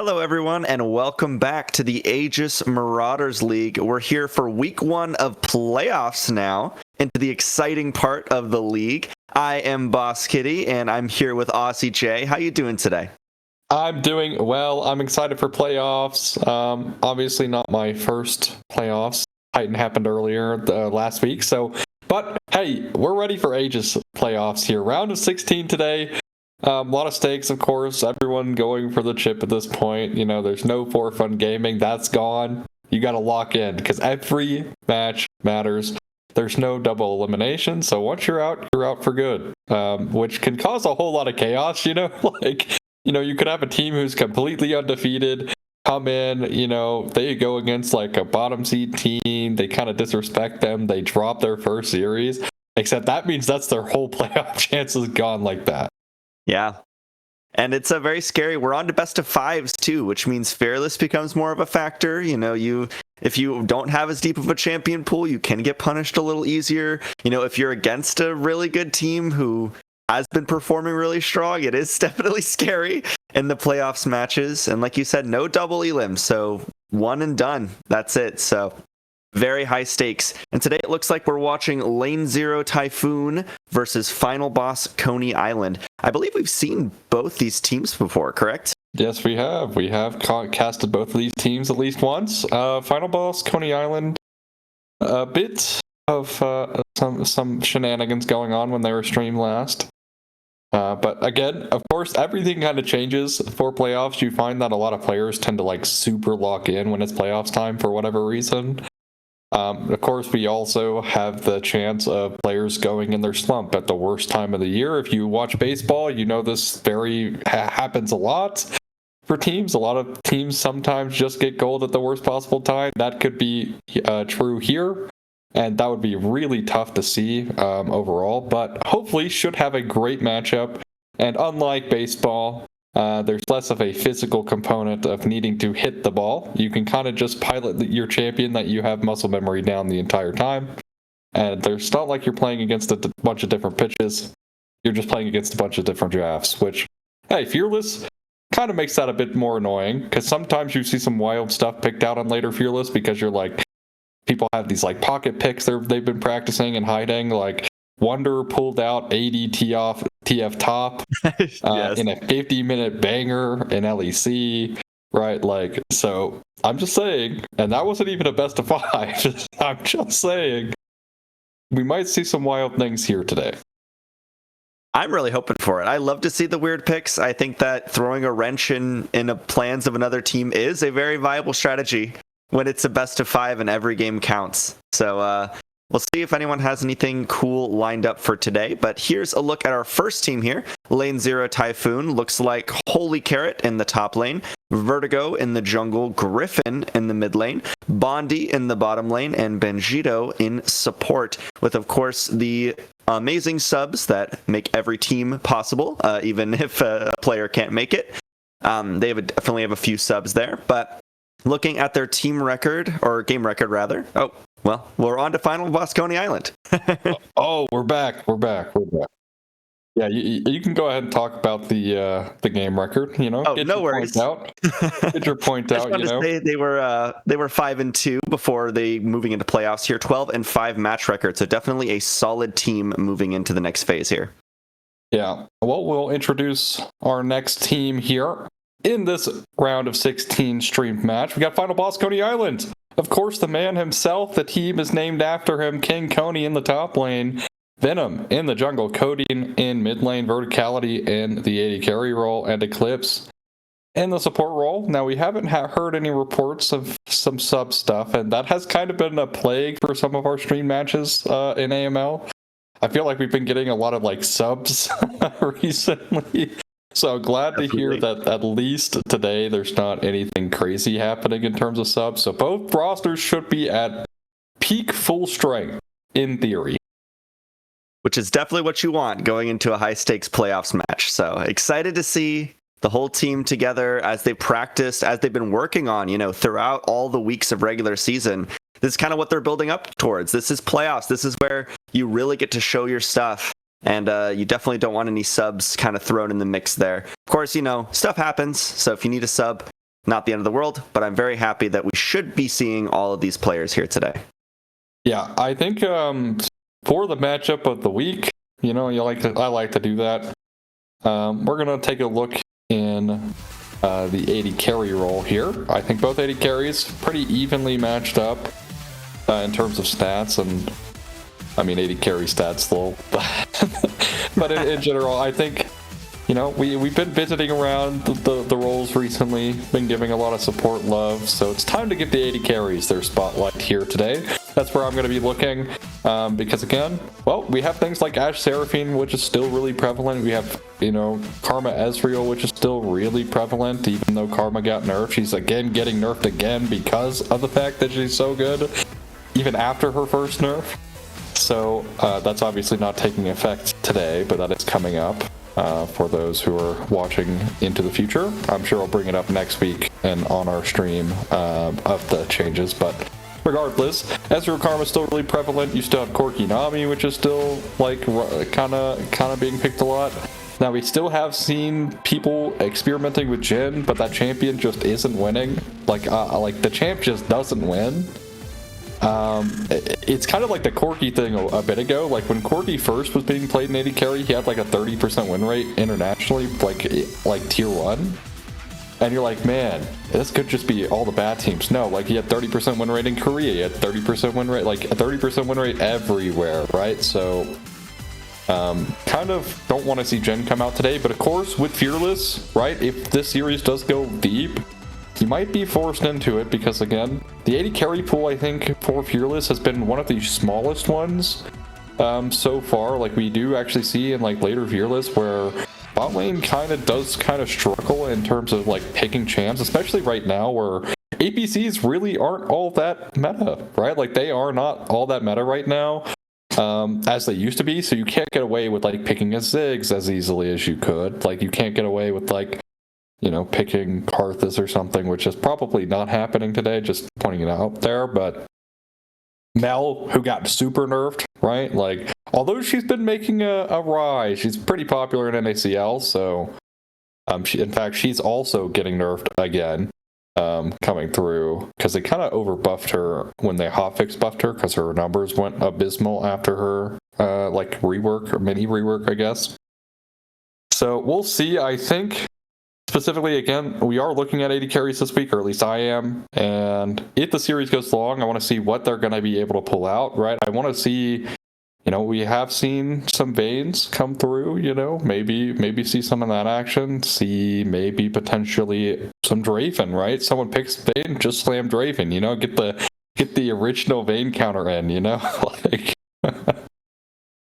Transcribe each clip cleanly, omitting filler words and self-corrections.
Hello, everyone, and welcome back to the Aegis Marauders League. We're here for week 1 of playoffs now, into the exciting part of the league. I am Boss Kitty, and I'm here with Aussie J. How you doing today? I'm doing well. I'm excited for playoffs. Obviously not my first playoffs. Titan happened earlier last week, but hey, we're ready for Aegis playoffs here. Round of 16 today. A lot of stakes, of course. Everyone going for the chip at this point. You know, there's no for fun gaming. That's gone. You got to lock in because every match matters. There's no double elimination. So once you're out for good, which can cause a whole lot of chaos. You know, you could have a team who's completely undefeated come in. You know, they go against like a bottom seed team. They kind of disrespect them. They drop their first series. Except that means that's their whole playoff chances gone like that. Yeah. And it's a very scary. We're on to best of fives too, which means fearless becomes more of a factor. You know, if you don't have as deep of a champion pool, you can get punished a little easier. You know, if you're against a really good team who has been performing really strong, it is definitely scary in the playoffs matches. And like you said, no double elims, so one and done. That's it. So very high stakes. And today it looks like we're watching Lane 0 Typhoon versus Final Boss Koney Island. I believe we've seen both these teams before, correct? Yes, we have. We have casted both of these teams at least once. Final Boss Koney Island, a bit of some shenanigans going on when they were streamed last. But again, of course, everything kind of changes for playoffs. You find that a lot of players tend to like super lock in when it's playoffs time for whatever reason. Of course, we also have the chance of players going in their slump at the worst time of the year. If you watch baseball, you know this happens a lot for teams. A lot of teams sometimes just get gold at the worst possible time. That could be true here, and that would be really tough to see overall. But hopefully should have a great matchup. And unlike baseball, there's less of a physical component of needing to hit the ball. You can kind of just pilot your champion that you have muscle memory down the entire time. And there's not like you're playing against a bunch of different pitches. You're just playing against a bunch of different drafts, which, hey, Fearless kind of makes that a bit more annoying because sometimes you see some wild stuff picked out on later Fearless because you're like, people have these like pocket picks they've been practicing and hiding, like Wonder pulled out 80 TF top Yes. in a 50-minute banger in LEC, right? Like, so I'm just saying, and that wasn't even a best of 5. I'm just saying, we might see some wild things here today. I'm really hoping for it. I love to see the weird picks. I think that throwing a wrench in the plans of another team is a very viable strategy when it's a best of 5 and every game counts. So, we'll see if anyone has anything cool lined up for today, but here's a look at our first team here. Lane 0 Typhoon looks like Holy Carrot in the top lane, Vertigo in the jungle, Griffin in the mid lane, Bondi in the bottom lane, and Benjito in support, with, of course, the amazing subs that make every team possible, even if a player can't make it. They definitely have a few subs there, but looking at their team record, or game record rather, well, we're on to Final Boss Koney Island. Oh, we're back. Yeah, you can go ahead and talk about the game record. You know, no worries. Get your point out. You know, say they were 5-2 before they moving into playoffs here. 12-5 match record, so definitely a solid team moving into the next phase here. Yeah. Well, we'll introduce our next team here in this round of 16 streamed match. We got Final Boss Koney Island. Of course, the man himself, the team is named after him, King Koney in the top lane, Venom in the jungle, Cody in mid lane, Verticality in the AD carry role, and Eclipse in the support role. Now, we haven't heard any reports of some sub stuff, and that has kind of been a plague for some of our stream matches in AML. I feel like we've been getting a lot of like subs recently. So glad to hear that at least today there's not anything crazy happening in terms of subs. So both rosters should be at peak full strength, in theory. Which is definitely what you want going into a high-stakes playoffs match. So excited to see the whole team together as they practiced, as they've been working on, you know, throughout all the weeks of regular season. This is kind of what they're building up towards. This is playoffs. This is where you really get to show your stuff. And you definitely don't want any subs kind of thrown in the mix there. Of course, you know, stuff happens. So if you need a sub, not the end of the world, but I'm very happy that we should be seeing all of these players here today. Yeah, I think for the matchup of the week, I like to do that. We're gonna take a look in the AD carry role here. I think both AD carries pretty evenly matched up in terms of stats, and I mean AD carry stats though, but in general, I think we've been visiting around the roles recently, been giving a lot of support love, so it's time to give the AD carries their spotlight here today. That's where I'm going to be looking, because again, well, we have things like Ashe Seraphine, which is still really prevalent. We have, Karma Ezreal, which is still really prevalent, even though Karma got nerfed. She's again getting nerfed again because of the fact that she's so good, even after her first nerf. So that's obviously not taking effect today, but that is coming up. For those who are watching into the future, I'm sure I'll bring it up next week and on our stream of the changes. But regardless, Ezreal Karma is still really prevalent. You still have Corki Nami, which is still like kind of being picked a lot. Now we still have seen people experimenting with Jhin, but that champion just isn't winning. Like the champ just doesn't win. It's kind of like the Corki thing a bit ago. Like when Corki first was being played in AD carry, he had like a 30% win rate internationally, like tier 1. And you're like, man, this could just be all the bad teams. No, like he had 30% win rate in Korea, he had 30% win rate, like a 30% win rate everywhere, right? So kind of don't want to see Jhin come out today, but of course with Fearless, right, if this series does go deep, he might be forced into it because, again, the AD carry pool, I think, for Fearless has been one of the smallest ones so far. Like, we do actually see in, like, later Fearless where bot lane kind of struggle in terms of, like, picking champs, especially right now where APCs really aren't all that meta, right? Like, they are not all that meta right now as they used to be, so you can't get away with, like, picking a Ziggs as easily as you could. Like, you can't get away with, like, picking Karthus or something, which is probably not happening today, just pointing it out there. But Mel, who got super nerfed, right? Like, although she's been making a rise, she's pretty popular in NACL, so in fact, she's also getting nerfed again, coming through, because they kind of overbuffed her when they hotfix buffed her, because her numbers went abysmal after her, like, rework, or mini rework, I guess. So we'll see. I think specifically, again, we are looking at AD carries this week, or at least I am. And if the series goes long, I want to see what they're going to be able to pull out, right? I want to see, we have seen some Vaynes come through, maybe see some of that action. See maybe potentially some Draven, right? Someone picks Vayne, just slam Draven, get the original Vayne counter in, like.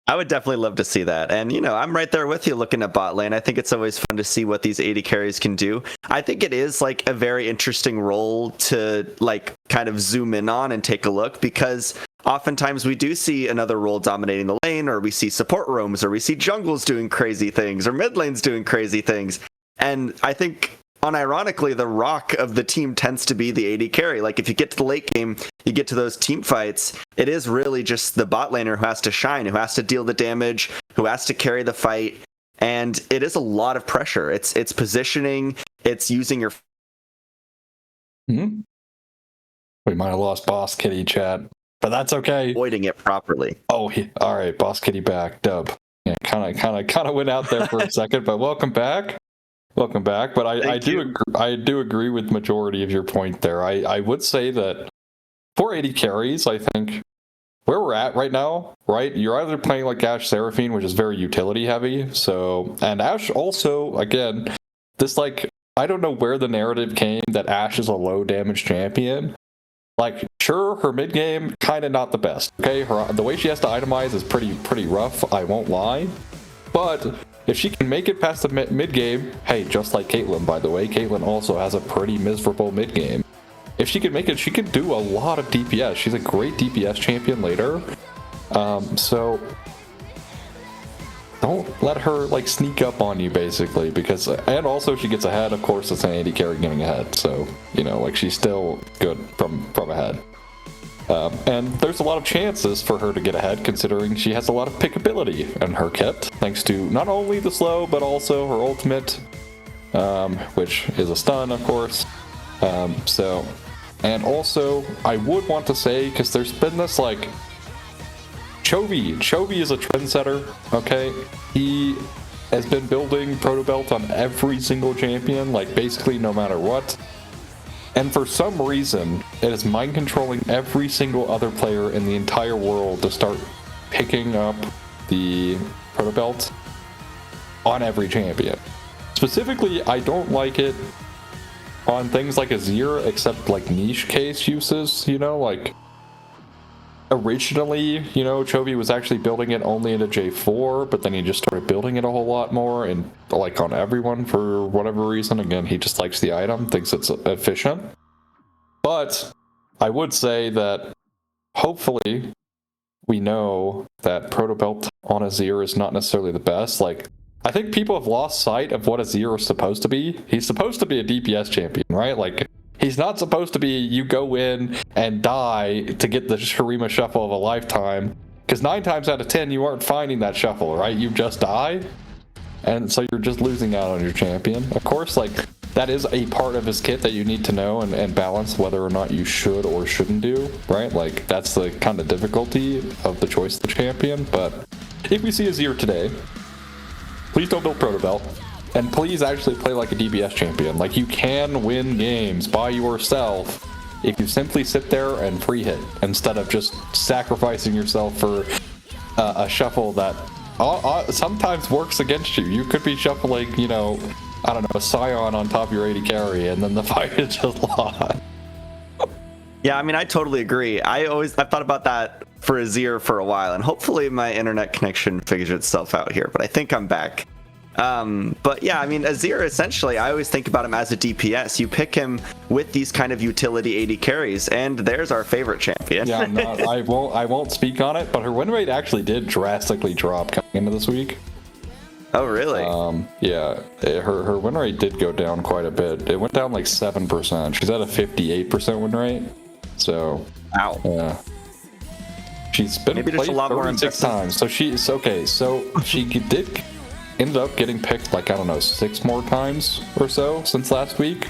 I would definitely love to see that. And, I'm right there with you looking at bot lane. I think it's always fun to see what these AD carries can do. I think it is like a very interesting role to like kind of zoom in on and take a look, because oftentimes we do see another role dominating the lane, or we see support roams, or we see jungles doing crazy things, or mid lanes doing crazy things. And I think unironically, the rock of the team tends to be the AD carry. Like, if you get to the late game, you get to those team fights, it is really just the bot laner who has to shine, who has to deal the damage, who has to carry the fight. And it is a lot of pressure. It's positioning, it's using your... Mm-hmm. We might have lost Boss Kitty chat, but that's okay. Avoiding it properly. Oh, all right, Boss Kitty back, dub. Yeah, kind of went out there for a second, but welcome back. Welcome back. But I do agree with majority of your point there. I would say that for AD carries, I think where we're at right now, right? You're either playing like Ashe Seraphine, which is very utility heavy. So, and Ashe also, again, this like, I don't know where the narrative came that Ashe is a low damage champion. Like, sure, her mid game kind of not the best. Okay, the way she has to itemize is pretty rough. I won't lie, but if she can make it past the mid game, hey, just like Caitlyn, by the way, Caitlyn also has a pretty miserable mid game. If she can make it, she can do a lot of DPS. She's a great DPS champion later. So don't let her like sneak up on you, basically, because and also she gets ahead. Of course, it's an AD carry getting ahead, so like she's still good from ahead. And there's a lot of chances for her to get ahead, considering she has a lot of pickability in her kit, thanks to not only the slow, but also her ultimate, which is a stun, of course. And also, I would want to say, because there's been this, like, Chovy is a trendsetter, okay? He has been building Proto Belt on every single champion, like, basically no matter what. And for some reason, it is mind controlling every single other player in the entire world to start picking up the Proto Belt on every champion. Specifically, I don't like it on things like Azir, except like niche case uses, you know, like originally, you know, Chovy was actually building it only into J4, but then he just started building it a whole lot more and like on everyone for whatever reason. Again, he just likes the item, thinks it's efficient. But I would say that hopefully we know that Proto Belt on Azir is not necessarily the best. Like, I think people have lost sight of what Azir is supposed to be. He's supposed to be a DPS champion, right? Like, he's not supposed to be you go in and die to get the Shurima shuffle of a lifetime, because 9 times out of 10 you aren't finding that shuffle, right? You just die, and so you're just losing out on your champion. Of course, like, that is a part of his kit that you need to know and balance whether or not you should or shouldn't do, right? Like, that's the kind of difficulty of the choice of the champion. But if we see Azir today, please don't build Proto Belt, and please actually play like a DPS champion. Like, you can win games by yourself if you simply sit there and free hit, instead of just sacrificing yourself for a shuffle that sometimes works against you. You could be shuffling, you know, I don't know, a Scion on top of your 80 carry, and then the fight is just lost. Yeah, I mean, I totally agree. I've thought about that for Azir for a while, and hopefully my internet connection figures itself out here, but I think I'm back. But yeah, I mean, Azir, essentially, I always think about him as a DPS. You pick him with these kind of utility 80 carries, and there's our favorite champion. Yeah, I won't speak on it, but her win rate actually did drastically drop coming into this week. Oh, really? Yeah, her win rate did go down quite a bit. It went down like 7%. She's at a 58% win rate. So, ow. Yeah. She's been played 36 times. So she did ended up getting picked like, I don't know, 6 more times or so since last week.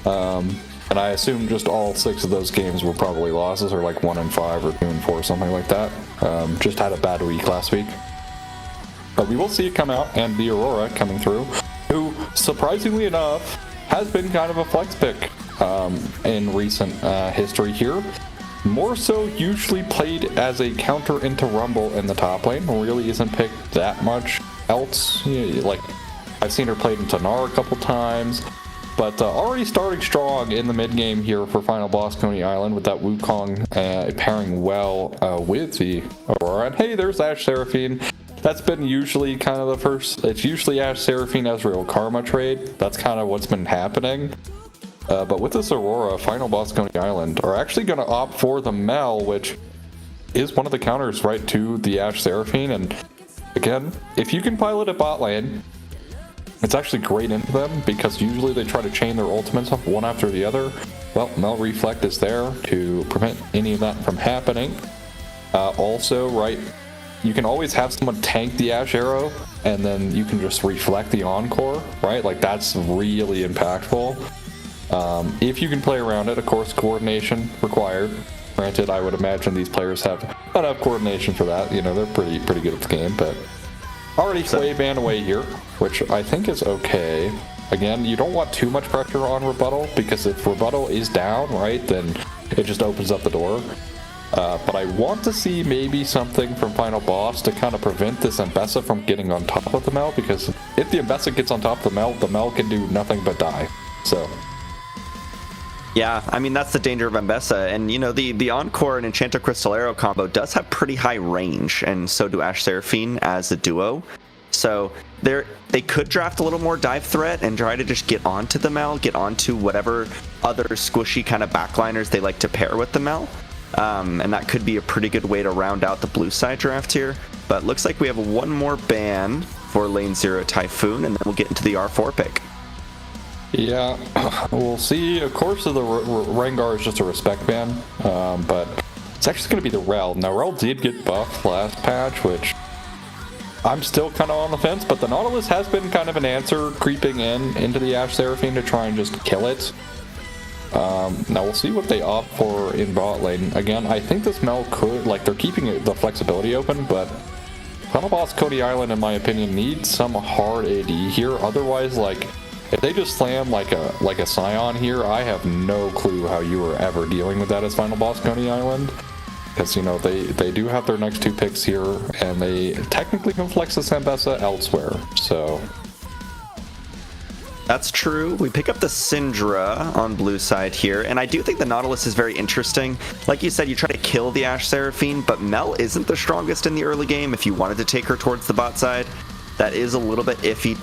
And I assume just all 6 of those games were probably losses, or like 1-5 or 2-4, something like that. Just had a bad week last week. But we will see it come out, and the Aurora coming through, who, surprisingly enough, has been kind of a flex pick in recent history here. More so usually played as a counter into Rumble in the top lane, really isn't picked that much else. Like, I've seen her played into Gnar a couple times, but already starting strong in the mid game here for Final Boss Koney Island with that Wukong pairing well with the Aurora. And hey, there's Ashe Seraphine. That's been usually kind of the first. It's usually Ashe Seraphine Ezreal Karma trade. That's kind of what's been happening. But with this Aurora, Final Boss Koney Island are actually going to opt for the Mel, which is one of the counters right to the Ashe Seraphine. And again, if you can pilot a bot lane, it's actually great into them, because usually they try to chain their ultimates up one after the other. Well, Mel Reflect is there to prevent any of that from happening. Also, right, you can always have someone tank the Ashe Arrow, and then you can just reflect the Encore, right? Like, that's really impactful. If you can play around it, of course, coordination required. Granted, I would imagine these players have enough coordination for that. You know, they're pretty good at the game, but already way ban away here, which I think is okay. Again, you don't want too much pressure on rebuttal, because if rebuttal is down, right, then it just opens up the door. But I want to see maybe something from Final Boss to kind of prevent this Ambessa from getting on top of the Mel, because if the Ambessa gets on top of the Mel can do nothing but die. So, yeah, I mean, that's the danger of Ambessa. And, you know, the Encore and Enchanter Crystal Arrow combo does have pretty high range, and so do Ashe Seraphine as a duo. So they could draft a little more dive threat and try to just get onto the Mel, get onto whatever other squishy kind of backliners they like to pair with the Mel. And that could be a pretty good way to round out the blue side draft here. But looks like we have one more ban for lane 0 Typhoon, and then we'll get into the R4 pick. Yeah, we'll see. Of course, the Rengar is just a respect ban, but it's actually going to be the Rel. Now, Rel did get buffed last patch, which I'm still kind of on the fence, but the Nautilus has been kind of an answer creeping into the Ashe Seraphine to try and just kill it. Now we'll see what they opt for in bot lane. Again, I think this Mel could, like, they're keeping the flexibility open, but Final Boss Koney Island, in my opinion, needs some hard AD here. Otherwise, like, if they just slam like a Scion here, I have no clue how you were ever dealing with that as Final Boss Koney Island. Because, you know, they do have their next 2 picks here, and they technically can flex the Zambessa elsewhere, so... That's true. We pick up the Syndra on blue side here, and I do think the Nautilus is very interesting. Like you said, you try to kill the Ashe Seraphine, but Mel isn't the strongest in the early game if you wanted to take her towards the bot side. That is a little bit iffy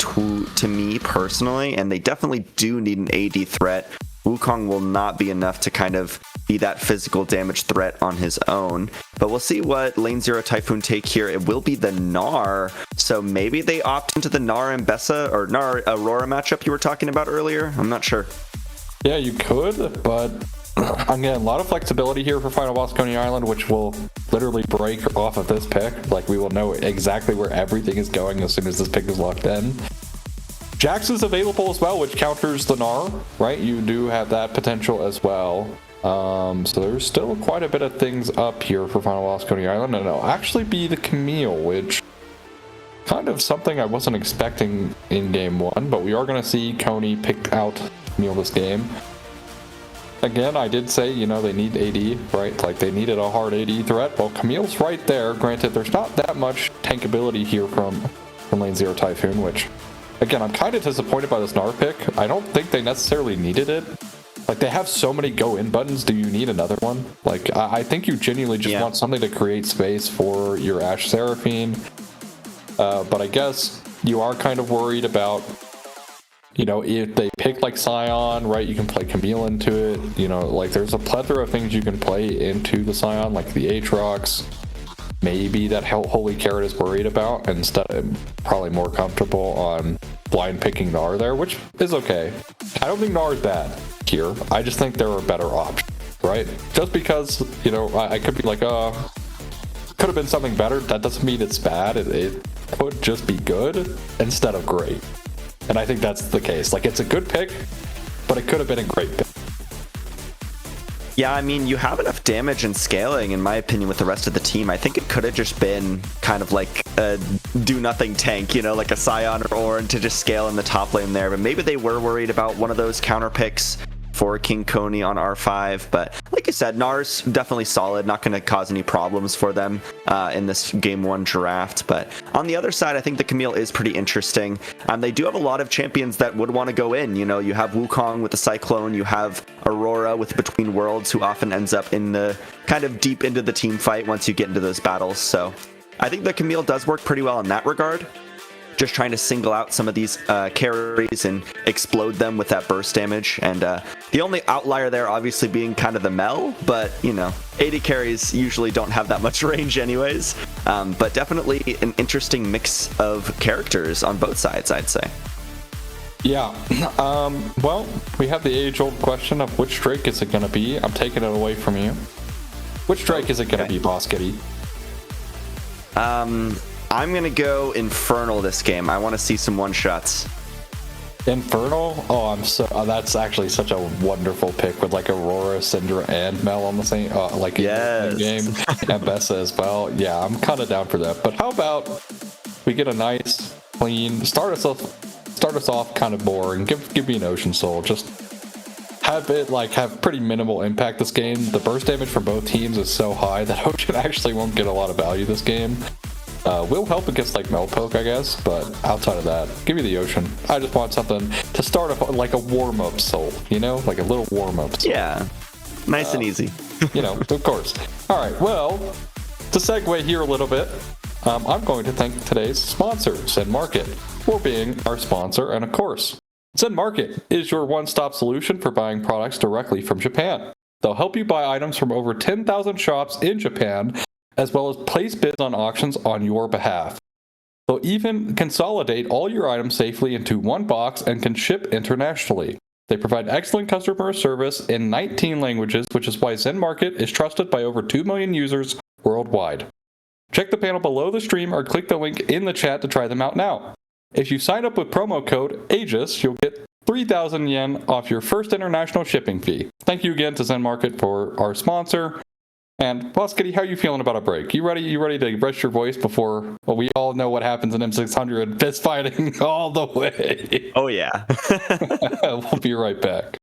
to me personally, and they definitely do need an AD threat. Wukong will not be enough to kind of be that physical damage threat on his own. But we'll see what lane 0 Typhoon take here. It will be the Gnar, so maybe they opt into the Gnar and Bessa or Gnar Aurora matchup you were talking about earlier. I'm not sure. Yeah, you could, but again, a lot of flexibility here for Final Boss Koney Island, which will literally break off of this pick. Like, we will know exactly where everything is going as soon as this pick is locked in. Jax is available as well, which counters the Gnar, right? You do have that potential as well. So there's still quite a bit of things up here for Final Boss Koney Island, and it'll actually be the Camille, which kind of something I wasn't expecting in game 1, but we are going to see Koney pick out Camille this game. Again, I did say, you know, they need AD, right? Like, they needed a hard AD threat. Well, Camille's right there. Granted, there's not that much tankability here from lane 0 Typhoon, which... Again, I'm kind of disappointed by this Gnar pick. I don't think they necessarily needed it. Like, they have so many go-in buttons. Do you need another one? Like, I think you genuinely just want something to create space for your Ashe Seraphine. But I guess you are kind of worried about, you know, if they pick, like, Scion, right, you can play Camille into it. You know, like, there's a plethora of things you can play into the Scion, like the Aatrox. Maybe that Holy Carrot is worried about, and instead probably more comfortable on blind picking Gnar there, which is okay. I don't think Gnar is bad here. I just think there are better options, right? Just because, you know, I could be like, could have been something better, that doesn't mean it's bad. It could just be good instead of great. And I think that's the case. Like, it's a good pick, but it could have been a great pick. Yeah, I mean, you have enough damage and scaling, in my opinion, with the rest of the team. I think it could have just been kind of like a do-nothing tank, you know, like a Scion or Ornn to just scale in the top lane there. But maybe they were worried about one of those counter picks for King Koney on R5. But like you said, Gnar's definitely solid, not going to cause any problems for them in this game 1 draft. But on the other side, I think the Camille is pretty interesting. They do have a lot of champions that would want to go in. You know, you have Wukong with the Cyclone, you have Aurora with Between Worlds, who often ends up in the kind of deep into the team fight once you get into those battles. So I think the Camille does work pretty well in that regard. Just trying to single out some of these carries and explode them with that burst damage. And the only outlier there obviously being kind of the Mel, but, you know, 80 carries usually don't have that much range anyways. But definitely an interesting mix of characters on both sides, I'd say. Yeah. Well, we have the age-old question of which Drake is it going to be. I'm taking it away from you. Which Drake is it going to be, Boss Kitty? I'm going to go Infernal this game. I want to see some one-shots. Infernal? Oh, that's actually such a wonderful pick with, like, Aurora, Syndra, and Mel on the same, yes. game, and Bessa as well. Yeah, I'm kind of down for that. But how about we get a nice, clean, start us off kind of boring. Give me an Ocean Soul. Just have it, like, have pretty minimal impact this game. The burst damage from both teams is so high that Ocean actually won't get a lot of value this game. Will help against, like, Melpoke, I guess, but outside of that, give me the Ocean. I just want something to start off like a warm-up Soul, you know? Like a little warm-up Soul. Yeah, nice and easy. You know, of course. All right, well, to segue here a little bit, I'm going to thank today's sponsor, Zen Market, for being our sponsor, and of course, Zen Market is your one-stop solution for buying products directly from Japan. They'll help you buy items from over 10,000 shops in Japan, as well as place bids on auctions on your behalf. They'll even consolidate all your items safely into one box and can ship internationally. They provide excellent customer service in 19 languages, which is why Zen Market is trusted by over 2 million users worldwide. Check the panel below the stream or click the link in the chat to try them out now. If you sign up with promo code Aegis, you'll get 3,000 yen off your first international shipping fee. Thank you again to Zen Market for our sponsor. And Boskity, how are you feeling about a break? You ready to rest your voice before we all know what happens in M600 fist fighting all the way? Oh yeah. We'll be right back.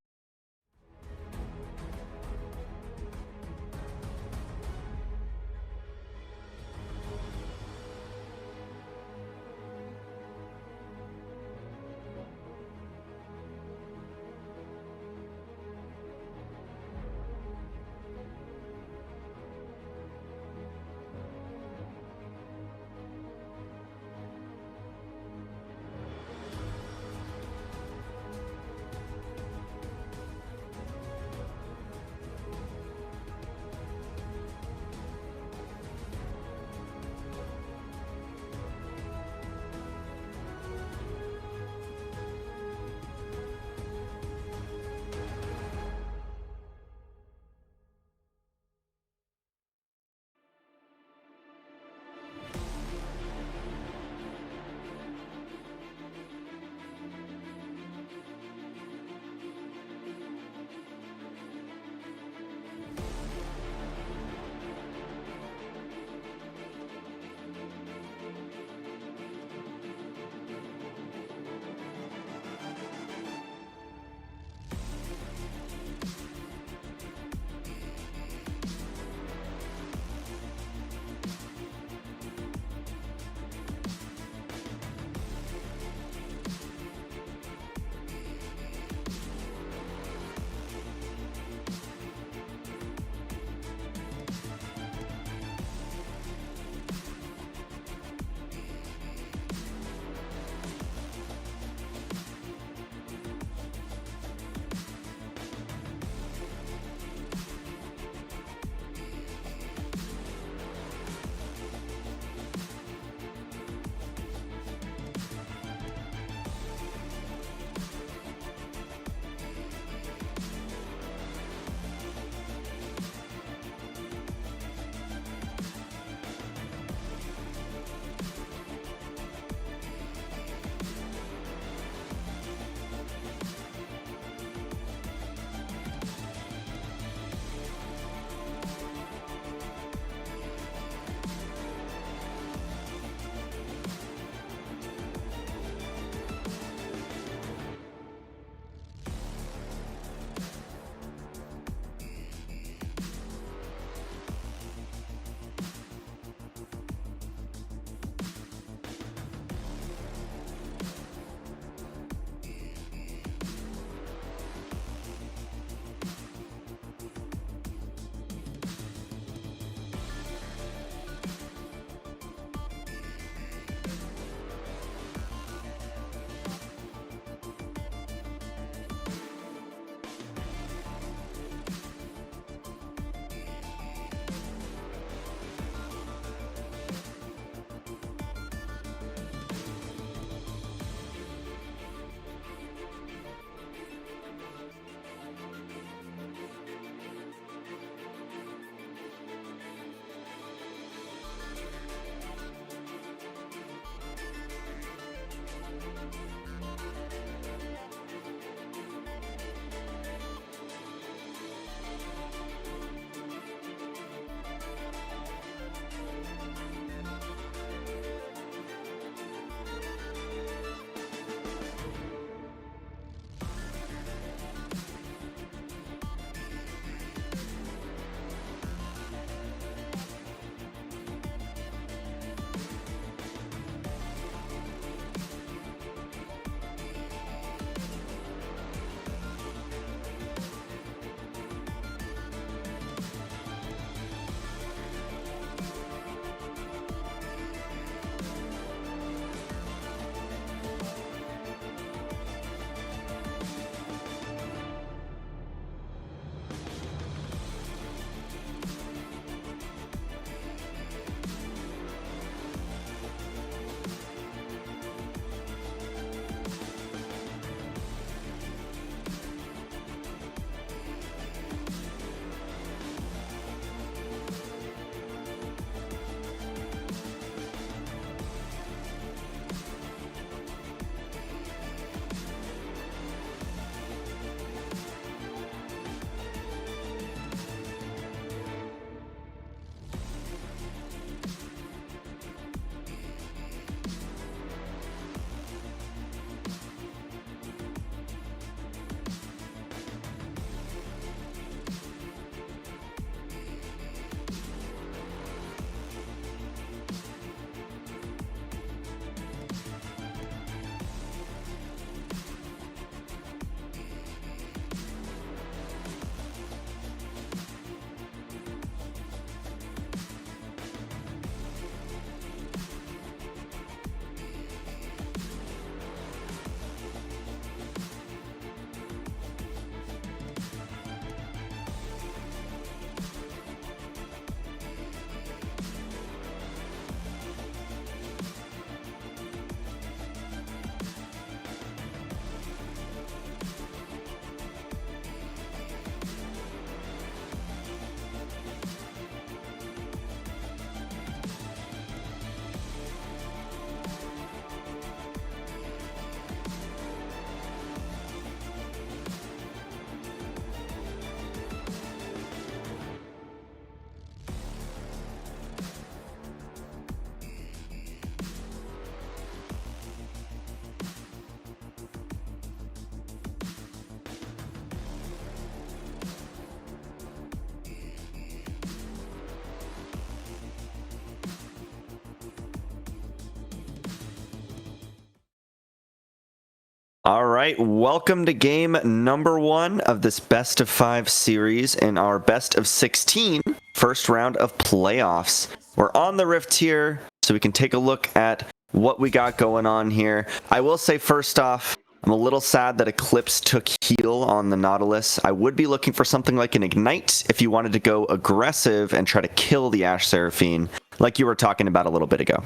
All right, welcome to game number 1 of this best of 5 series in our best of 16 first round of playoffs. We're on the Rift here, so we can take a look at what we got going on here. I will say first off, I'm a little sad that Eclipse took heal on the Nautilus. I would be looking for something like an Ignite if you wanted to go aggressive and try to kill the Ashe Seraphine, like you were talking about a little bit ago.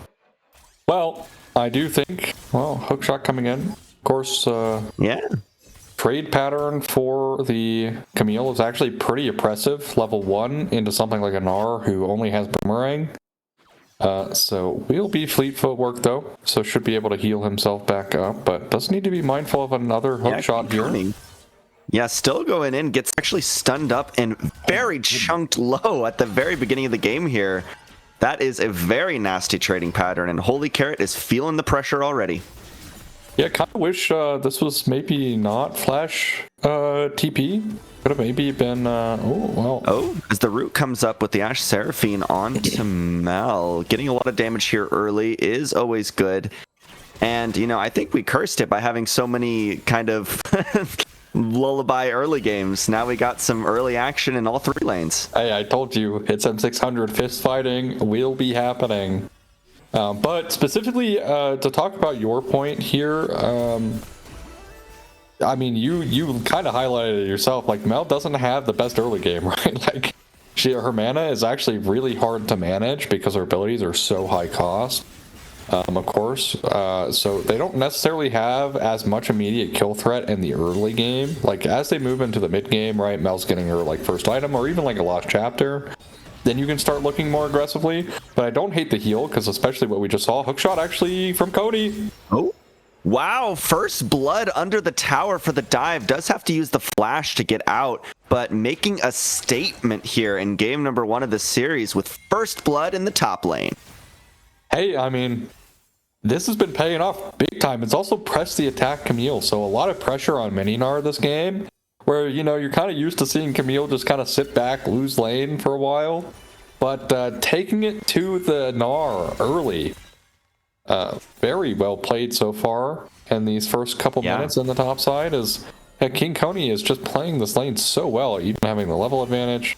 Well, I do think, hookshot coming in. Of course, trade pattern for the Camille is actually pretty oppressive. Level 1 into something like a Gnar who only has Boomerang. So we'll be fleet footwork though, so should be able to heal himself back up, but does need to be mindful of another hookshot here. Yeah, still going in, gets actually stunned up and very chunked low at the very beginning of the game here. That is a very nasty trading pattern, and Holy Carrot is feeling the pressure already. Yeah, kind of wish this was maybe not Flash TP. Could have maybe been, as the root comes up with the Ashe Seraphine onto Mel. Getting a lot of damage here early is always good. And, I think we cursed it by having so many kind of lullaby early games. Now we got some early action in all 3 lanes. Hey, I told you, it's M600 fist fighting will be happening. But specifically, to talk about your point here, I mean, you kind of highlighted it yourself. Like, Mel doesn't have the best early game, right? Like, her mana is actually really hard to manage because her abilities are so high cost, of course. So they don't necessarily have as much immediate kill threat in the early game. Like, as they move into the mid game, right, Mel's getting her, like, first item or even, like, a lost chapter. Then you can start looking more aggressively. But I don't hate the heal, because especially what we just saw, hookshot actually from Koney. Oh, wow. First blood under the tower for the dive. Does have to use the flash to get out, but making a statement here in game number 1 of the series with first blood in the top lane. Hey, I mean, this has been paying off big time. It's also pressed the attack Camille, so a lot of pressure on Mininar this game. Where, you're kind of used to seeing Camille just kind of sit back, lose lane for a while. But taking it to the Gnar early, very well played so far. And these first couple minutes in the top side is King Koney is just playing this lane so well, even having the level advantage.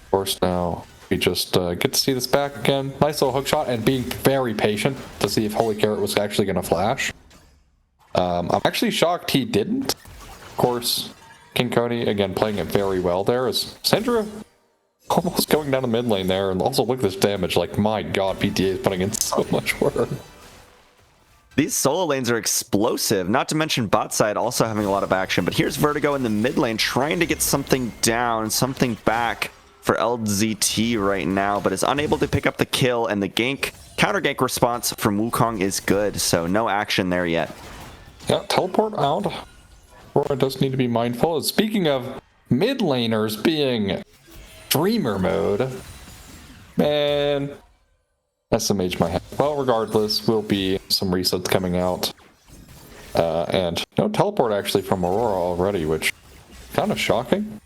Of course, now we just get to see this back again. Nice little hookshot and being very patient to see if Holy Carrot was actually going to flash. I'm actually shocked he didn't. Of course, King Koney, again, playing it very well there. Is Syndra almost going down the mid lane there? And also, look at this damage. Like, my god, PTA is putting in so much work. These solo lanes are explosive, not to mention bot side also having a lot of action. But here's Vertigo in the mid lane trying to get something down, something back for LZT right now, but is unable to pick up the kill. And the counter gank response from Wukong is good, so no action there yet. Yeah, teleport out. Aurora does need to be mindful. Speaking of mid laners being streamer mode, man, SMH my head. Well, regardless, will be some resets coming out. And no teleport actually from Aurora already, which kind of shocking.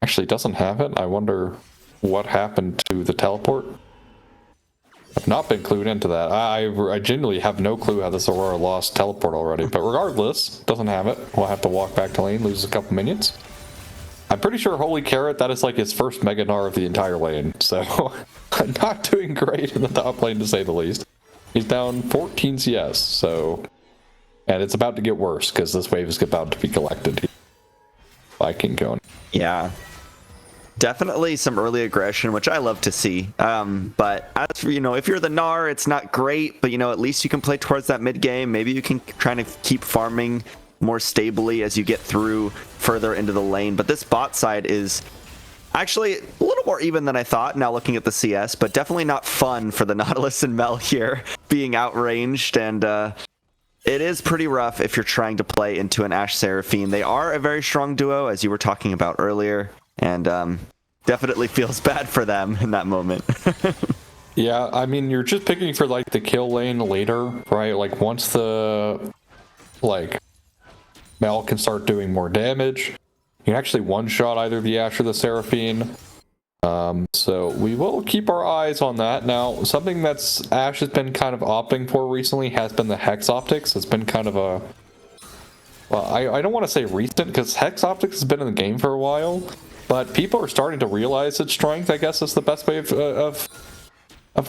Actually doesn't have it. I wonder what happened to the teleport. I've not been clued into that. I genuinely have no clue how this Aurora lost teleport already. But regardless, doesn't have it. We'll have to walk back to lane, lose a couple minions. I'm pretty sure Holy Carrot, that is like his first Mega Gnar of the entire lane. So, not doing great in the top lane to say the least. He's down 14 CS, so... And it's about to get worse, because this wave is about to be collected by King Koney. Yeah. Definitely some early aggression, which I love to see. But as for, if you're the Gnar, it's not great, but, at least you can play towards that mid game. Maybe you can try to keep farming more stably as you get through further into the lane. But this bot side is actually a little more even than I thought, now looking at the CS, but definitely not fun for the Nautilus and Mel here, being outranged. And it is pretty rough if you're trying to play into an Ashe Seraphine. They are a very strong duo, as you were talking about earlier. And definitely feels bad for them in that moment. Yeah, I mean, you're just picking for, like, the kill lane later, right? Like, once the, like, Mel can start doing more damage, you can actually one-shot either the Ashe or the Seraphine. So we will keep our eyes on that. Now, something that's Ashe has been kind of opting for recently has been the Hex Optics. It's been kind of well, I don't want to say recent, because Hex Optics has been in the game for a while, but people are starting to realize its strength, I guess is the best way of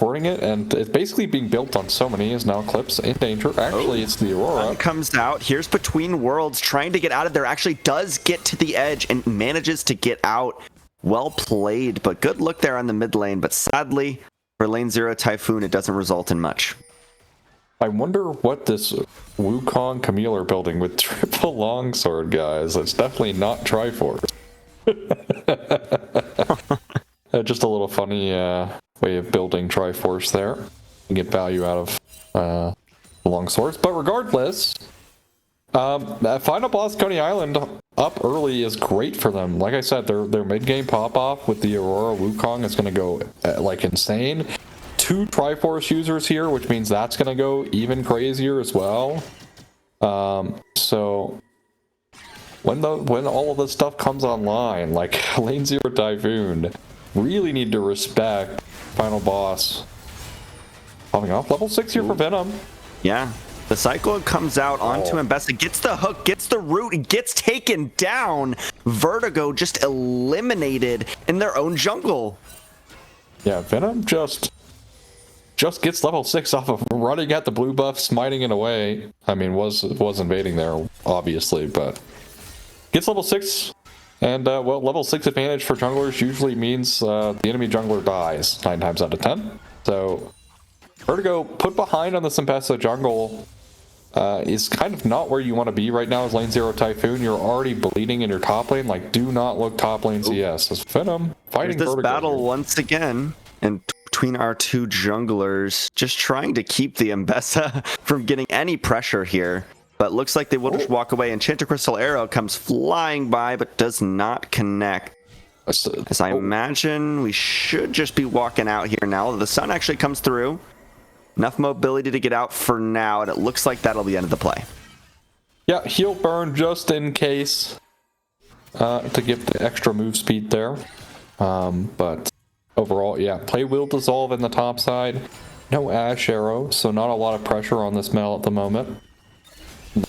wording it, and it's basically being built on so many. Is now Eclipse in danger. Actually, it's the Aurora. Sun comes out. Here's Between Worlds trying to get out of there. Actually does get to the edge and manages to get out. Well played, but good look there on the mid lane. But sadly, for lane 0 Typhoon, it doesn't result in much. I wonder what this Wukong Camille are building with triple longsword, guys. It's definitely not Triforce. Just a little funny way of building Triforce there. You get value out of longswords. But regardless, that final boss, Koney Island, up early is great for them. Like I said, their mid-game pop-off with the Aurora Wukong is going to go like insane. 2 Triforce users here, which means that's going to go even crazier as well. So when all of this stuff comes online, like lane 0 Typhoon, really need to respect final boss. Popping off level 6 here for Venom. Yeah. The Cyclone comes out onto Mbessa, gets the hook, gets the root, gets taken down. Vertigo just eliminated in their own jungle. Yeah, Venom just gets level 6 off of running at the blue buff, smiting it away. I mean, was invading there, obviously, but gets level 6. And, well, level 6 advantage for junglers usually means the enemy jungler dies 9 times out of 10. So, Vertigo put behind on the Mbessa jungle is kind of not where you want to be right now as lane 0 Typhoon. You're already bleeding in your top lane. Like, do not look top lane CS. As Venom fighting There's this Vertigo battle here. once again, and between our 2 junglers, just trying to keep the Mbessa from getting any pressure here. But looks like they will just walk away. Enchanted Crystal Arrow comes flying by, but does not connect. As I imagine, we should just be walking out here now. The sun actually comes through. Enough mobility to get out for now, and it looks like that'll be the end of the play. Yeah, heal burn just in case to give the extra move speed there. But overall, yeah, play will dissolve in the top side. No Ash Arrow, so not a lot of pressure on this Mel at the moment.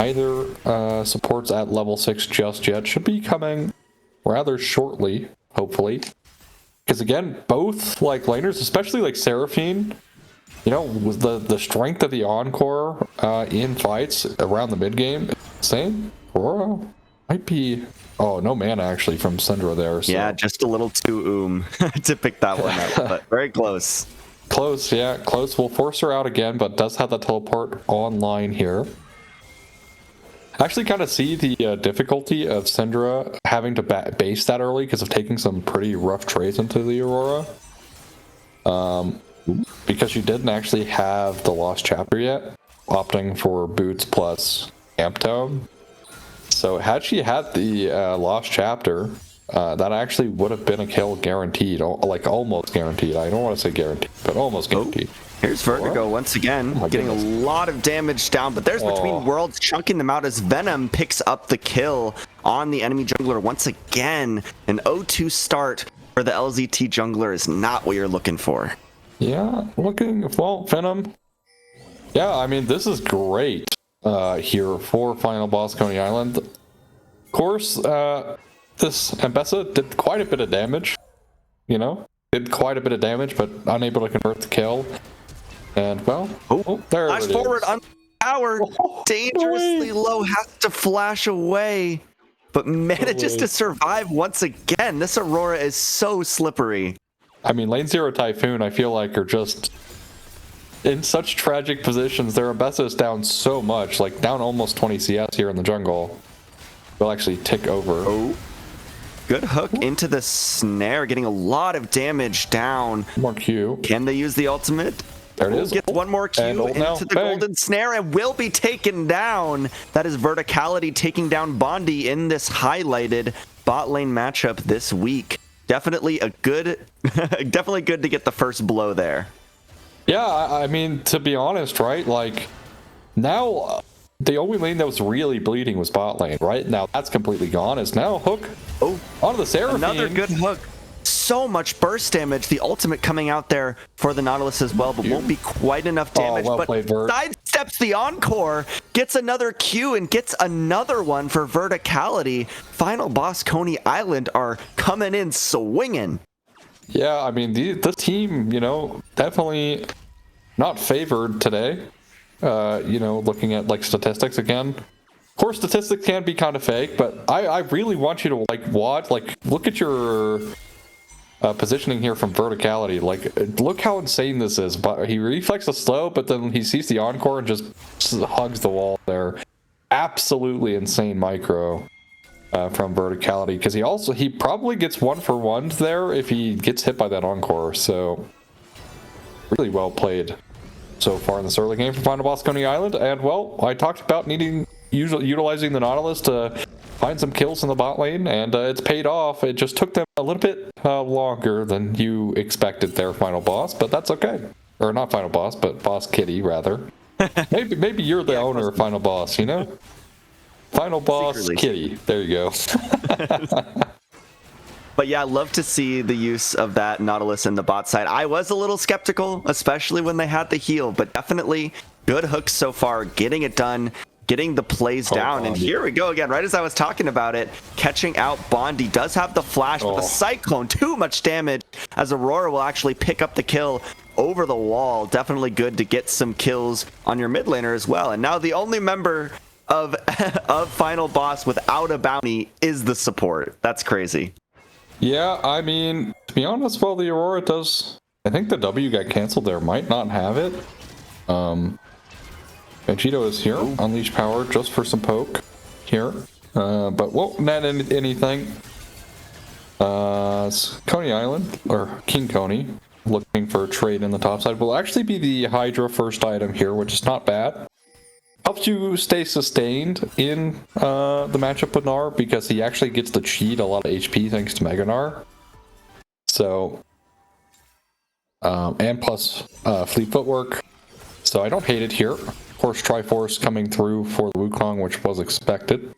Neither supports at level 6 just yet. Should be coming rather shortly, hopefully. Because again, both like laners, especially like Seraphine, you know, with the strength of the Encore in fights around the mid game, insane. Aurora might be. Oh, no mana actually from Syndra there. So. Yeah, just a little too to pick that one up, but very close. Close, yeah, close. We'll force her out again, but does have the teleport online here. Actually kind of see the difficulty of Syndra having to base that early because of taking some pretty rough trades into the Aurora. Because she didn't actually have the Lost Chapter yet, opting for Boots plus Amp Tome. So had she had the Lost Chapter, that actually would have been a kill guaranteed, like almost guaranteed. I don't want to say guaranteed, but almost guaranteed. Here's Vertigo once again, getting a lot of damage down, but there's Between Worlds chunking them out as Venom picks up the kill on the enemy jungler once again. An 0-2 start for the LZT jungler is not what you're looking for. Yeah, well, Venom. Yeah, I mean, this is great here for Final Boss Koney Island. Of course, this Mbessa did quite a bit of damage, you know? Did quite a bit of damage, but unable to convert the kill. And, well, there Flash it forward is. on power, dangerously low, has to flash away, but manages to survive once again. This Aurora is so slippery. I mean, lane 0 Typhoon, I feel like, are just in such tragic positions. Their Mbessa is down so much, like down almost 20 CS here in the jungle. They'll actually tick over. Good hook into the snare, getting a lot of damage down. More Q. Can they use the ultimate? There it is. Gets one more Q into the golden snare and will be taken down. That is Verticality taking down Bondi in this highlighted bot lane matchup this week. Definitely a good, definitely good to get the first blow there. Yeah, I mean, to be honest, right? Like, now the only lane that was really bleeding was bot lane, right? Now that's completely gone. Is now hook onto the Seraphine. Another good hook. So much burst damage. The ultimate coming out there for the Nautilus as well, but won't be quite enough damage. Well but played, Vert. side sidesteps the encore, gets another Q, and gets another one for verticality. Final boss Koney Island are coming in swinging. Yeah, I mean, this team, definitely not favored today. Looking at, statistics again. Of course, statistics can be kind of fake, but I really want you to, watch, look at your positioning here from verticality. Look how insane this is. But he reflexes slow, but then he sees the encore and just hugs the wall there. Absolutely insane micro from verticality, because he probably gets 1-for-1 there if he gets hit by that encore. So really well played so far in this early game for Final Boss Koney Island. And well, I talked about utilizing the Nautilus to find some kills in the bot lane, and it's paid off. It just took them a little bit longer than you expected there, Final Boss, but that's okay. Or not Final Boss, but Boss Kitty, rather. maybe you're the owner of Final Boss, Final Boss Secretly. Kitty. There you go. But yeah, I love to see the use of that Nautilus in the bot side. I was a little skeptical, especially when they had the heal, but definitely good hooks so far, getting it done, getting the plays down. And here we go again, right as I was talking about it, catching out Bondi. Does have the flash, but the Cyclone, too much damage, as Aurora will actually pick up the kill over the wall. Definitely good to get some kills on your mid laner as well. And now the only member of Final Boss without a bounty is the support. That's crazy. Yeah, I mean, to be honest, well, the Aurora does... I think the W got canceled there. Might not have it. Vegito is here. Ooh. Unleash power just for some poke here. But won't net anything. Koney Island, or King Koney, looking for a trade in the top side. Will actually be the Hydra first item here, which is not bad. Helps you stay sustained in the matchup with Gnar, because he actually gets to cheat a lot of HP thanks to Mega Gnar. So, and plus fleet footwork. So I don't hate it here. Of course, Triforce coming through for the Wukong, which was expected.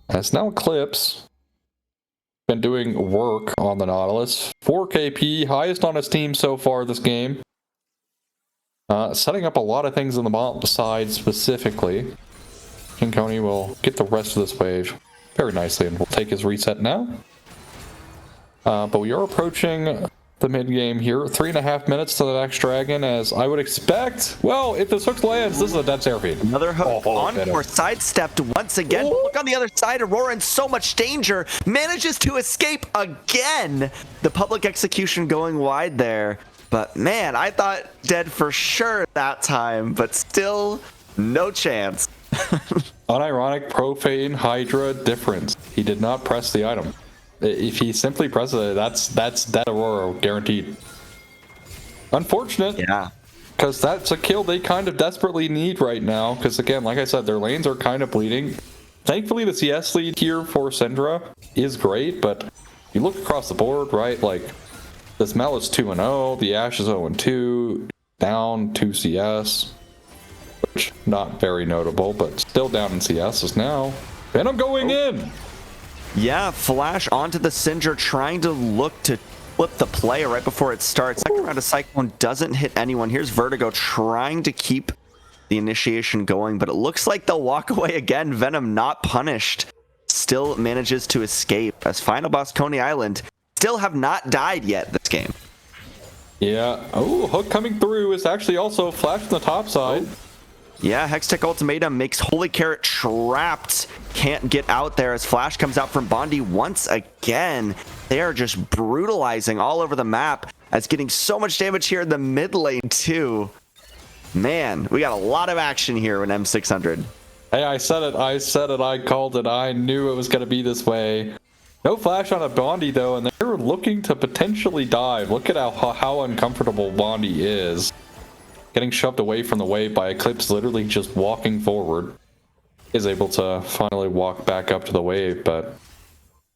As now Eclipse been doing work on the Nautilus. 4 KP, highest on his team so far this game. Setting up a lot of things on the bottom side specifically. King Koney will get the rest of this wave very nicely, and will take his reset now. But we are approaching the mid game here. 3.5 minutes to the next dragon, as I would expect. Well, if this hook lands, this is a dead Seraphine. Another hook encore sidestepped once again. Look on the other side. Aurora in so much danger. Manages to escape again. The public execution going wide there. But man, I thought dead for sure that time, but still no chance. Unironic profane Hydra difference. He did not press the item. If he simply presses it, that's dead Aurora guaranteed. Unfortunate. Yeah. Because that's a kill they kind of desperately need right now. Because again, like I said, their lanes are kind of bleeding. Thankfully, the CS lead here for Syndra is great, but you look across the board, right? This Mel is 2-0, the Ashe is 0-2, down 2 CS, which not very notable, but still down in CS is now. Venom going in! Yeah, flash onto the Syndra, trying to look to flip the play right before it starts. Second round of Cyclone doesn't hit anyone. Here's Vertigo trying to keep the initiation going, but it looks like they'll walk away again. Venom not punished, still manages to escape, as Final Boss Koney Island still have not died yet this game. Yeah. Oh, hook coming through is actually also flash on the top side. Yeah, Hextech Ultimatum makes Holy Carrot trapped. Can't get out there as Flash comes out from Bondi once again. They are just brutalizing all over the map, as getting so much damage here in the mid lane too. Man, we got a lot of action here in M600. Hey, I said it, I called it, I knew it was going to be this way. No flash on a Bondi though, and they're looking to potentially dive. Look at how uncomfortable Bondi is. Getting shoved away from the wave by Eclipse, literally just walking forward. Is able to finally walk back up to the wave, but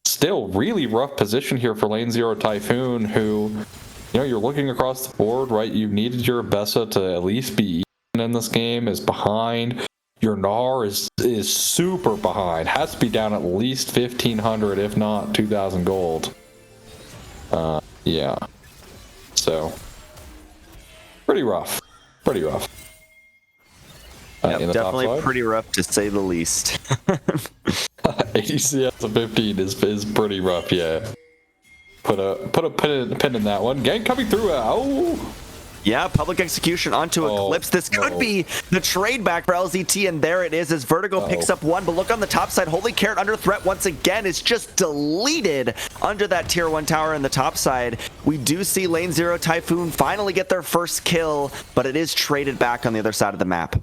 still really rough position here for lane 0 Typhoon, who, you're looking across the board, right? You needed your Bessa to at least be even in this game, is behind. Your Gnar is super behind. Has to be down at least 1,500, if not 2,000 gold. Yeah. So, pretty rough. Pretty rough. Yep, in the top definitely side. pretty rough to say the least. 80 CS to 15 is pretty rough, yeah. Put a pin in that one. Gang coming through. Oh, Yeah, public execution onto Eclipse. This could be the trade back for LZT, and there it is as Vertigo picks up one. But look on the top side, Holy Carrot under threat once again. Is just deleted under that tier 1 tower in the top side. We do see Lane 0 Typhoon finally get their first kill, but it is traded back on the other side of the map.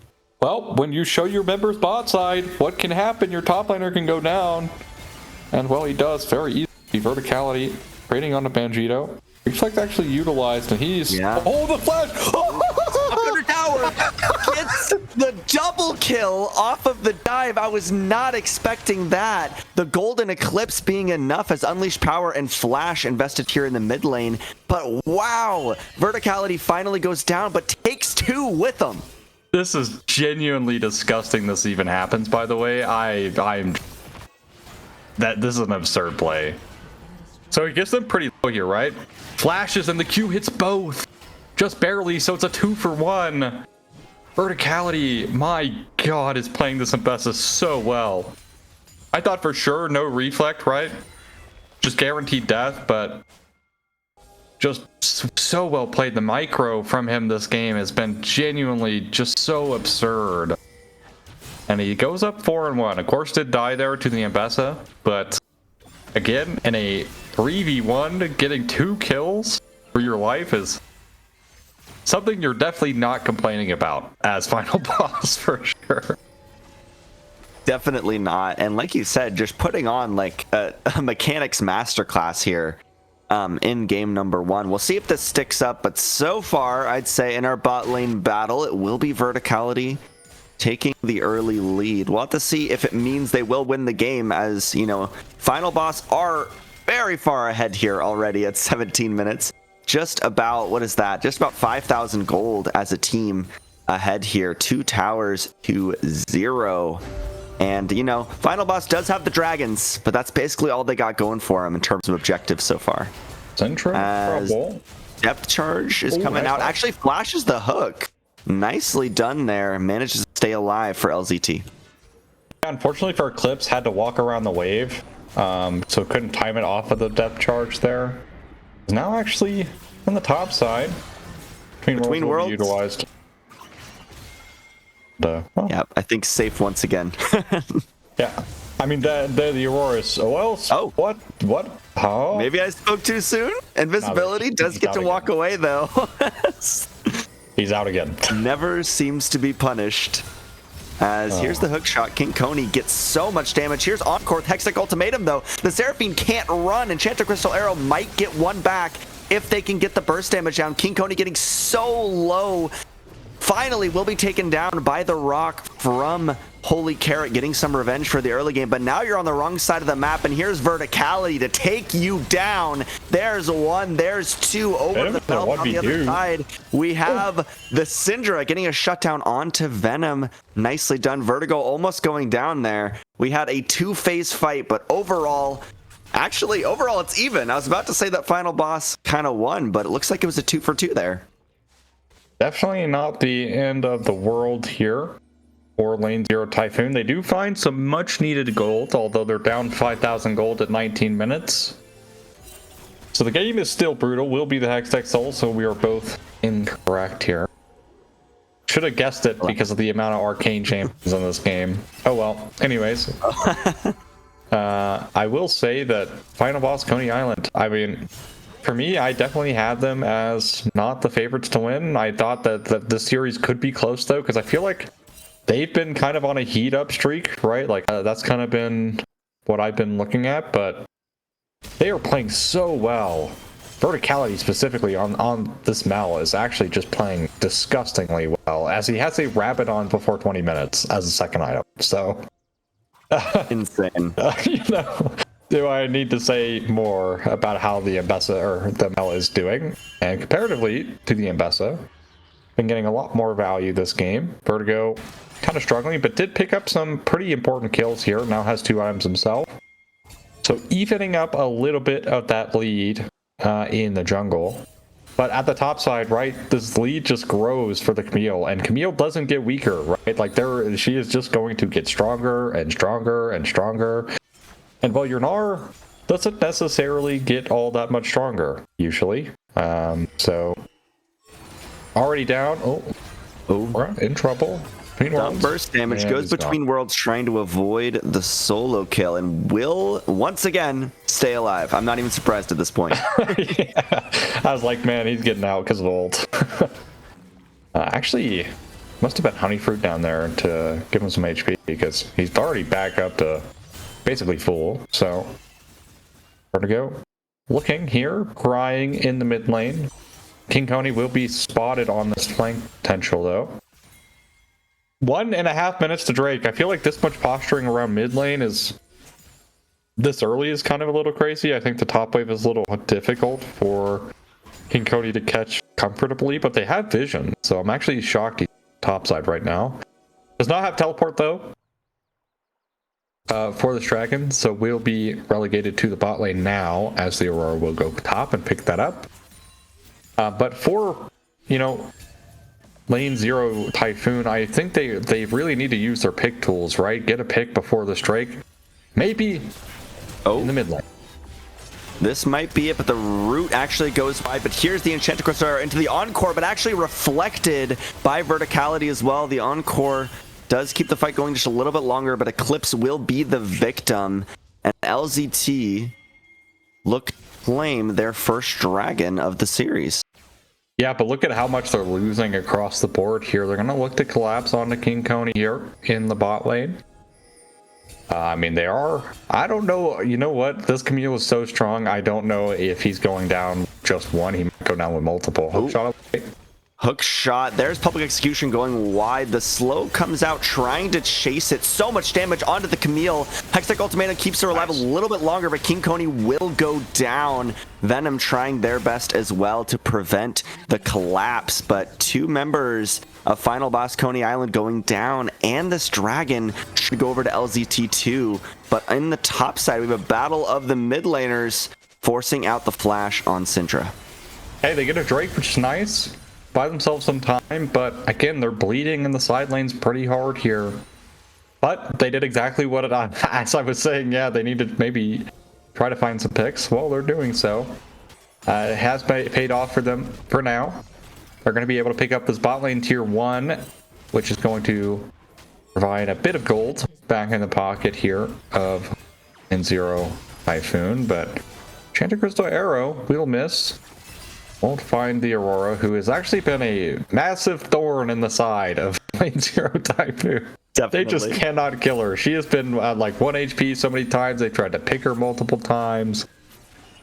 well, when you show your members bot side, what can happen? Your top laner can go down. And well, he does very easily. Verticality, trading on the Banjito. Reflect actually utilized, and he's... Yeah. Oh, the flash! Under tower gets the double kill off of the dive. I was not expecting that. The golden eclipse being enough as unleashed power and flash invested here in the mid lane. But wow, Verticality finally goes down, but takes 2 with them. This is genuinely disgusting this even happens, by the way. This is an absurd play. So he gets them pretty low here, right? Flashes and the Q hits both. Just barely, so it's a 2-for-1. Verticality, my god, is playing this Ambessa so well. I thought for sure no reflect, right? Just guaranteed death, but just so well played. The micro from him this game has been genuinely just so absurd. And he goes up 4-1. Of course, did die there to the Ambessa, but again, in a 3v1, getting 2 kills for your life is something you're definitely not complaining about as final boss for sure. Definitely not. And like you said, just putting on like a mechanics masterclass here in game number 1. We'll see if this sticks up, but so far, I'd say in our bot lane battle, it will be Verticality taking the early lead. We'll have to see if it means they will win the game, as, you know, final boss are very far ahead here already at 17 minutes. Just about, what is that? Just about 5,000 gold as a team ahead here. 2 towers to 0. And, you know, final boss does have the dragons, but that's basically all they got going for him in terms of objectives so far. Central trouble. Depth charge is coming out. Actually flashes the hook. Nicely done there. Manages to stay alive for LZT. Unfortunately for Eclipse, had to walk around the wave, so couldn't time it off of the depth charge there. Is now actually on the top side. Between worlds utilized. Yep, I think safe once again. Yeah, I mean the Aurora's. Oh, what? Huh? Maybe I spoke too soon. Invisibility does get to walk away though. He's out again. Never seems to be punished. As here's the hook shot. King Koney gets so much damage. Here's Encore with Hextech Ultimatum though. The Seraphine can't run. Enchanted Crystal Arrow might get one back if they can get the burst damage down. King Koney getting so low. Finally will be taken down by the rock from Holy Carrot, getting some revenge for the early game. But now you're on the wrong side of the map, and here's Verticality to take you down. There's 1, there's 2 over the belt on the other side. We have the Syndra getting a shutdown onto Venom. Nicely done. Vertigo almost going down there. We had a 2-phase fight, but overall it's even. I was about to say that final boss kind of won, but it looks like it was a 2-for-2 there. Definitely not the end of the world here for Lane 0 Typhoon. They do find some much needed gold, although they're down 5,000 gold at 19 minutes. So the game is still brutal. Will be the Hextech Soul, so we are both incorrect here. Should have guessed it because of the amount of arcane champions in this game. Oh well. Anyways. I will say that final boss Koney Island, I mean, for me, I definitely had them as not the favorites to win. I thought that the series could be close, though, because I feel like they've been kind of on a heat-up streak, right? Like, that's kind of been what I've been looking at, but they are playing so well. Verticality, specifically, on this Mal, is actually just playing disgustingly well, as he has a rabbit on before 20 minutes as a second item, so... Insane. You know... Do I need to say more about how the Ambessa or the Mel is doing? And comparatively to the Ambessa, been getting a lot more value this game. Vertigo kind of struggling, but did pick up some pretty important kills here. Now has 2 items himself. So evening up a little bit of that lead in the jungle. But at the top side, right, this lead just grows for the Camille, and Camille doesn't get weaker, right? Like she is just going to get stronger and stronger and stronger. And well, your Gnar doesn't necessarily get all that much stronger usually. So already down. Oh, we're in trouble. Some burst damage and goes between worlds, trying to avoid the solo kill, and will once again stay alive. I'm not even surprised at this point. Yeah. I was like, man, he's getting out because of ult. Actually, must have been honey fruit down there to give him some HP, because he's already back up to basically full. So where to go? Looking here, crying in the mid lane. King Koney will be spotted on this flank potential though. 1.5 minutes to Drake. I feel like this much posturing around mid lane is this early is kind of a little crazy. I think the top wave is a little difficult for King Koney to catch comfortably, but they have vision, so I'm actually shocked he's top side right now. Does not have teleport though for this dragon, so we'll be relegated to the bot lane now, as the Aurora will go top and pick that up. But for, you know, lane 0 Typhoon, I think they really need to use their pick tools, right? Get a pick before this Drake. Maybe in the mid lane. This might be it, but the root actually goes by. But here's the Enchanted Crystal into the Encore, but actually reflected by Verticality as well. The Encore does keep the fight going just a little bit longer, but Eclipse will be the victim. And LZT look to claim their first dragon of the series. Yeah, but look at how much they're losing across the board here. They're going to look to collapse onto King Koney here in the bot lane. I mean, they are... I don't know. You know what? This Camille is so strong. I don't know if he's going down just one. He might go down with multiple. Hook shot away. Hook shot. There's Public Execution going wide. The slow comes out, trying to chase it. So much damage onto the Camille. Hextech Ultimatum keeps her alive a little bit longer, but King Koney will go down. Venom trying their best as well to prevent the collapse, but two members of Final Boss Koney Island going down, and this dragon should go over to LZT2. But in the top side, we have a battle of the mid laners forcing out the flash on Syndra. Hey, they get a Drake, which is nice. Buy themselves some time, but again, they're bleeding in the side lanes pretty hard here. But they did exactly what as I was saying, yeah, they need to maybe try to find some picks. Well, they're doing so. It has paid off for them for now. They're going to be able to pick up this bot lane tier 1, which is going to provide a bit of gold back in the pocket here of N0 Typhoon, but Enchanted Crystal Arrow will miss. Won't find the Aurora, who has actually been a massive thorn in the side of lane 0 Typhoon. Definitely. They just cannot kill her. She has been like 1 HP so many times. They tried to pick her multiple times,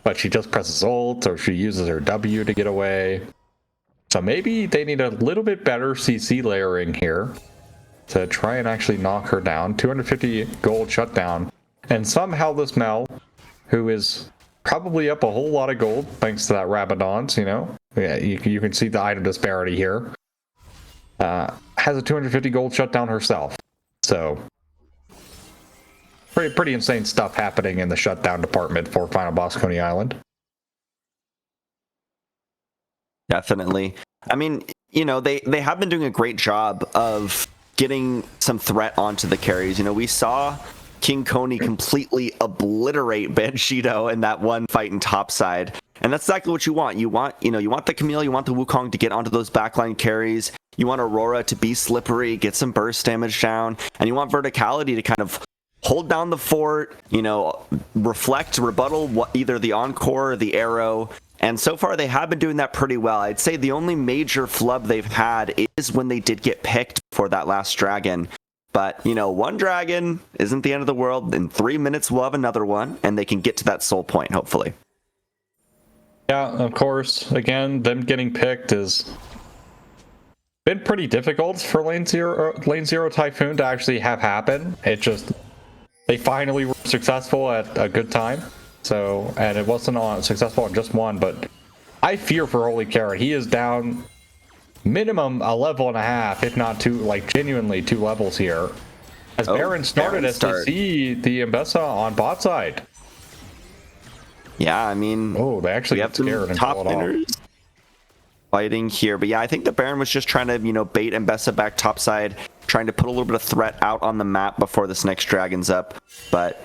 but she just presses ult, or she uses her W to get away. So maybe they need a little bit better CC layering here to try and actually knock her down. 250 gold shutdown. And somehow this Mel, who is probably up a whole lot of gold thanks to that Rabadon's, you know? Yeah, you can see the item disparity here. Has a 250 gold shutdown herself. So pretty insane stuff happening in the shutdown department for Final Boss Koney Island. Definitely. I mean, you know, they have been doing a great job of getting some threat onto the carries. You know, we saw King Koney completely obliterate Banshido in that one fight in topside. And that's exactly what you want. You want the Camille, you want the Wukong to get onto those backline carries. You want Aurora to be slippery, get some burst damage down, and you want Verticality to kind of hold down the fort, you know, reflect, rebuttal either the Encore or the Arrow. And so far, they have been doing that pretty well. I'd say the only major flub they've had is when they did get picked for that last dragon. But, you know, one dragon isn't the end of the world. In 3 minutes, we'll have another one, and they can get to that soul point, hopefully. Yeah, of course. Again, them getting picked has been pretty difficult for lane zero Typhoon to actually have happen. It just, they finally were successful at a good time. So, and it wasn't successful on just one, but I fear for Holy Carrot. He is down minimum a level and a half, if not two, like genuinely 2 levels here. As Baron started as to see the Mbessa on bot side. Yeah, I mean, they actually have get scared and top pull it off. fighting here. But yeah, I think the Baron was just trying to, bait Mbessa back topside, trying to put a little bit of threat out on the map before this next dragon's up. But,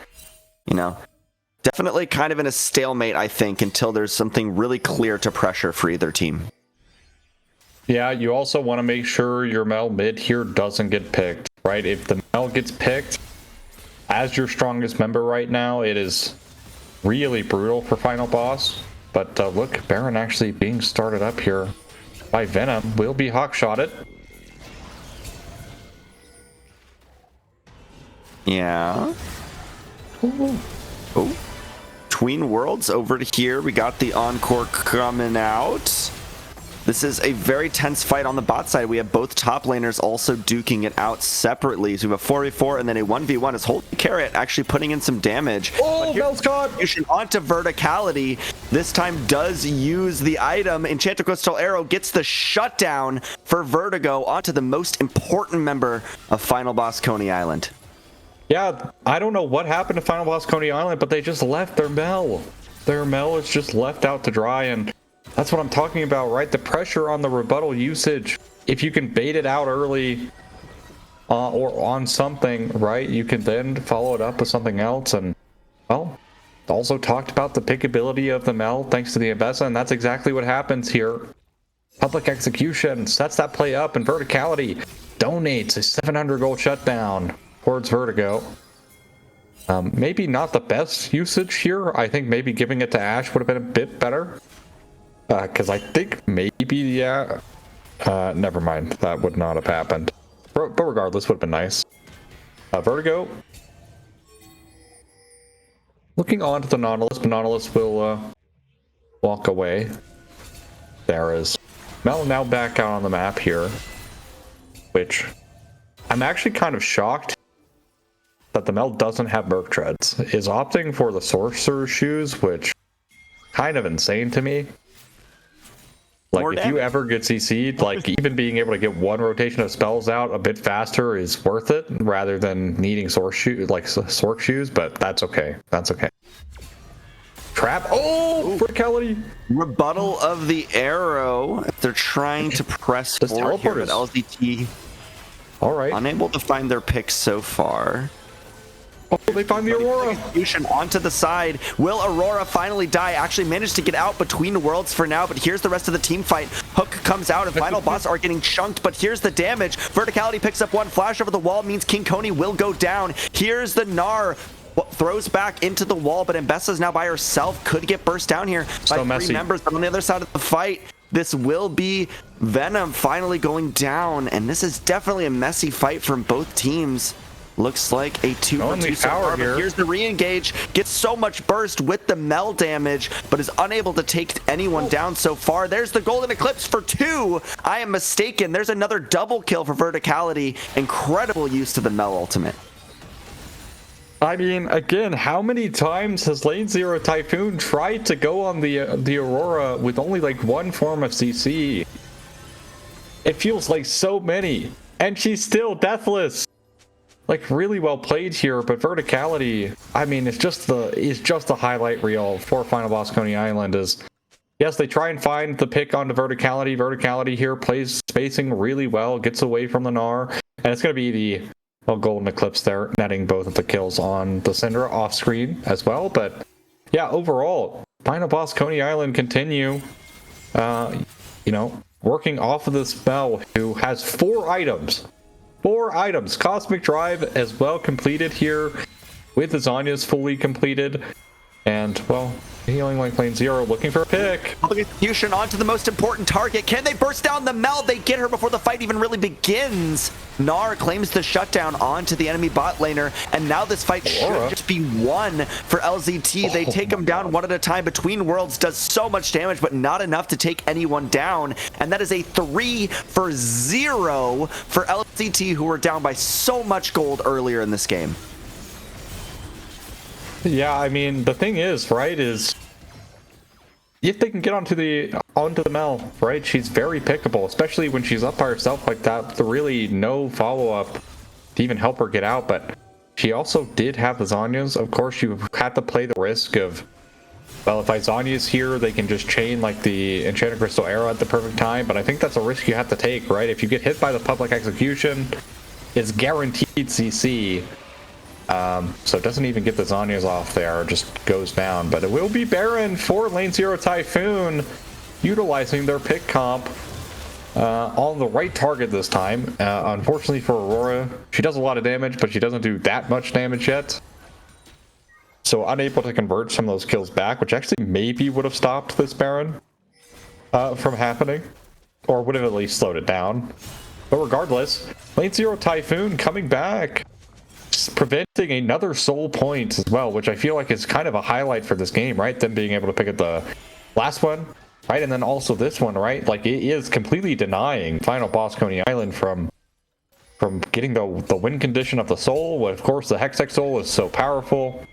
definitely kind of in a stalemate, I think, until there's something really clear to pressure for either team. Yeah, you also want to make sure your Mel mid here doesn't get picked, right? If the Mel gets picked as your strongest member right now, it is really brutal for Final Boss. But look, Baron actually being started up here by Venom will be hawkshotted. Yeah. Ooh. Oh. Between Worlds over to here. We got the Encore coming out. This is a very tense fight on the bot side. We have both top laners also duking it out separately. So we have a 4v4 and then a 1v1 is Holy Carrot actually putting in some damage. Oh, Mel's caught! Onto Verticality. This time does use the item. Enchanted Crystal Arrow gets the shutdown for Vertigo onto the most important member of Final Boss Koney Island. Yeah, I don't know what happened to Final Boss Koney Island, but they just left their Mel. Their Mel is just left out to dry, and that's what I'm talking about, right? The pressure on the rebuttal usage. If you can bait it out early or on something, right, you can then follow it up with something else. And, well, also talked about the pickability of the Mel thanks to the Mbessa, and that's exactly what happens here. Public execution sets that play up, and Verticality donates a 700 gold shutdown towards Vertigo. Maybe not the best usage here. I think maybe giving it to Ashe would have been a bit better. Because I think maybe, yeah. Never mind. That would not have happened. But regardless, would have been nice. Vertigo. Looking on to the Nautilus, but Nautilus will walk away. There is Mel now back out on the map here. Which I'm actually kind of shocked that the Mel doesn't have Merc Treads. Is opting for the Sorcerer's Shoes, which kind of insane to me. Like, if you ever get CC'd, like, even being able to get one rotation of spells out a bit faster is worth it, rather than needing Sorc Shoes, but that's okay. That's okay. Trap. Oh! Verticality! Rebuttal of the arrow. They're trying to press forward here, but LZT alright. Unable to find their pick so far. Oh, they find the Aurora. Execution onto the side. Will Aurora finally die? Actually managed to get out between worlds for now, but here's the rest of the team fight. Hook comes out and Final Boss are getting chunked, but here's the damage. Verticality picks up one. Flash over the wall means King Koney will go down. Here's the Gnar. Throws back into the wall, but Mbessa's now by herself. Could get burst down here by three members, but on the other side of the fight, this will be Venom finally going down, and this is definitely a messy fight from both teams. Looks like a 2-for-2 so far, but here's the re-engage. Gets so much burst with the Mel damage, but is unable to take anyone down so far. There's the Golden Eclipse for 2. I am mistaken. There's another double kill for Verticality. Incredible use to the Mel ultimate. I mean, again, how many times has Lane Zero Typhoon tried to go on the Aurora with only like one form of CC? It feels like so many, and she's still deathless. Like, really well played here, but Verticality, I mean, it's just the highlight reel for Final Boss Koney Island. Is yes, they try and find the pick onto Verticality. Verticality here plays spacing really well, gets away from the Gnar, and it's going to be the Golden Eclipse there, netting both of the kills on the Syndra off screen as well. But yeah, overall, Final Boss Koney Island continue, working off of this spell, who has 4 items. 4 items. Cosmic Drive as well completed here, with the Zanya's fully completed. And, well, Healing Link Lane Zero looking for a pick. Execution onto the most important target. Can they burst down the Mel? They get her before the fight even really begins. Gnar claims the shutdown onto the enemy bot laner, and now this fight should just be won for LZT. They take him down one at a time. Between Worlds does so much damage, but not enough to take anyone down. And that is a 3-for-0 for LZT, who were down by so much gold earlier in this game. Yeah, I mean, the thing is, right, is if they can get onto the Mel, right, she's very pickable, especially when she's up by herself like that. There really no follow-up to even help her get out, but she also did have the Zanyas. Of course, you had to play the risk of well, if Izania's here, they can just chain like the Enchanted Crystal Arrow at the perfect time, but I think that's a risk you have to take, right? If you get hit by the public execution, it's guaranteed CC. So it doesn't even get the Zanyas off there, it just goes down. But it will be Baron for Lane 0 Typhoon, utilizing their pick comp on the right target this time. Unfortunately for Aurora, she does a lot of damage, but she doesn't do that much damage yet. So unable to convert some of those kills back, which actually maybe would have stopped this Baron from happening, or would have at least slowed it down. But regardless, Lane 0 Typhoon coming back, preventing another soul point as well, which I feel like is kind of a highlight for this game, right? Them being able to pick up the last one, right? And then also this one, right? Like, it is completely denying final boss Koney Island from getting the win condition of the soul. Well, of course, the Hextech soul is so powerful.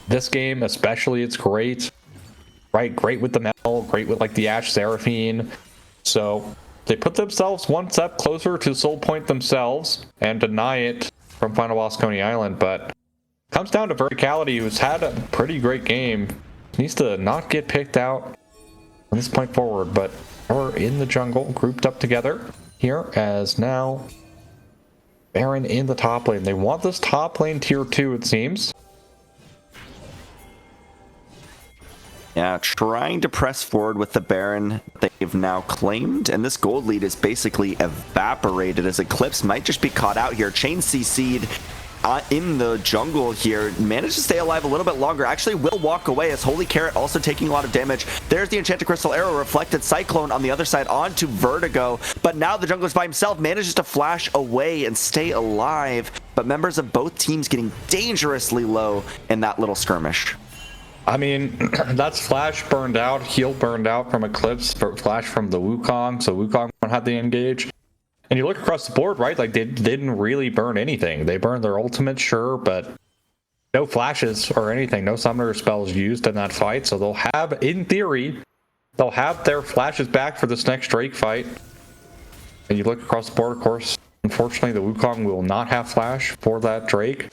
This game especially, it's great, right? Great with the Mel, great with like the Ash Seraphine. So they put themselves one step closer to soul point themselves and deny it from final boss Koney Island. But comes down to Verticality, who's had a pretty great game, needs to not get picked out from this point forward. But we're in the jungle, grouped up together here, as now Baron in the top lane. They want this top lane tier 2, it seems. Yeah, trying to press forward with the Baron they've now claimed, and this gold lead is basically evaporated as Eclipse might just be caught out here. Chain CC'd in the jungle here, managed to stay alive a little bit longer, actually will walk away as Holy Carrot also taking a lot of damage. There's the Enchanted Crystal Arrow, Reflected Cyclone on the other side onto Vertigo, but now the jungler's by himself, manages to flash away and stay alive, but members of both teams getting dangerously low in that little skirmish. I mean, that's Flash burned out, heal burned out from Eclipse, Flash from the Wukong, so Wukong won't have to engage. And you look across the board, right? Like, they didn't really burn anything. They burned their ultimate, sure, but no flashes or anything, no summoner spells used in that fight, so they'll have, in theory, they'll have their flashes back for this next Drake fight. And you look across the board, of course, unfortunately, the Wukong will not have flash for that Drake.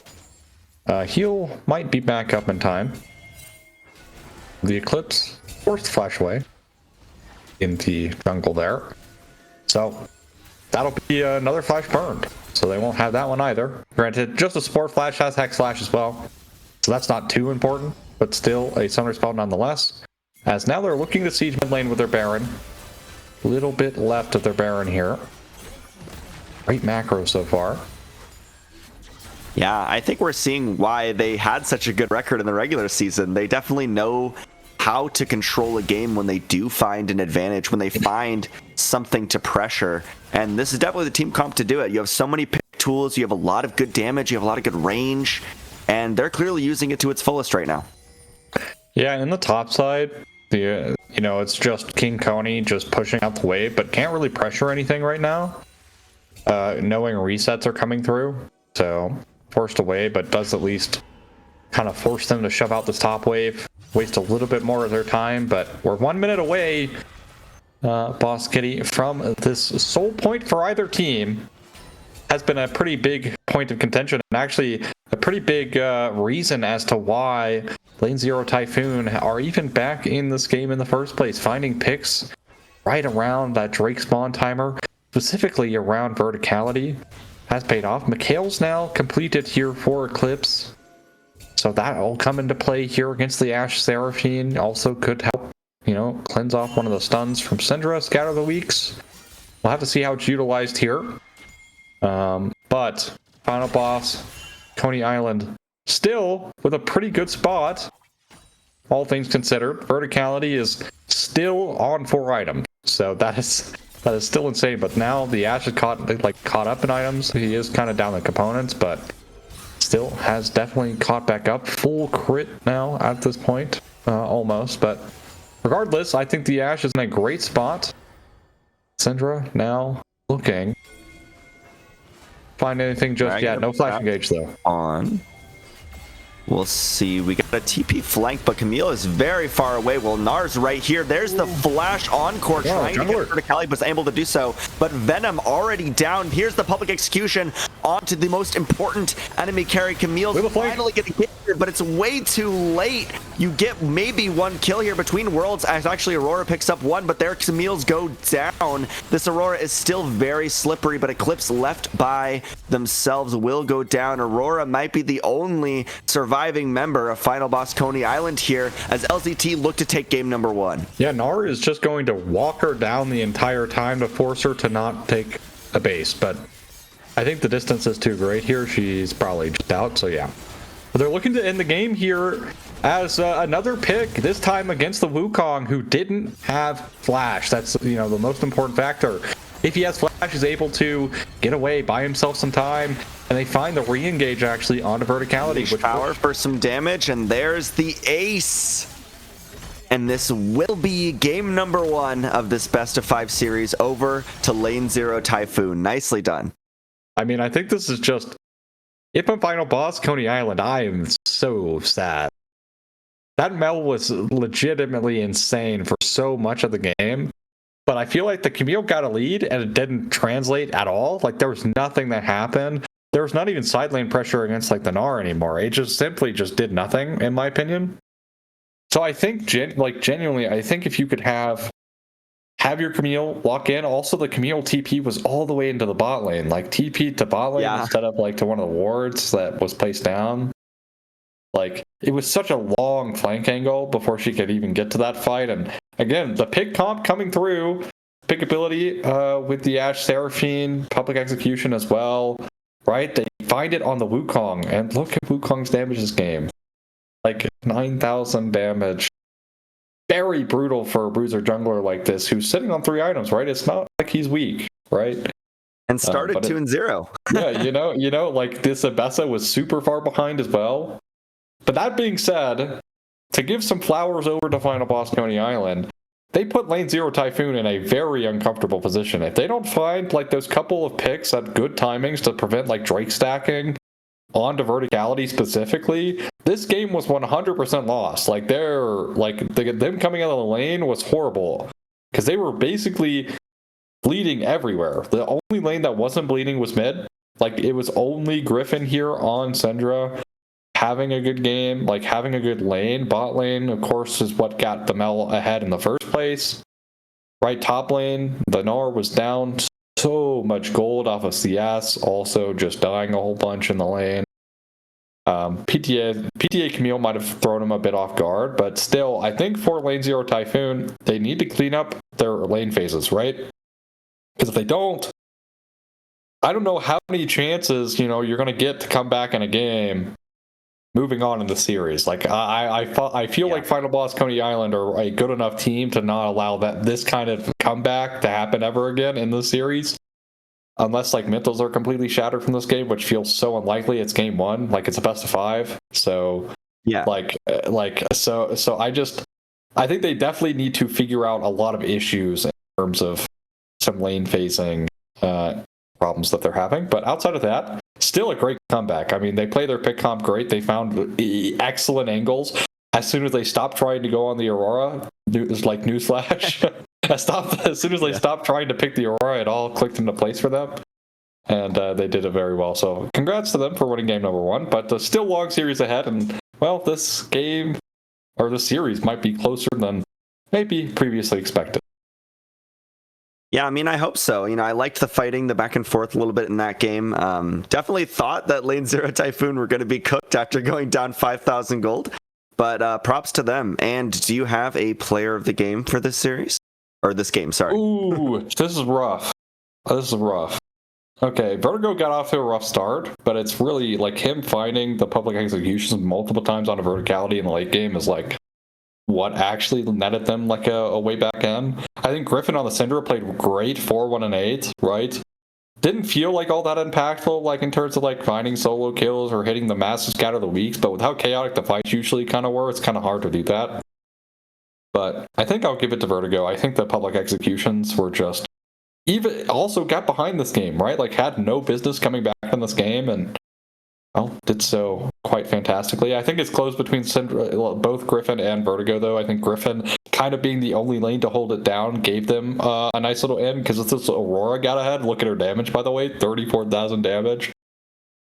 Heal might be back up in time. The Eclipse forced flash away in the jungle there. So that'll be another flash burned. So they won't have that one either. Granted, just a support flash has Hex Slash as well. So that's not too important, but still a summoner spell nonetheless. As now they're looking to siege mid lane with their Baron. A little bit left of their Baron here. Great macro so far. Yeah, I think we're seeing why they had such a good record in the regular season. They definitely know how to control a game when they do find an advantage, when they find something to pressure. And this is definitely the team comp to do it. You have so many pick tools, you have a lot of good damage, you have a lot of good range, and they're clearly using it to its fullest right now. Yeah, in the top side, you know, it's just King Koney just pushing out the wave, but can't really pressure anything right now. Knowing resets are coming through, so forced away, but does at least kind of force them to shove out this top wave, waste a little bit more of their time. But we're 1 minute away, Boss Kitty, from this soul point for either team. Has been a pretty big point of contention, and actually a pretty big reason as to why Lane 0 Typhoon are even back in this game in the first place, finding picks right around that Drake spawn timer, specifically around Verticality, has paid off. Mikhail's now completed here for Eclipse, so that will come into play here against the Ash Seraphine. Also could help, you know, cleanse off one of the stuns from Syndra, Scatter the Weeks. We'll have to see how it's utilized here. But final boss, Koney Island, still with a pretty good spot, all things considered. Verticality is still on 4 items, so that is still insane. But now the Ash is caught up in items. He is kind of down the components, but still has definitely caught back up. Full crit now at this point, almost. But regardless, I think the Ash is in a great spot. Syndra now looking. Find anything just yet. No flash engage though. On. We'll see. We got a TP flank, but Camille is very far away. Well, Nar's right here. There's the flash encore trying to get verticality, but is able to do so. But Venom already down. Here's the public execution onto the most important enemy carry. Camille's finally getting hit here, but it's way too late. You get maybe one kill here between worlds, as actually Aurora picks up one, but there Camille's go down. This Aurora is still very slippery, but Eclipse left by themselves will go down. Aurora might be the only surviving member of Final Boss Koney Island here as LZT look to take game number 1. Yeah, Nar is just going to walk her down the entire time to force her to not take a base, but I think the distance is too great here. She's probably just out, so yeah. But they're looking to end the game here as another pick, this time against the Wukong, who didn't have Flash. That's, the most important factor. If he has Flash, he's able to get away, buy himself some time, and they find the re-engage actually onto verticality. Which power for some damage, and there's the ace. And this will be game number 1 of this best of 5 series over to Lane 0 Typhoon. Nicely done. I mean, I think this is just, if I'm Final Boss Koney Island, I am so sad. That Mel was legitimately insane for so much of the game, but I feel like the Camille got a lead and it didn't translate at all. Like, there was nothing that happened. There was not even side lane pressure against like the Gnar anymore. It just simply just did nothing, in my opinion. So I think, genuinely, I think if you could have your Camille walk in. Also, the Camille TP was all the way into the bot lane, like TP to bot lane instead of like to one of the wards that was placed down. Like, it was such a long flank angle before she could even get to that fight. And again, the pick comp coming through, pick ability with the Ashe Seraphine, public execution as well, right? They find it on the Wukong, and look at Wukong's damage this game. Like 9,000 damage. Very brutal for a bruiser jungler like this who's sitting on 3 items, right? It's not like he's weak, right? And started 2-0. Yeah, like this Abessa was super far behind as well. But that being said, to give some flowers over to Final Boss Koney Island, they put Lane 0 Typhoon in a very uncomfortable position. If they don't find like those couple of picks at good timings to prevent like Drake stacking onto verticality specifically, this game was 100% lost. Like them coming out of the lane was horrible because they were basically bleeding everywhere. The only lane that wasn't bleeding was mid. Like, it was only Griffin here on Syndra having a good game, like having a good lane. Bot lane, of course, is what got the Mel ahead in the first place. Right, top lane, the Gnar was down so much gold off of CS, also just dying a whole bunch in the lane. PTA Camille might have thrown him a bit off guard, but still, I think for Lane 0 Typhoon, they need to clean up their lane phases, right? Because if they don't, I don't know how many chances, you're going to get to come back in a game moving on in the series. Like, I feel like Final Boss Koney Island are a good enough team to not allow this kind of comeback to happen ever again in the series. Unless like mentals are completely shattered from this game, which feels so unlikely. It's game 1, like it's a best of 5. So yeah, so I think they definitely need to figure out a lot of issues in terms of some lane phasing problems that they're having. But outside of that, still a great comeback. I mean, they play their pick comp great. They found excellent angles. As soon as they stopped trying to go on the Aurora, there's like newsflash. As soon as they stopped trying to pick the Aurora, it all clicked into place for them. And they did it very well. So congrats to them for winning game number 1. But still long series ahead. And, well, this game, or this series, might be closer than maybe previously expected. Yeah, I mean, I hope so. I liked the fighting, the back and forth a little bit in that game. Definitely thought that Lane 0 Typhoon were going to be cooked after going down 5,000 gold. But props to them. And do you have a player of the game for this series? Or this game, sorry. Ooh, this is rough. Okay, Vertigo got off to a rough start, but it's really like him finding the public executions multiple times on a verticality in the late game is like what actually netted them like a way back end. I think Griffin on the Syndra played great 4-1 and 8, right? Didn't feel like all that impactful, like in terms of like finding solo kills or hitting the massive scatter of the weeks, but with how chaotic the fights usually kind of were, it's kind of hard to do that. But I think I'll give it to Vertigo. I think the public executions were just even also got behind this game, right? Like had no business coming back in this game, and well, did so quite fantastically. I think it's close between both Griffin and Vertigo, though. I think Griffin, kind of being the only lane to hold it down, gave them a nice little end, because if this Aurora got ahead, look at her damage, by the way, 34,000 damage.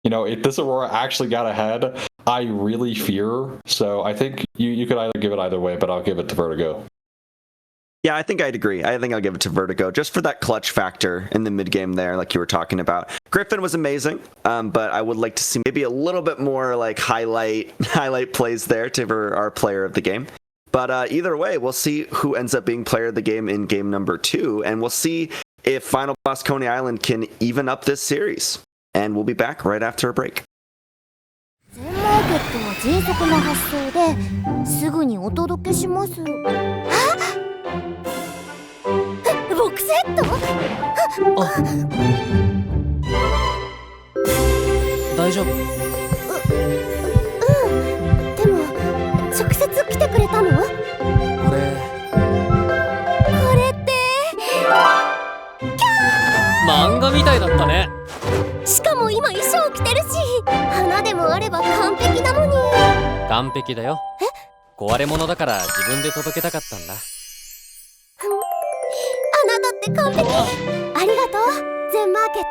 You know, if this Aurora actually got ahead, I really fear. So I think you could either give it either way, but I'll give it to Vertigo. Yeah, I think I'd agree. I think I'll give it to Vertigo just for that clutch factor in the mid game there, like you were talking about. Griffin was amazing, but I would like to see maybe a little bit more like highlight plays there for our player of the game. But either way, we'll see who ends up being player of the game in game number 2, and we'll see if Final Boss Koney Island can even up this series. And we'll be back right after a break. 全マーケットは迅速な発送ですぐにお届けします。ボックセット？大丈夫？でも直接来てくれたの？これって漫画みたいだったね。しかも今衣装着てるし、花でもあれば完璧なのに。完璧だよ。壊れ物だから自分で届けたかったんだ。あなたって完璧。ありがとう、全マーケット。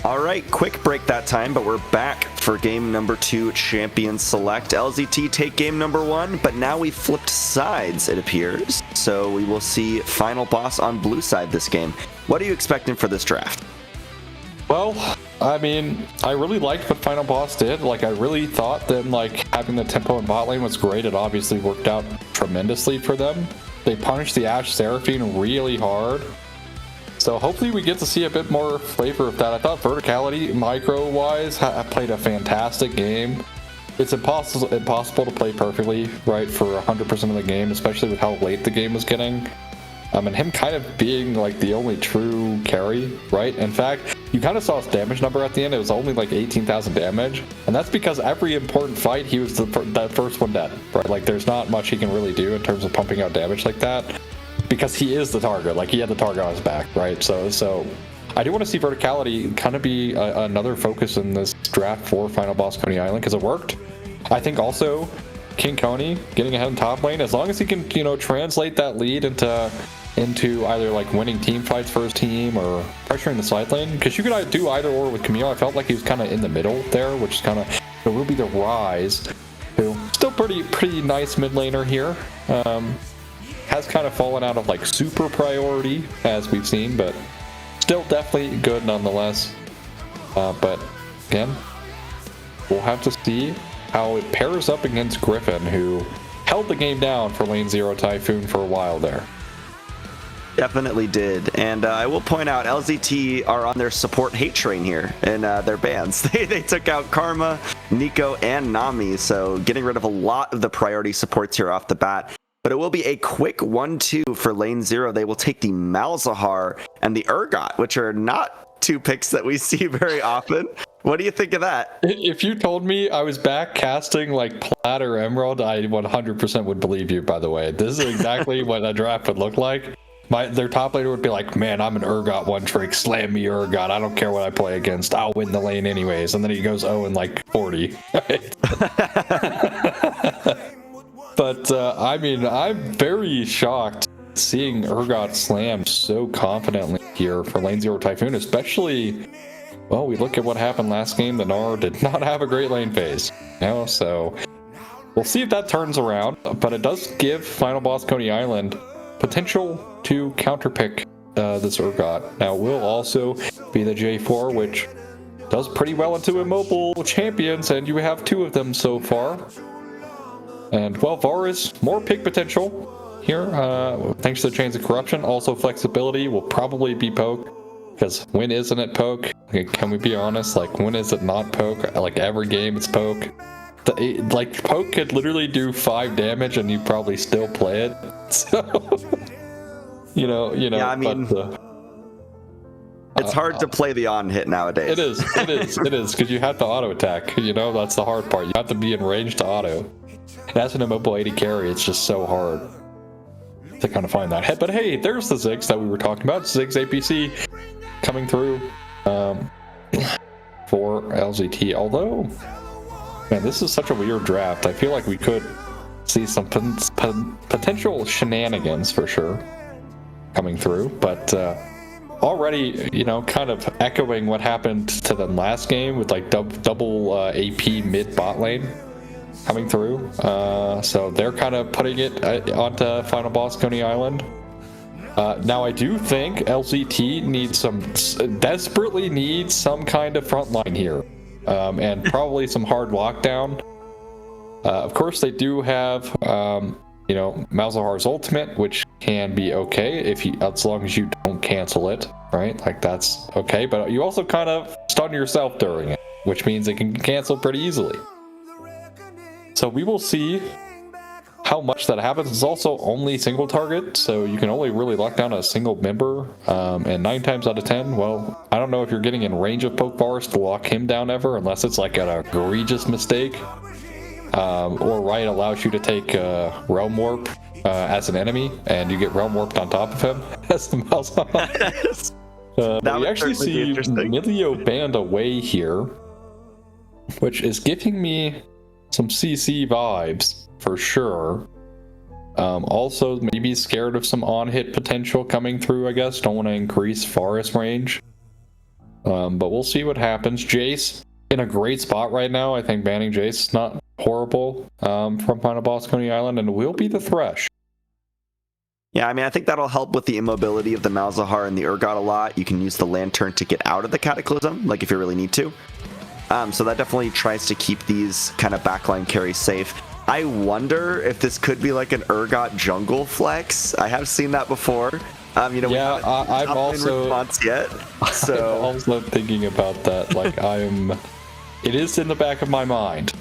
All right, quick break that time, but we're back for game number 2, Champion Select. LZT take game number 1, but now we flipped sides, it appears. So we will see Final Boss on blue side this game. What are you expecting for this draft? Well, I mean, I really liked what Final Boss did. Like, I really thought that, like, having the tempo in bot lane was great. It obviously worked out tremendously for them. They punished the Ashe Seraphine really hard. So hopefully we get to see a bit more flavor of that. I thought Verticality, micro-wise, played a fantastic game. It's impossible to play perfectly, right, for 100% of the game, especially with how late the game was getting. And him kind of being, like, the only true carry, right? In fact, you kind of saw his damage number at the end. It was only, like, 18,000 damage. And that's because every important fight, he was that first one dead, right? Like, there's not much he can really do in terms of pumping out damage like that. Because he is the target, like he had the target on his back, right? So I do want to see Verticality kind of be another focus in this draft for Final Boss Koney Island, because it worked. I think also King Koney getting ahead in top lane, as long as he can, you know, translate that lead into either like winning team fights for his team or pressuring the side lane, because you could do either or with Camille. I felt like he was kind of in the middle there, which is kind of, it will be the Rise, who still pretty nice mid laner here. Has kind of fallen out of like super priority as we've seen, but still definitely good nonetheless. But again, we'll have to see how it pairs up against Griffin, who held the game down for lane 0 Typhoon for a while there. Definitely did. And I will point out, LZT are on their support hate train here in their bans. They took out Karma, Nico, and Nami, so getting rid of a lot of the priority supports here off the bat. But it will be a quick 1-2 for lane 0. They will take the Malzahar and the Urgot, which are not two picks that we see very often. What do you think of that? If you told me I was back casting like Plat or Emerald, I 100% would believe you, by the way. This is exactly what a draft would look like. Their top laner would be like, man, I'm an Urgot one trick, slam me Urgot, I don't care what I play against, I'll win the lane anyways. And then he goes 0 and like 40. But I mean, I'm very shocked seeing Urgot slam so confidently here for lane 0 Typhoon, especially, well, we look at what happened last game. The Gnar did not have a great lane phase, so we'll see if that turns around. But it does give Final Boss Koney Island potential to counterpick this Urgot. Now, will also be the J4, which does pretty well into immobile champions, and you have 2 of them so far. And, well, Varus, more pick potential here, thanks to the Chains of Corruption. Also, flexibility will probably be poke, because when isn't it poke? Can we be honest? Like, when is it not poke? Like, every game it's poke. Like, poke could literally do 5 damage and you probably still play it. So, you know. Yeah, I mean, but, it's hard to play the on hit nowadays. It is, because you have to auto attack. That's the hard part. You have to be in range to auto. And as an immobile 80 carry, it's just so hard to kind of find that. But hey, there's the Ziggs that we were talking about. Ziggs APC coming through for LZT. Although, man, this is such a weird draft. I feel like we could see some potential shenanigans for sure coming through. But already, kind of echoing what happened to them last game with like double AP mid bot lane coming through. So they're kind of putting it onto Final Boss Koney Island. Now I do think LZT desperately needs some kind of front line here, and probably some hard lockdown. Of course, they do have Malzahar's ultimate, which can be okay as long as you don't cancel it, right? Like, that's okay. But you also kind of stun yourself during it, which means it can cancel pretty easily. So we will see how much that happens. It's also only single target, so you can only really lock down a single member. And 9 times out of 10, well, I don't know if you're getting in range of Poke Bars to lock him down ever, unless it's like an egregious mistake. Or Riot allows you to take Realm Warp as an enemy, and you get Realm Warped on top of him as the mouse. But we actually see Milio banned away here, which is giving me some CC vibes for sure. Also, maybe scared of some on-hit potential coming through, I guess. Don't want to increase Forest range. But we'll see what happens. Jace in a great spot right now. I think banning Jace is not horrible from Final Boss Koney Island, and will be the Thresh. Yeah, I mean, I think that'll help with the immobility of the Malzahar and the Urgot a lot. You can use the Lantern to get out of the Cataclysm, like if you really need to. So that definitely tries to keep these kind of backline carries safe. I wonder if this could be like an Urgot jungle flex. I have seen that before. We haven't I'm also response yet. So I'm also thinking about that. Like, it is in the back of my mind.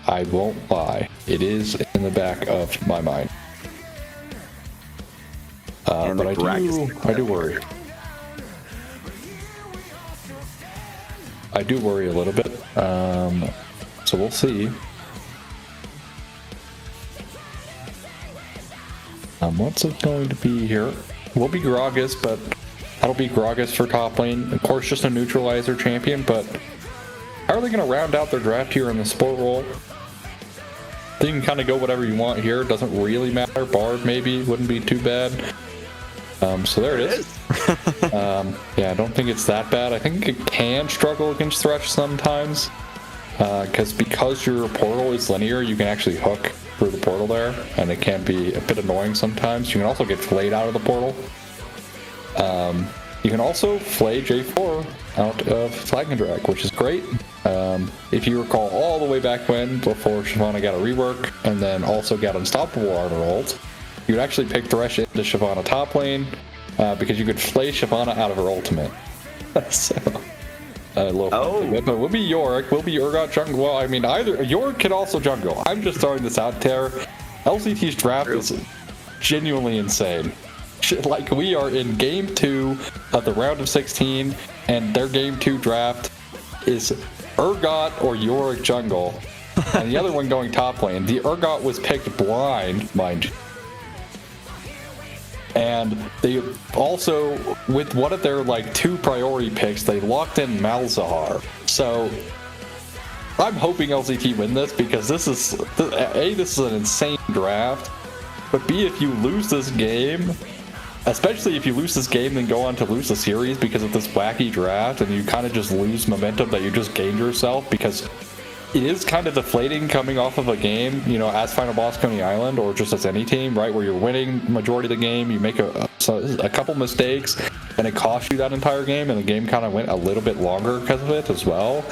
I won't lie. It is in the back of my mind. But I do worry. I do worry a little bit. So we'll see. What's it going to be here? Will be Gragas, but that'll be Gragas for top lane. Of course, just a neutralizer champion, but how are they going to round out their draft here in the support role? You can kind of go whatever you want here. Doesn't really matter. Bard maybe wouldn't be too bad. So there it is. Yeah, I don't think it's that bad. I think it can struggle against Thresh sometimes. Because your portal is linear, you can actually hook through the portal there, and it can be a bit annoying sometimes. You can also get flayed out of the portal. You can also flay J4 out of Flag and Drag, which is great. If you recall all the way back when, before Shyvana got a rework, and then also got Unstoppable Armor ult, you'd actually pick Thresh into Shyvana top lane, because you could flay Shyvana out of her ultimate. So, a little fun thing. But we'll be Yorick, we'll be Urgot jungle. Well, I mean, either Yorick can also jungle. I'm just throwing this out there. LCT's draft is genuinely insane. Like, we are in game 2 of the round of 16, and their game 2 draft is Urgot or Yorick jungle, and the other one going top lane. The Urgot was picked blind, mind you. And they also, with one of their like 2 priority picks, they locked in Malzahar. So I'm hoping LCT win this, because this is A, this is an insane draft, but B, if you lose this game, especially if you lose this game then go on to lose the series because of this wacky draft, and you kind of just lose momentum that you just gained yourself, because it is kind of deflating coming off of a game, you know, as Final Boss Koney Island, or just as any team, right, where you're winning majority of the game, you make a couple mistakes, and it costs you that entire game, and the game kind of went a little bit longer because of it as well.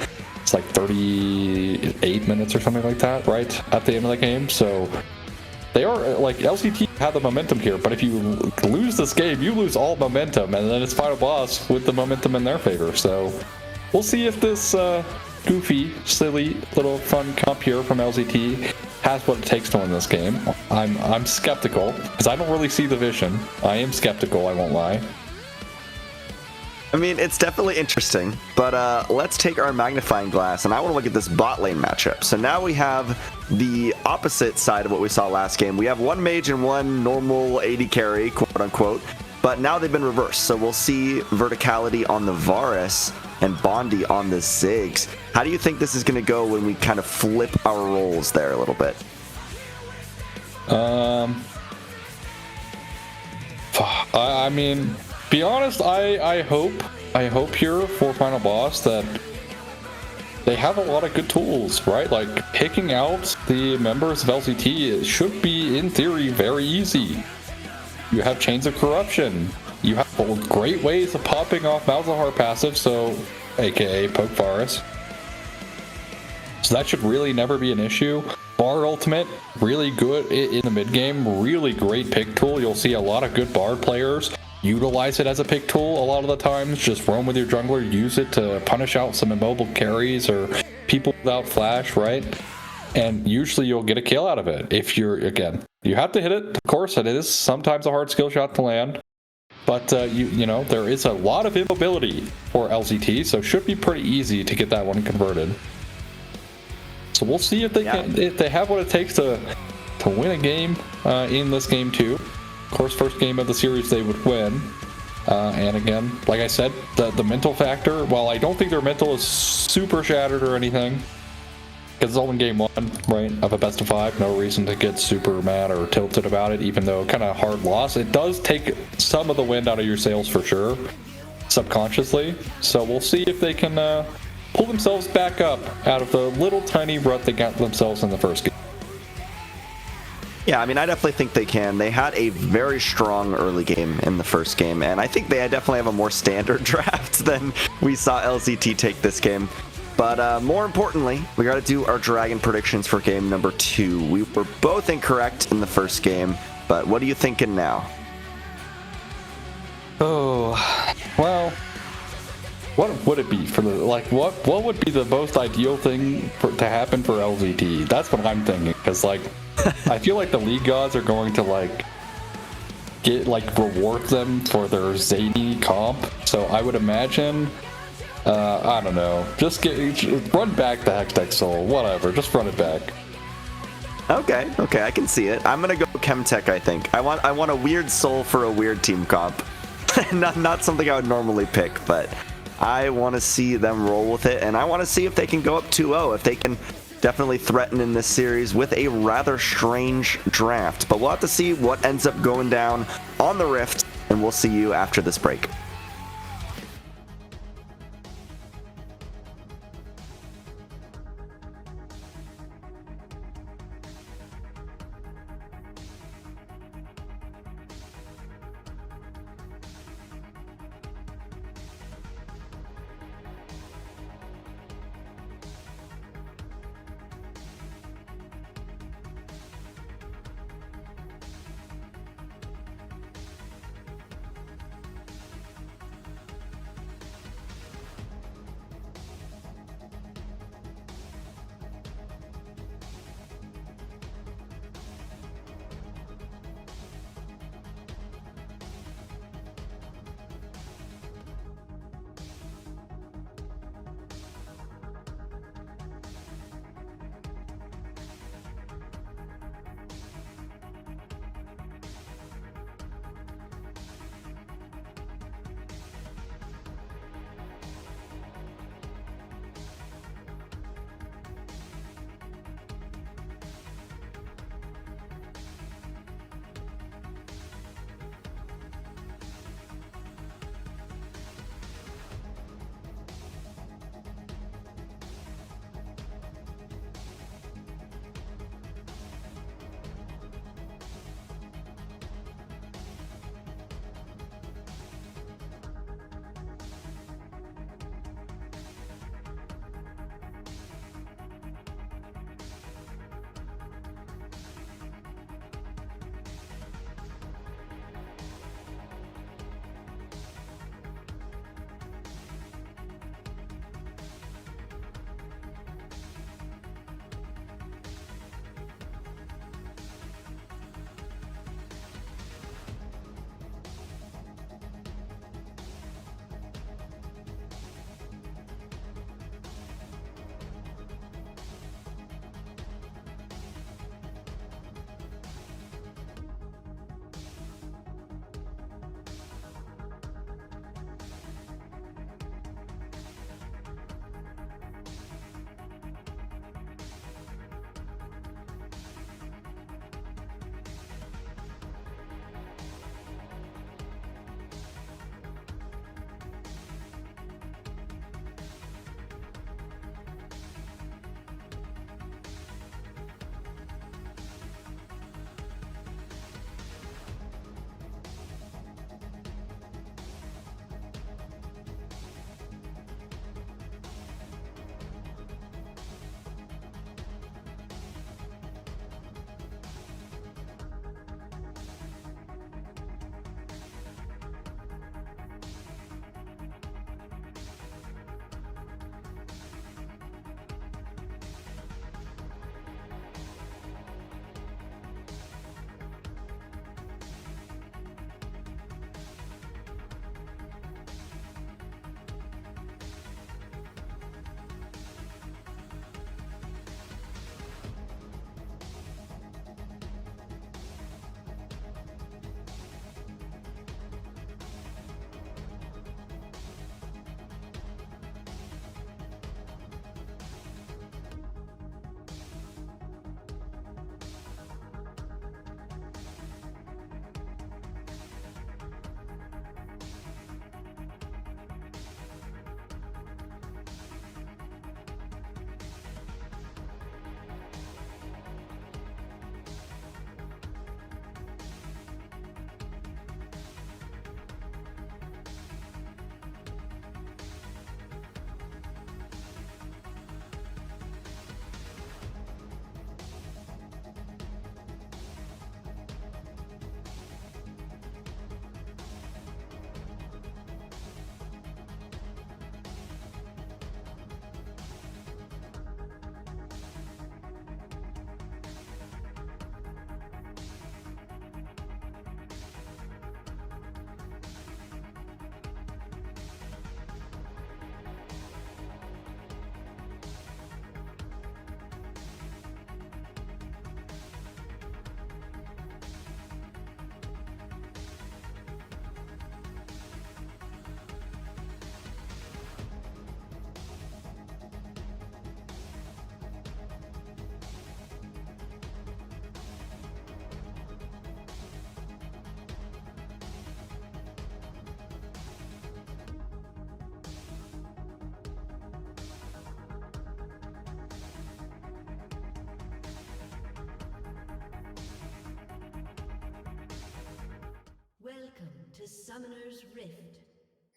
It's like 38 minutes or something like that, right, at the end of the game. So they are, like, LCT had the momentum here, but if you lose this game, you lose all momentum, and then it's Final Boss with the momentum in their favor. So we'll see if this goofy, silly, little fun comp here from LCT has what it takes to win this game. I'm skeptical, because I don't really see the vision. I am skeptical, I won't lie. I mean, it's definitely interesting, but let's take our magnifying glass, and I want to look at this bot lane matchup. So now we have the opposite side of what we saw last game. We have one mage and one normal AD carry, quote unquote, but now they've been reversed. So we'll see verticality on the Varus and Bondi on the Ziggs. How do you think this is going to go when we kind of flip our roles there a little bit? I mean, be honest, I hope here for Final Boss that they have a lot of good tools, right? Like, picking out the members of LCT should be, in theory, very easy. You have Chains of Corruption. You have great ways of popping off Malzahar passive, so aka Poke Varus. So that should really never be an issue. Bard ultimate, really good in the mid game, really great pick tool. You'll see a lot of good Bard players utilize it as a pick tool a lot of the times. Just roam with your jungler, use it to punish out some immobile carries or people without flash, right? And usually you'll get a kill out of it. If you're, again, you have to hit it, of course, it is sometimes a hard skill shot to land. But you know, there is a lot of immobility for LCT, so it should be pretty easy to get that one converted. So we'll see if they can, if they have what it takes to win a game in this game too. Of course, first game of the series they would win. And again, like I said, the mental factor, while I don't think their mental is super shattered or anything, because it's all in game 1, right, of a best of 5, no reason to get super mad or tilted about it, even though kind of hard loss. It does take some of the wind out of your sails for sure, subconsciously. So we'll see if they can pull themselves back up out of the little tiny rut they got themselves in the first game. Yeah, I mean, I definitely think they can. They had a very strong early game in the first game, and I think they definitely have a more standard draft than we saw LCT take this game. But more importantly, we got to do our dragon predictions for game number 2. We were both incorrect in the first game, but what are you thinking now? Oh, well, what would it be for the, like, what would be the most ideal thing to happen for LCT? That's what I'm thinking, because, like, I feel like the league gods are going to, like, reward them for their zany comp. So I would imagine, I don't know, just run back the Hextech Soul, whatever, just run it back. Okay, I can see it. I'm gonna go Chemtech. I think I want a weird soul for a weird team comp. not something I would normally pick, but I want to see them roll with it, and I want to see if they can go up 2-0, if they can definitely threaten in this series with a rather strange draft. But we'll have to see what ends up going down on the Rift, and we'll see you after this break.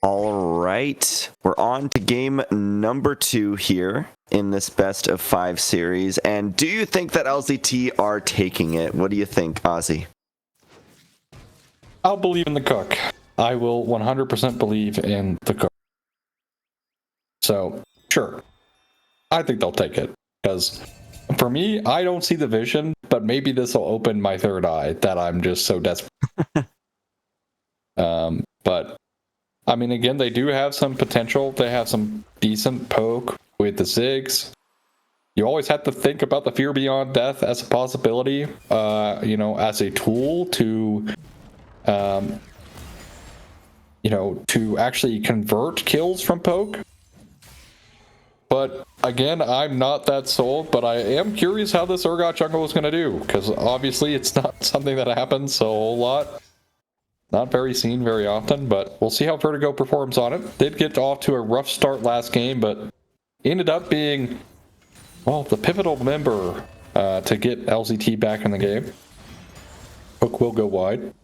All right, we're on to game number 2 here in this best of 5 series. And do you think that LZT are taking it? What do you think, Ozzy? I'll believe in the cook. I will 100% believe in the cook. So, sure. I think they'll take it. Because for me, I don't see the vision, but maybe this will open my third eye that I'm just so desperate. But, I mean, again, they do have some potential. They have some decent poke with the Ziggs. You always have to think about the fear beyond death as a possibility, as a tool to, to actually convert kills from poke. But again, I'm not that sold, but I am curious how this Urgot jungle is going to do, because obviously it's not something that happens a whole lot. Not very seen very often, but we'll see how Vertigo performs on it. Did get off to a rough start last game, but ended up being, well, the pivotal member to get LZT back in the game. Hook will go wide.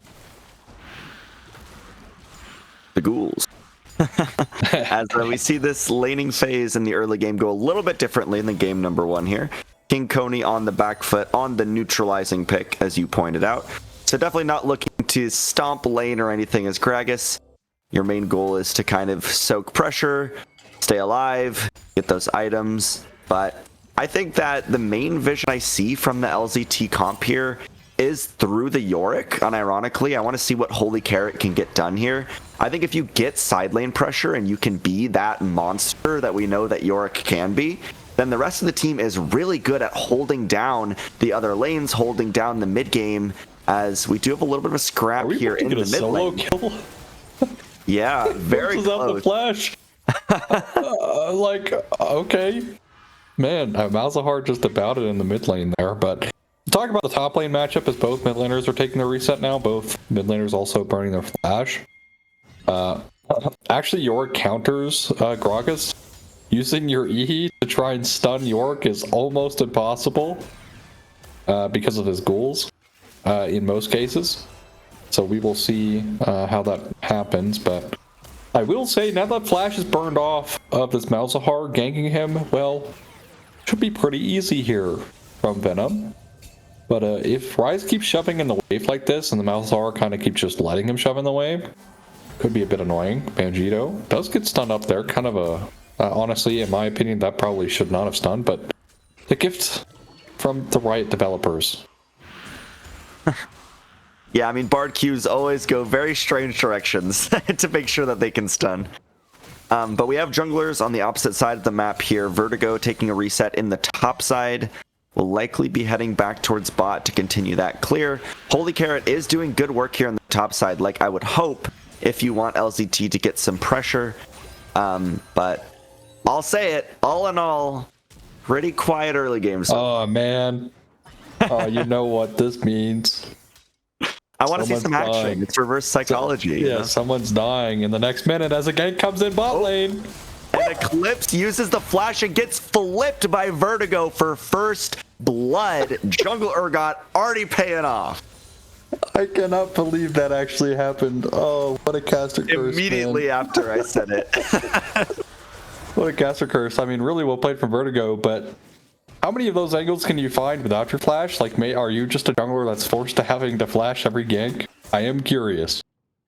The ghouls. As we see this laning phase in the early game go a little bit differently than game number 1 here. King Koney on the back foot on the neutralizing pick, as you pointed out. So definitely not looking to stomp lane or anything as Gragas. Your main goal is to kind of soak pressure, stay alive, get those items. But I think that the main vision I see from the LZT comp here is through the Yorick, unironically. I want to see what Holy Carrot can get done here. I think if you get side lane pressure and you can be that monster that we know that Yorick can be, then the rest of the team is really good at holding down the other lanes, holding down the mid game, as we do have a little bit of a scrap here in the mid lane. Kill? Yeah, very close. The flash. Okay. Man, Malzahar just about it in the mid lane there, but talk about the top lane matchup as both mid laners are taking their reset now. Both mid laners also burning their flash. Actually, Yorick counters Gragas. Using your E to try and stun Yorick is almost impossible because of his ghouls in most cases. So we will see how that happens. But I will say, now that Flash is burned off of this Malzahar, ganking him, well, should be pretty easy here from Venom. But if Ryze keeps shoving in the wave like this, and the Malzahar kind of keeps just letting him shove in the wave, could be a bit annoying. Banjito does get stunned up there. Kind of a... honestly, in my opinion, that probably should not have stunned, but the gift from the Riot developers. Yeah, I mean, Bard Qs always go very strange directions to make sure that they can stun. But we have junglers on the opposite side of the map here. Vertigo taking a reset in the top side. Will likely be heading back towards bot to continue that clear. Holy Carrot is doing good work here on the top side, like I would hope if you want LZT to get some pressure. But I'll say it, all in all, pretty quiet early games. Oh, man. Oh, you know what this means. I want to see some action. Dying. It's reverse psychology. Yeah, someone's dying in the next minute as a gank comes in bot lane. And Eclipse uses the flash and gets flipped by Vertigo for first blood. Jungle Urgot already paying off. I cannot believe that actually happened. Oh, what a caster curse. Immediately after I said it. What a caster curse. I mean, really well played from Vertigo, but how many of those angles can you find without your flash? Like, are you just a jungler that's forced to having to flash every gank? I am curious.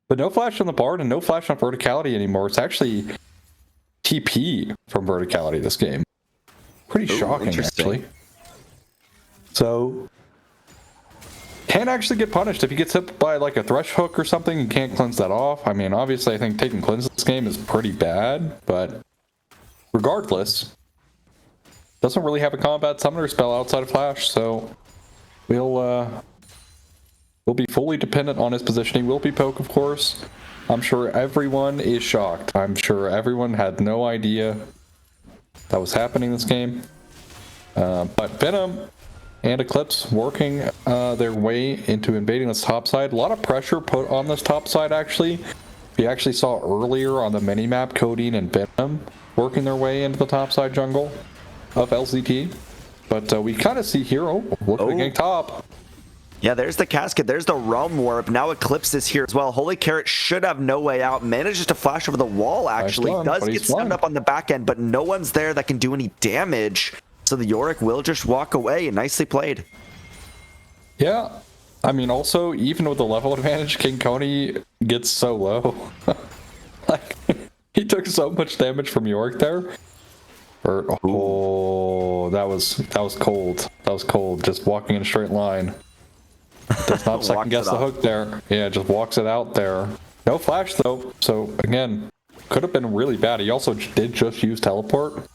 But no flash on the Bard and no flash on Verticality anymore. It's actually TP from Verticality this game. Pretty shocking, actually. So, can actually get punished if he gets hit by like a thresh hook or something and can't cleanse that off. I mean, obviously I think taking cleanse this game is pretty bad, but regardless, doesn't really have a combat summoner spell outside of flash, so we'll be fully dependent on his positioning. Will be poke, of course. I'm sure everyone is shocked. I'm sure everyone had no idea that was happening this game. But Venom and Eclipse working their way into invading this top side. A lot of pressure put on this top side, actually. We actually saw earlier on the minimap Codeine and Venom working their way into the top side jungle of LZT. But we kind of see here, look at the gank top. Yeah, there's the casket. There's the realm warp. Now Eclipse is here as well. Holy Carrot should have no way out. Manages to flash over the wall, actually. Does get stunned up on the back end, but no one's there that can do any damage. So the Yorick will just walk away. Nicely played. Yeah. I mean, also, even with the level advantage, King Koney gets so low. Like, he took so much damage from Yorick there. Oh, that was cold. That was cold. Just walking in a straight line. Does not second guess the hook there. Yeah, just walks it out there. No flash though. So again, could have been really bad. He also did just use teleport.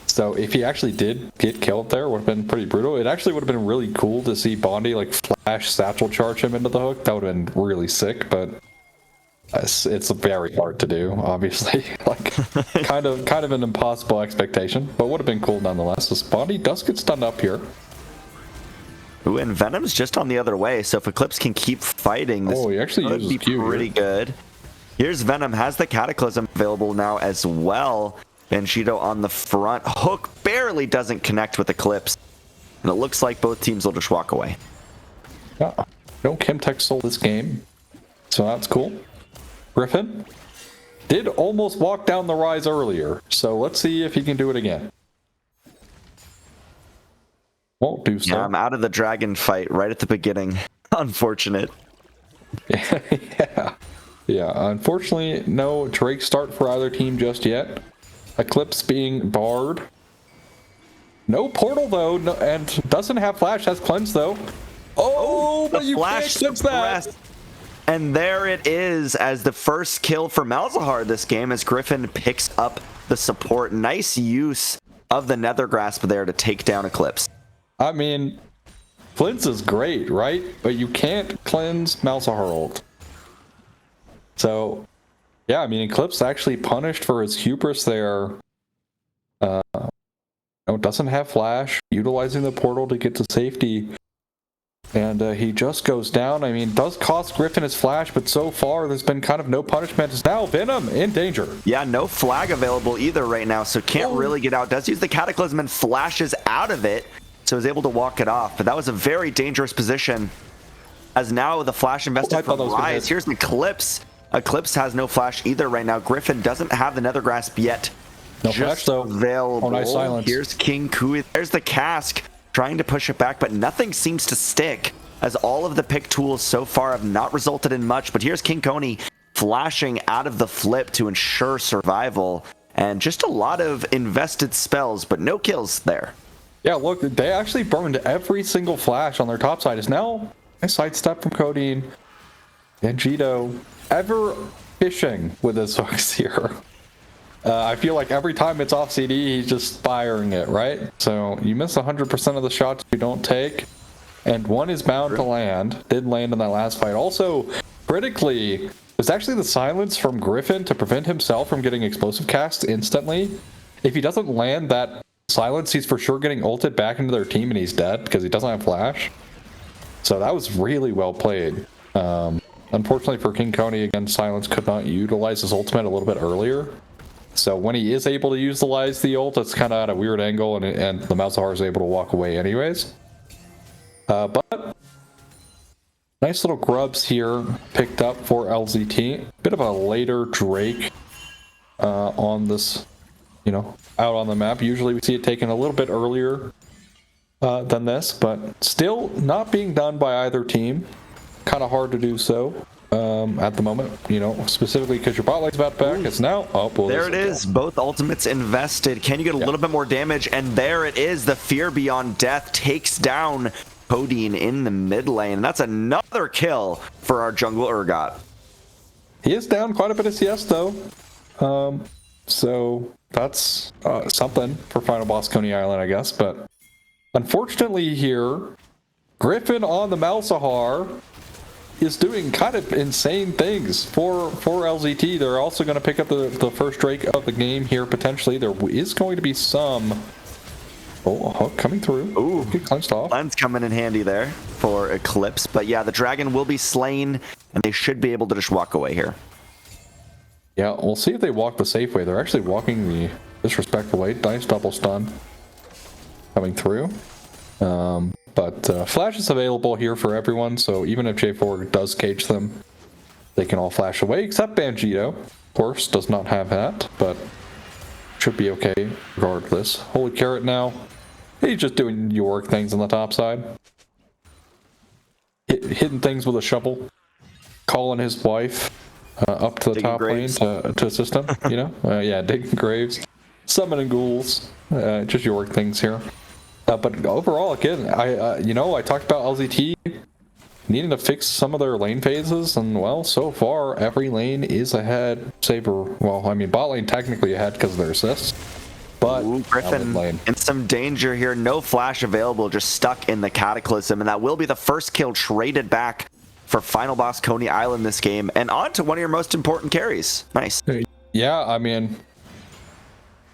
So if he actually did get killed there, would have been pretty brutal. It actually would have been really cool to see Bondi like flash satchel charge him into the hook. That would have been really sick, but it's very hard to do, obviously. Like kind of an impossible expectation, but would have been cool nonetheless. This Bondi does get stunned up here. Ooh, and Venom's just on the other way, so if Eclipse can keep fighting, this he actually would be pretty good. Here's Venom, has the Cataclysm available now as well. Banshito on the front. Hook barely doesn't connect with Eclipse. And it looks like both teams will just walk away. Yeah, no Chemtech stole this game, so that's cool. Griffin did almost walk down the rise earlier, so let's see if he can do it again. Won't do so. Yeah, I'm out of the dragon fight right at the beginning. Unfortunate. Yeah, unfortunately, no Drake start for either team just yet. Eclipse being barred. No portal though, no, and doesn't have flash, has cleanse though. Oh, but you can't cleanse that. And there it is as the first kill for Malzahar this game as Griffin picks up the support. Nice use of the Nether Grasp there to take down Eclipse. I mean, cleanse is great, right? But you can't cleanse Malzahar ult. So, yeah, I mean, Eclipse actually punished for his hubris there. Doesn't have flash, utilizing the portal to get to safety. And he just goes down. I mean, does cost Griffin his flash, but so far there's been kind of no punishment. It's now Venom in danger. Yeah, no flag available either right now, so can't really get out. Does use the Cataclysm and flashes out of it, so is able to walk it off. But that was a very dangerous position, as now the flash invested for Rise. Here's the Eclipse. Eclipse has no flash either right now. Griffin doesn't have the Nether Grasp yet. No flash though. Available. Oh, nice silence. Here's King Kui. There's the cask, trying to push it back, but nothing seems to stick, as all of the pick tools so far have not resulted in much. But here's King Koney flashing out of the flip to ensure survival, and just a lot of invested spells, but no kills there. Yeah, look, they actually burned every single flash on their top side. Is now a sidestep from Codeine. And Jito ever fishing with his hooks here. I feel like every time it's off CD, he's just firing it, right? So you miss 100% of the shots you don't take. And one is bound to land. Did land in that last fight. Also, critically, there's actually the silence from Griffin to prevent himself from getting explosive cast instantly. If he doesn't land that silence, he's for sure getting ulted back into their team and he's dead because he doesn't have flash. So that was really well played. Unfortunately for King Koney, again, silence could not utilize his ultimate a little bit earlier. So when he is able to utilize the ult, it's kind of at a weird angle, and the Malzahar is able to walk away anyways. But nice little grubs here picked up for LZT. Bit of a later Drake on this, out on the map. Usually we see it taken a little bit earlier than this, but still not being done by either team. Kind of hard to do so at the moment, specifically because your bot lane's about back. It's now there it is. Both ultimates invested. Can you get a little bit more damage? And there it is. The Fear Beyond Death takes down Codeine in the mid lane. And that's another kill for our jungle Urgot. He is down quite a bit of CS though. So that's something for final boss Koney Island, I guess. But unfortunately here, Griffin on the Malzahar is doing kind of insane things for LZT. They're also going to pick up the first Drake of the game here, potentially. There is going to be some... a hook coming through. Ooh, get clenched off. Lens coming in handy there for Eclipse. But yeah, the dragon will be slain, and they should be able to just walk away here. Yeah, we'll see if they walk the safe way. They're actually walking the disrespectful way. Nice double stun coming through. But flash is available here for everyone, so even if J4 does cage them, they can all flash away, except Banjito. Of course, does not have that, but should be okay regardless. Holy Carrot now. He's just doing York things on the top side. Hitting things with a shovel. Calling his wife up to the digging top graves. lane to assist him, you know? Yeah, digging graves. Summoning ghouls. Just York things here. But overall, again, I talked about LZT needing to fix some of their lane phases, and well, so far every lane is ahead. Saber, well, I mean, bot lane technically ahead because of their assists, but Ooh, Griffin in some danger here. No flash available, just stuck in the Cataclysm, and that will be the first kill traded back for final boss Koney Island this game, and on to one of your most important carries. Nice. Yeah, I mean,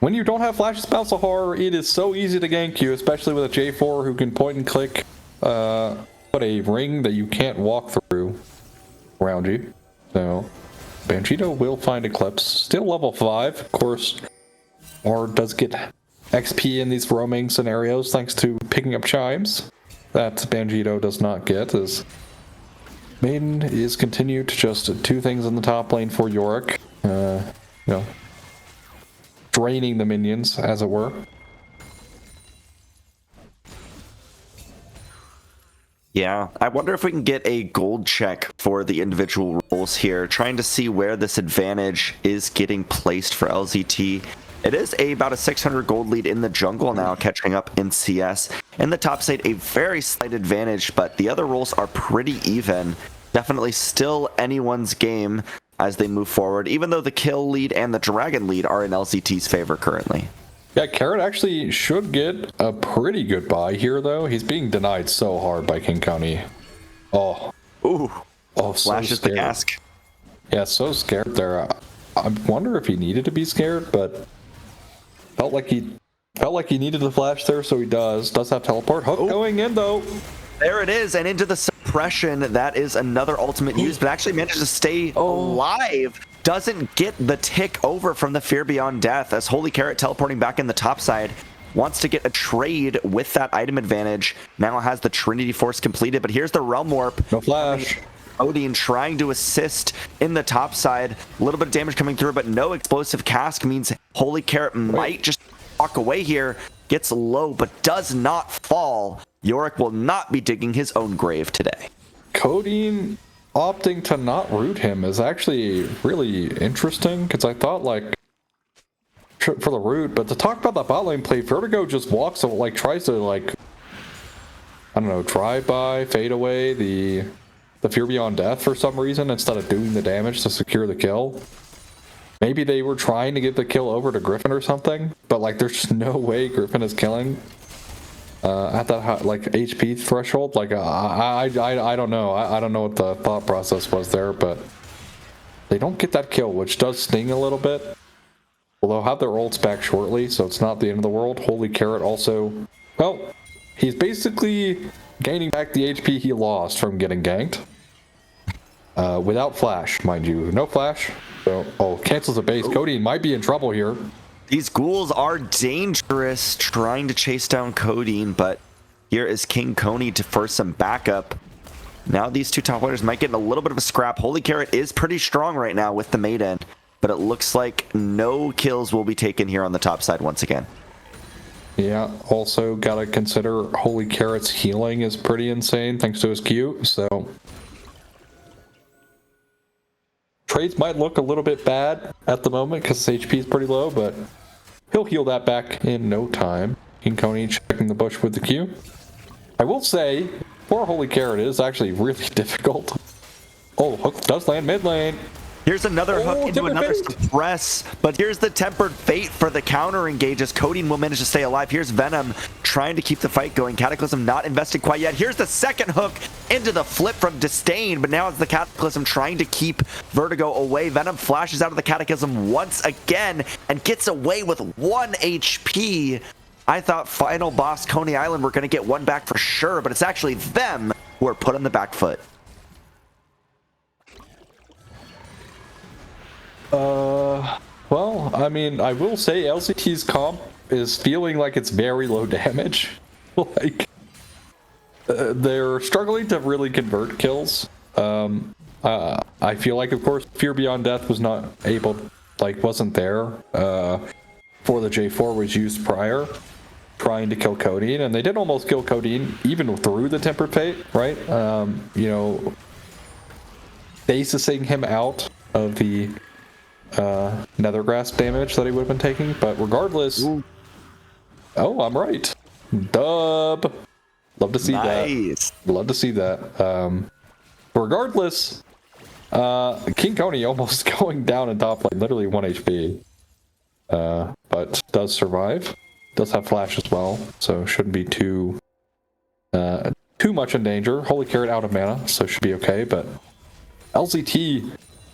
when you don't have flashes bounce a horror, it is so easy to gank you, especially with a J4 who can point and click, put a ring that you can't walk through around you. So Banjito will find Eclipse. Still level 5, of course. Or does get XP in these roaming scenarios thanks to picking up chimes. That Banjito does not get, as Maiden is continued to just two things in the top lane for Yorick. Draining the minions, as it were. Yeah, I wonder if we can get a gold check for the individual roles here, trying to see where this advantage is getting placed for LZT. It is about a 600 gold lead in the jungle now, catching up in CS. In the top side, a very slight advantage, but the other roles are pretty even. Definitely still anyone's game as they move forward, even though the kill lead and the dragon lead are in LZT's favor currently. Yeah, Carrot actually should get a pretty good buy here, though. He's being denied so hard by King Koney. Oh. Ooh. Oh, Flashes the cask. Yeah, so scared there. I wonder if he needed to be scared, but felt like he needed the flash there, so he does. Does have teleport. Hook going in, though. There it is, and into the suppression. That is another ultimate use, but actually manages to stay alive. Doesn't get the tick over from the Fear Beyond Death, as Holy Carrot teleporting back in the top side. Wants to get a trade with that item advantage. Now has the Trinity Force completed, but here's the Realm Warp. No flash. Odin trying to assist in the top side. A little bit of damage coming through, but no explosive cask means Holy Carrot might just walk away here. Gets low, but does not fall. Yorick will not be digging his own grave today. Codeine opting to not root him is actually really interesting, because I thought, like, for the root, but to talk about that bot lane play, Vertigo just walks, like, tries to, like, I don't know, drive by, fade away the Fear Beyond Death for some reason, instead of doing the damage to secure the kill. Maybe they were trying to get the kill over to Griffin or something, but, like, there's just no way Griffin is killing at that like HP threshold. Like I don't know. I don't know what the thought process was there, but they don't get that kill, which does sting a little bit. Well, they'll have their ults back shortly, so it's not the end of the world. Holy Carrot also, well, he's basically gaining back the HP he lost from getting ganked. Without flash, mind you. No flash. So, cancels the base. Cody might be in trouble here. These ghouls are dangerous, trying to chase down Codeine, but here is King Koney for some backup. Now these two top players might get in a little bit of a scrap. Holy Carrot is pretty strong right now with the Maiden, but it looks like no kills will be taken here on the top side once again. Yeah, also gotta consider Holy Carrot's healing is pretty insane thanks to his Q, so trades might look a little bit bad at the moment because his HP is pretty low, but he'll heal that back in no time. King Koney checking the bush with the Q. I will say, poor Holy Carrot is actually really difficult. Oh, hook does land mid lane. Here's another hook into another suppress, but here's the Tempered Fate for the counter engage as Codeine will manage to stay alive. Here's Venom trying to keep the fight going. Cataclysm not invested quite yet. Here's the second hook into the flip from Disdain, but now it's the Cataclysm trying to keep Vertigo away. Venom flashes out of the Cataclysm once again and gets away with 1 HP. I thought final boss Koney Island were going to get one back for sure, but it's actually them who are put on the back foot. Well, I mean, I will say LCT's comp is feeling like it's very low damage. Like, they're struggling to really convert kills. I feel like, of course, Fear Beyond Death was not able, like, wasn't there for the J4 was used prior, trying to kill Codeine, and they did almost kill Codeine even through the Tempered Fate, right? You know, basing him out of the Nethergrass damage that he would have been taking, but regardless, oh, I'm right. Dub. Love to see that. Love to see that. Regardless, King Koney almost going down in top lane, literally 1 HP. But does survive. Does have flash as well, so shouldn't be too much in danger. Holy Carrot out of mana, so should be okay, but LZT,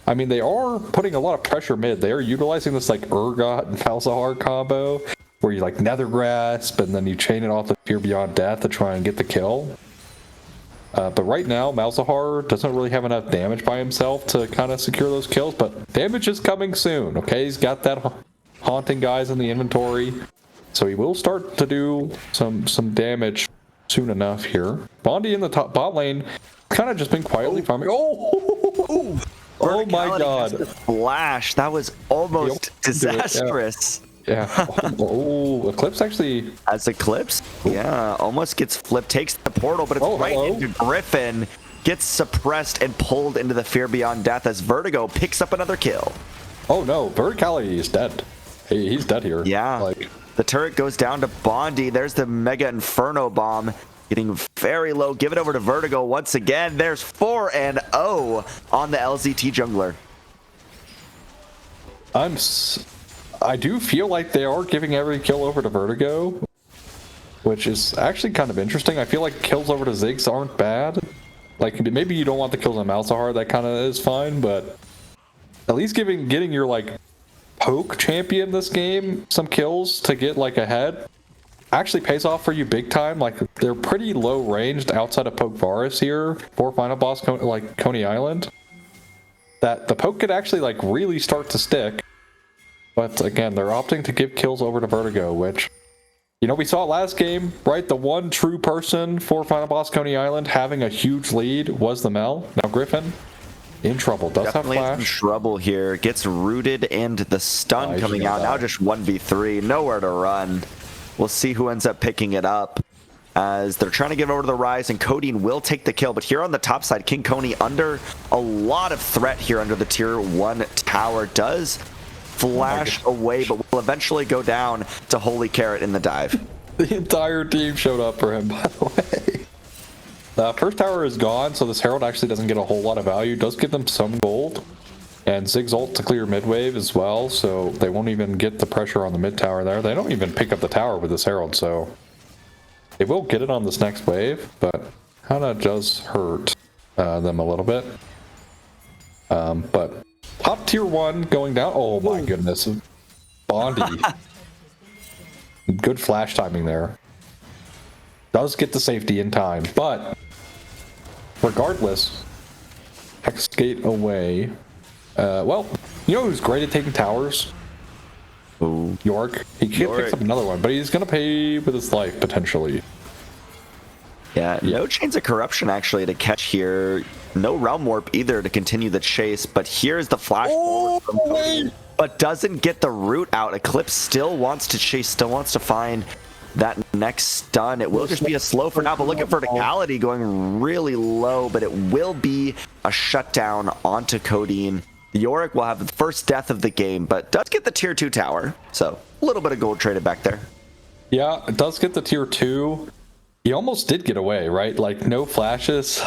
I mean, they are putting a lot of pressure mid. They are utilizing this like Urgot and Malzahar combo, where you like Nether Grasp and then you chain it off the Fear Beyond Death to try and get the kill. But right now, Malzahar doesn't really have enough damage by himself to kind of secure those kills, but damage is coming soon, okay? He's got that Haunting guys in the inventory, so he will start to do some damage soon enough here. Bondi in the top bot lane, kind of just been quietly farming. Oh! Oh my god. Flash, that was almost disastrous. Yeah. Oh, Eclipse actually. As Eclipse? Yeah, almost gets flipped, takes the portal, but it's right into Griffin. Gets suppressed and pulled into the Fear Beyond Death as Vertigo picks up another kill. Oh no, Verticality is dead. He's dead here. Yeah. Like, the turret goes down to Bondi. There's the Mega Inferno Bomb. Getting very low. Give it over to Vertigo once again. There's 4-0 on the LZT jungler. I do feel like they are giving every kill over to Vertigo, which is actually kind of interesting. I feel like kills over to Ziggs aren't bad. Like, maybe you don't want the kills on Malzahar, that kind of is fine, but at least getting your, like, poke champion this game some kills to get, like, ahead actually pays off for you big time. Like, they're pretty low ranged outside of Poke Varus here for final boss, like, Coney Island. That the poke could actually, like, really start to stick. But again, they're opting to give kills over to Vertigo, which, you know, we saw last game, right? The one true person for final boss Coney Island having a huge lead was the Mel. Now Griffin in trouble. Does definitely have flash. In trouble here. Gets rooted and the stun coming out. Now just 1v3. Nowhere to run. We'll see who ends up picking it up as they're trying to give over to the Rise, and Codeine will take the kill. But here on the top side, King Koney under a lot of threat here under the tier 1 tower. Does flash away, but will eventually go down to Holy Carrot in the dive. The entire team showed up for him, by the way. The first tower is gone, so this Herald actually doesn't get a whole lot of value. Does give them some gold. And Ziggs ult to clear mid wave as well, so they won't even get the pressure on the mid tower there. They don't even pick up the tower with this Herald, so they will get it on this next wave, but kind of does hurt them a little bit. But top tier 1 going down. Oh my goodness. Bondi. Good flash timing there. Does get the safety in time, but regardless, Hexgate away. Well, you know who's great at taking towers? Ooh. York. He picks up another one, but he's going to pay with his life, potentially. Yeah, no Chains of Corruption actually to catch here. No Realm Warp either to continue the chase, but here's the flash forward from Koney, but doesn't get the root out. Eclipse still wants to chase, still wants to find that next stun. It will just be a slow for now, but look at Verticality going really low, but it will be a shutdown onto Codeine. Yorick will have the first death of the game, but does get the tier 2 tower, so a little bit of gold traded back there. Yeah, it does get the tier 2. He almost did get away, right? Like, no flashes.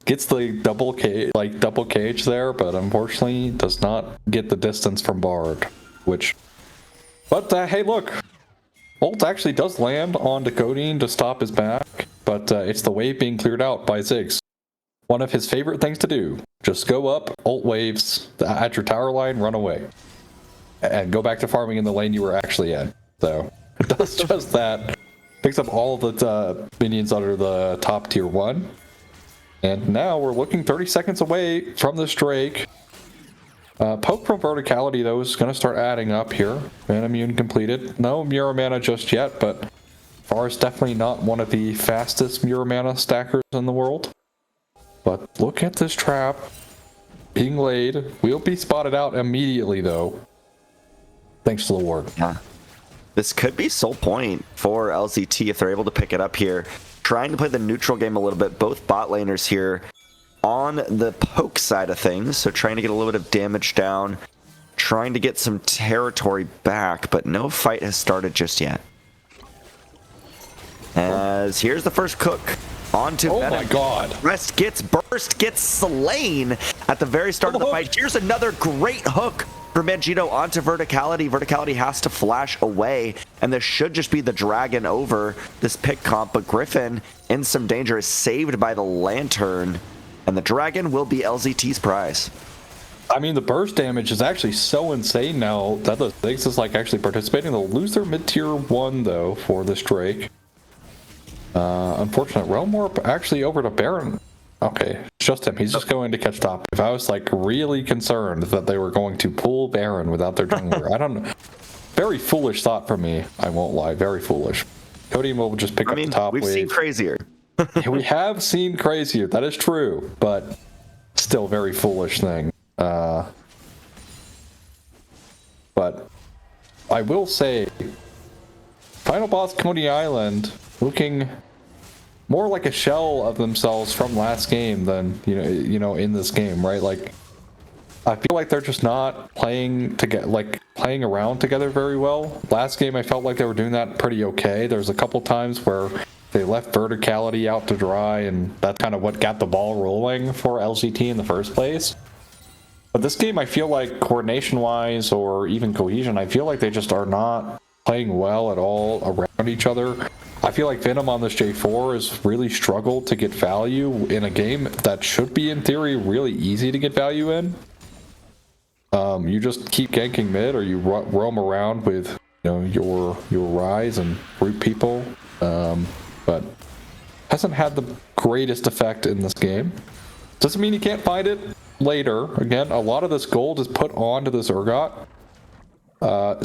Gets the double cage there, but unfortunately does not get the distance from Bard, which... But, hey, look. Ult actually does land onto Codeine to stop his back, but it's the wave being cleared out by Ziggs. One of his favorite things to do. Just go up, ult waves at your tower line, run away. And go back to farming in the lane you were actually in. So, it does just that. Picks up all of the minions under the top tier 1. And now we're looking 30 seconds away from this Drake. Poke from Verticality, though, is going to start adding up here. Mana Immune completed. No Mura mana just yet, but Bar is definitely not one of the fastest Mirror Mana stackers in the world. But look at this trap being laid. We'll be spotted out immediately, though. Thanks to the ward. Yeah. This could be sole point for LZT if they're able to pick it up here. Trying to play the neutral game a little bit. Both bot laners here on the poke side of things. So trying to get a little bit of damage down. Trying to get some territory back, but no fight has started just yet. As here's the first cook. Onto Oh Venom. my god. Rest gets burst, gets slain at the very start of the fight. Here's another great hook for Mangito onto Verticality. Verticality has to flash away, and this should just be the dragon over this pick comp, but Griffin in some danger is saved by the lantern, and the dragon will be LZT's prize. I mean, the burst damage is actually so insane now that the Ziggs is like actually participating. They'll lose their mid-tier 1 though for this Drake. Unfortunate. Realm Warp actually over to Baron. Okay, it's just him. He's just going to catch top. If I was like really concerned that they were going to pull Baron without their jungler, I don't know. Very foolish thought from me. I won't lie. Very foolish. Cody will just pick up the top we've wave. seen crazier. We have seen crazier. That is true, but still very foolish thing. But I will say, final boss Koney Island looking more like a shell of themselves from last game than you know in this game, right? Like I feel like they're just not playing around together very well. Last game I felt like they were doing that pretty okay. There's a couple times where they left Verticality out to dry, and that's kind of what got the ball rolling for LCT in the first place. But this game, I feel like coordination-wise or even cohesion, I feel like they just are not playing well at all around each other. I feel like Venom on this J4 has really struggled to get value in a game that should be, in theory, really easy to get value in. You just keep ganking mid, or you roam around with your Rise and root people, but hasn't had the greatest effect in this game. Doesn't mean you can't find it later. Again, a lot of this gold is put onto this Urgot.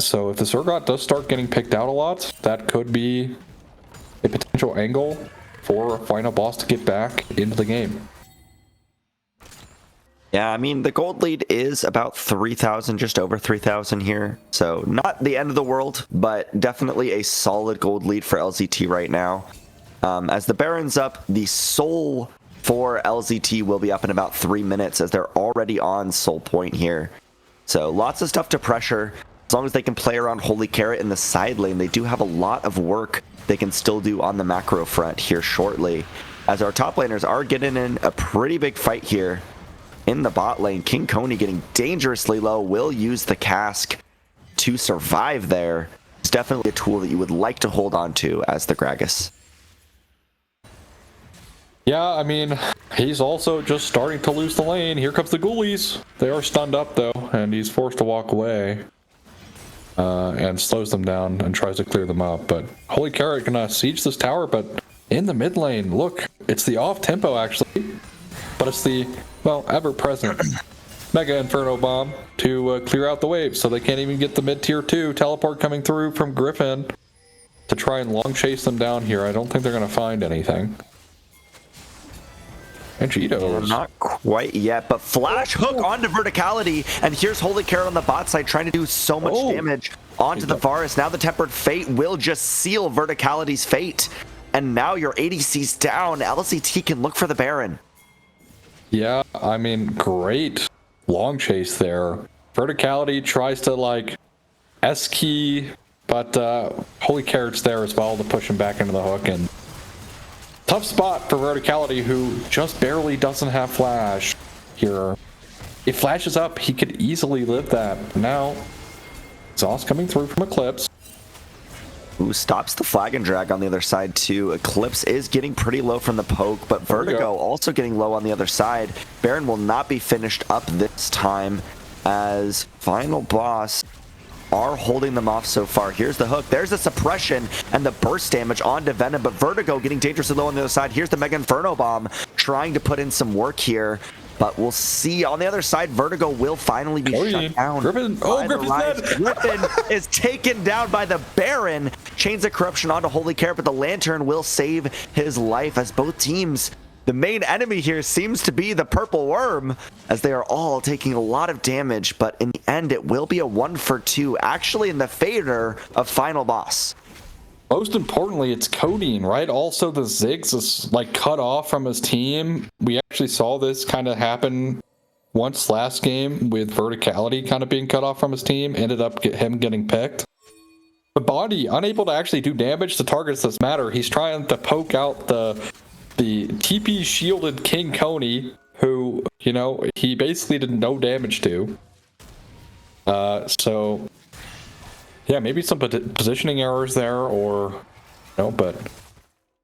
So if this Urgot does start getting picked out a lot, that could be a potential angle for a final boss to get back into the game. Yeah, I mean, the gold lead is about 3,000, just over 3,000 here. So not the end of the world, but definitely a solid gold lead for LZT right now. As the Baron's up, the soul for LZT will be up in about 3 minutes, as they're already on soul point here. So lots of stuff to pressure. As long as they can play around Holy Carrot in the side lane, they do have a lot of work they can still do on the macro front here shortly. As our top laners are getting in a pretty big fight here in the bot lane. King Koney getting dangerously low, will use the cask to survive there. It's definitely a tool that you would like to hold on to as the Gragas. Yeah, I mean, he's also just starting to lose the lane. Here comes the ghoulies. They are stunned up though, and he's forced to walk away. And slows them down and tries to clear them up. But Holy Carrot gonna siege this tower, but in the mid lane, look, it's the off tempo actually, but it's the, well, ever-present Mega Inferno Bomb to clear out the waves, so they can't even get the mid tier 2 teleport coming through from Griffin to try and long chase them down here. I don't think they're gonna find anything. And Cheetos. Not quite yet, but flash hook onto Verticality, and here's Holy Carrot on the bot side trying to do so much damage onto the Varus. Now the Tempered Fate will just seal Verticality's fate, and now your ADC's down. LCT can look for the Baron. Yeah, I mean, great long chase there. Verticality tries to like S-key, but Holy Carrot's there as well to push him back into the hook, and tough spot for Verticality, who just barely doesn't have flash here. If flashes up, he could easily live that. Now, exhaust coming through from Eclipse. Who stops the flag and drag on the other side too. Eclipse is getting pretty low from the poke, but Vertigo also getting low on the other side. Baron will not be finished up this time, as final boss are holding them off so far. Here's the hook. There's the suppression and the burst damage onto Venom, but Vertigo getting dangerously low on the other side. Here's the Mega Inferno Bomb, trying to put in some work here. But we'll see. On the other side, Vertigo will finally be shut down. Griffin. Oh, Griffin's dead. Griffin is taken down by the Baron. Chains of Corruption onto Holy Carrot, but the Lantern will save his life as both teams. The main enemy here seems to be the Purple Worm, as they are all taking a lot of damage, but in the end, it will be a 1-for-2, actually in the favor of Final Boss. Most importantly, it's Koney, right? Also, the Ziggs is like cut off from his team. We actually saw this kind of happen once last game with Verticality kind of being cut off from his team. Ended up him getting picked. The body unable to actually do damage to targets that matter. He's trying to poke out the TP shielded King Koney, who, you know, he basically did no damage to. So yeah, maybe some positioning errors there, or no, but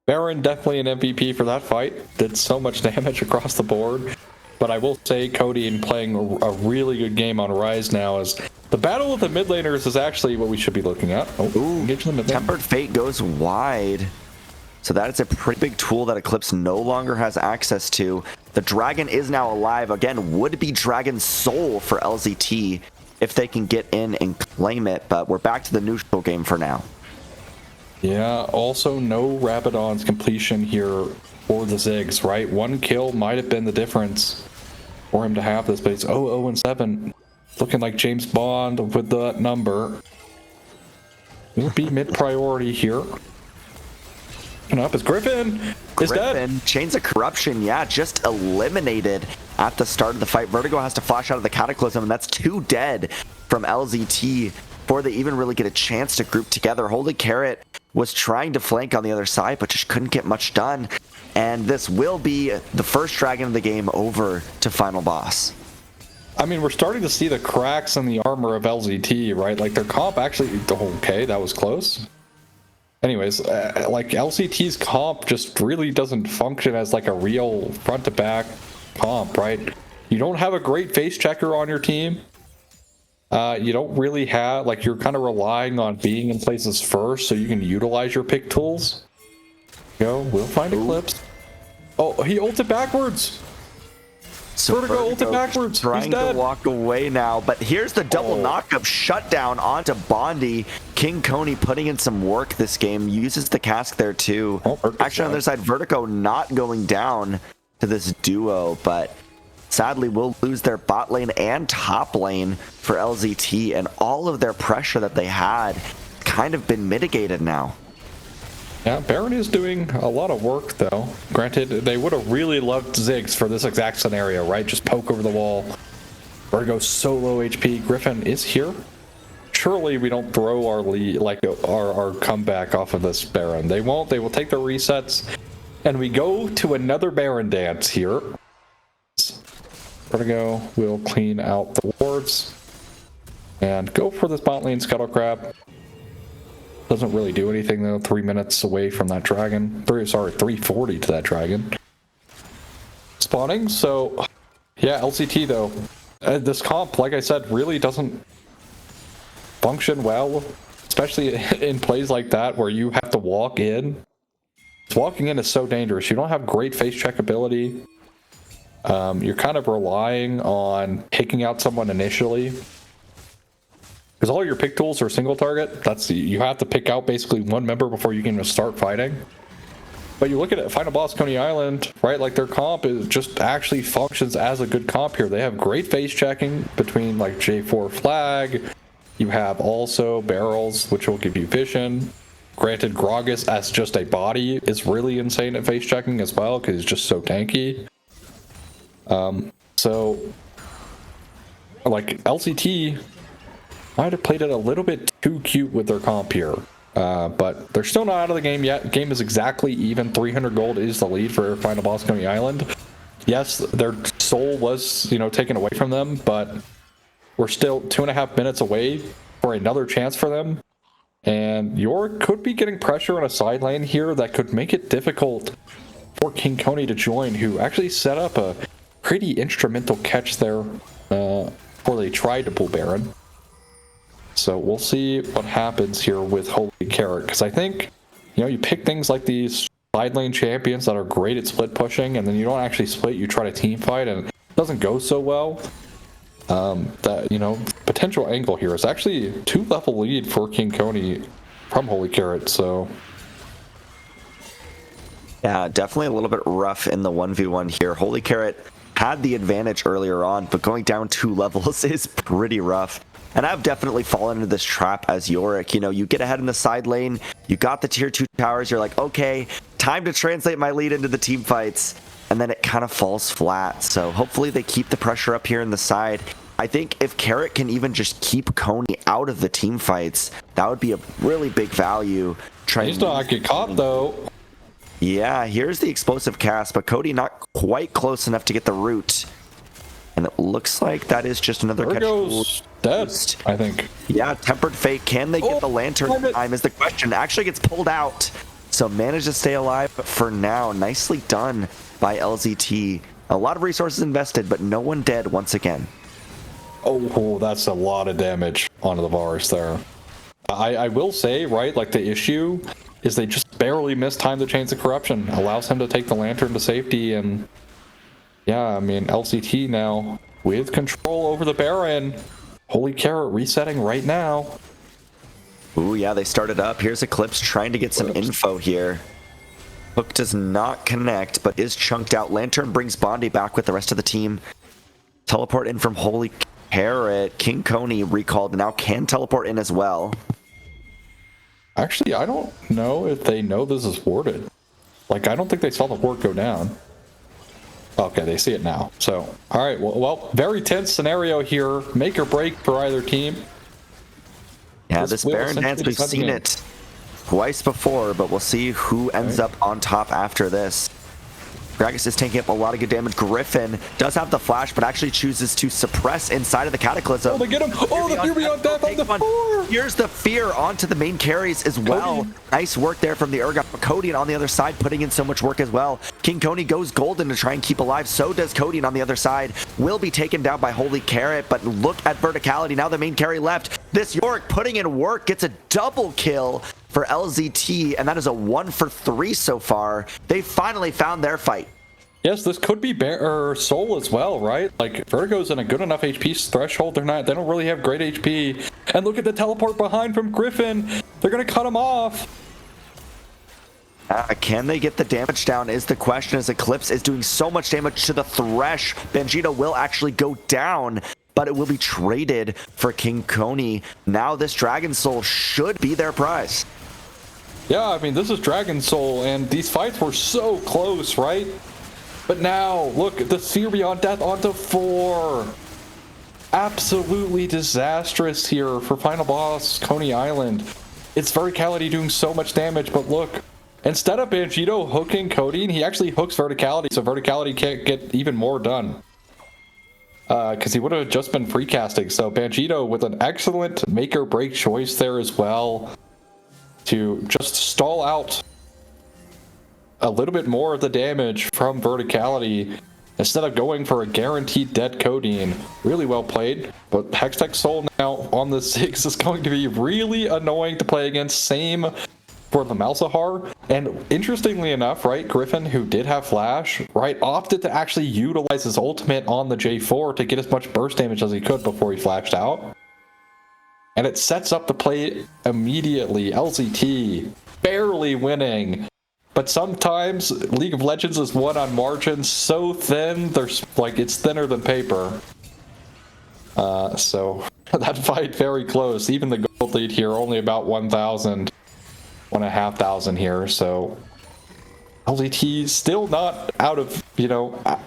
Baron definitely an MVP for that fight. Did so much damage across the board. But I will say Cody playing a really good game on Rise now, as the battle of the mid laners is actually what we should be looking at. Oh, engage the mid lane. Tempered Fate goes wide. So that is a pretty big tool that Eclipse no longer has access to. The dragon is now alive. Again, would be Dragon Soul for LZT if they can get in and claim it, but we're back to the neutral game for now. Yeah, also no Rabadon's completion here for the Ziggs, right? One kill might have been the difference for him to have this, but it's 0-0-7. Looking like James Bond with that number. Will be mid-priority here. And up is Griffin is dead. Chains of Corruption, yeah, just eliminated at the start of the fight. Vertigo has to flash out of the Cataclysm, and that's 2 dead from LZT before they even really get a chance to group together. Holy Carrot was trying to flank on the other side, but just couldn't get much done. And this will be the first dragon of the game over to Final Boss. I mean, we're starting to see the cracks in the armor of LZT, right? Like, their comp actually... Okay, that was close. Anyways, like, LCT's comp just really doesn't function as like a real front-to-back comp, right? You don't have a great face checker on your team. You don't really have, like, you're kind of relying on being in places first so you can utilize your pick tools. You know, we'll find Eclipse. Oh, he ulted backwards. So Vertigo ulted backwards. Trying to walk away now, but here's the double knockup shutdown onto Bondi. King Koney putting in some work this game, uses the cask there too. Actually, on the other side, Vertigo not going down to this duo, but sadly will lose their bot lane and top lane for LZT, and all of their pressure that they had kind of been mitigated now. Yeah, Baron is doing a lot of work, though. Granted, they would have really loved Ziggs for this exact scenario, right? Just poke over the wall. Vertigo so low HP. Griffin is here. Surely we don't throw our lead, like our comeback off of this Baron. They won't. They will take their resets. And we go to another Baron dance here. Vertigo will clean out the wards. And go for this bot lane scuttle crab. Doesn't really do anything though. 3 minutes away from that dragon. 340 to that dragon. Spawning, so yeah, LCT though. This comp, like I said, really doesn't function well, especially in plays like that where you have to walk in. Walking in is so dangerous. You don't have great face check ability. You're kind of relying on picking out someone initially. Because all your pick tools are single target. You have to pick out basically one member before you can start fighting. But you look at it, Final Boss Koney Island, right? Like, their comp is just actually functions as a good comp here. They have great face checking between like J4 flag. You have also barrels, which will give you vision. Granted, Gragas as just a body is really insane at face checking as well, because he's just so tanky. So like LCT might have played it a little bit too cute with their comp here, but they're still not out of the game yet. Game is exactly even. 300 gold is the lead for Final Boss Koney Island. Yes, their soul was, taken away from them, but we're still 2.5 minutes away for another chance for them. And York could be getting pressure on a side lane here that could make it difficult for King Koney to join, who actually set up a pretty instrumental catch there before they tried to pull Baron. So we'll see what happens here with Holy Carrot, because I think, you pick things like these side lane champions that are great at split pushing, and then you don't actually split, you try to team fight, and doesn't go so well. That, you know, potential angle here is actually 2-level lead for King Koney from Holy Carrot, so... Yeah, definitely a little bit rough in the 1v1 here. Holy Carrot had the advantage earlier on, but going down 2 levels is pretty rough. And I've definitely fallen into this trap as Yorick. You know, you get ahead in the side lane, you got the tier 2 towers, you're like, okay, time to translate my lead into the team fights. And then it kind of falls flat. So hopefully they keep the pressure up here in the side. I think if Carrot can even just keep Koney out of the team fights, that would be a really big value. He's not get caught though. Yeah, here's the explosive cast, but Cody not quite close enough to get the root. And it looks like that is just another catch. Goes dead, I think. Yeah, Tempered Fate. Can they get the lantern time is the question. Actually gets pulled out. So managed to stay alive for now. Nicely done by LZT. A lot of resources invested, but no one dead once again. Oh, that's a lot of damage onto the Varus there. I will say, right, like the issue is they just barely mistimed the Chains of Corruption. Allows him to take the lantern to safety, and yeah, I mean, LCT now with control over the Baron. Holy Carrot resetting right now. Ooh, yeah, they started up. Here's Eclipse trying to get some info here. Hook does not connect, but is chunked out. Lantern brings Bondi back with the rest of the team. Teleport in from Holy Carrot. King Koney recalled, now can teleport in as well. Actually, I don't know if they know this is warded. Like, I don't think they saw the ward go down. Okay, they see it now. So, all right, well, very tense scenario here. Make or break for either team. Yeah, this Baron dance, we've seen it twice before, but we'll see who ends up on top after this. Gragas is taking up a lot of good damage. Griffin does have the flash, but actually chooses to suppress inside of the Cataclysm. Oh, they get him! Oh, the Fear Beyond Death on the 4! Here's the Fear onto the main carries as well. Cody. Nice work there from the Urgot. Cody on the other side putting in so much work as well. King Koney goes golden to try and keep alive. So does Cody on the other side. Will be taken down by Holy Carrot, but look at verticality. Now the main carry left. This Yorick putting in work gets a double kill for LZT, and that is a 1 for 3 so far. They finally found their fight. Yes, this could be Soul as well, right? Like, Vertigo's in a good enough HP threshold. They don't really have great HP. And look at the teleport behind from Griffin. They're gonna cut him off. Can they get the damage down is the question, as Eclipse is doing so much damage to the Thresh. Benjito will actually go down, but it will be traded for King Koney. Now this Dragon Soul should be their prize. Yeah, I mean, this is Dragon Soul, and these fights were so close, right? But now, look, the Fear Beyond Death onto 4. Absolutely disastrous here for Final Boss, Koney Island. It's Verticality doing so much damage, but look, instead of Banjito hooking Cody, he actually hooks Verticality, so Verticality can't get even more done. Because he would have just been free casting, so Banjito with an excellent make or break choice there as well to just stall out a little bit more of the damage from Verticality instead of going for a guaranteed dead Codeine. Really well played, but Hextech Soul now on the 6 is going to be really annoying to play against. Same for the Malzahar. And interestingly enough, right, Griffin, who did have Flash, right, opted to actually utilize his ultimate on the J4 to get as much burst damage as he could before he flashed out. And it sets up the play immediately. LZT barely winning. But sometimes League of Legends is won on margins so thin, there's like it's thinner than paper. So that fight very close. Even the gold lead here only about 1,000, 1,500 here. So LZT still not out of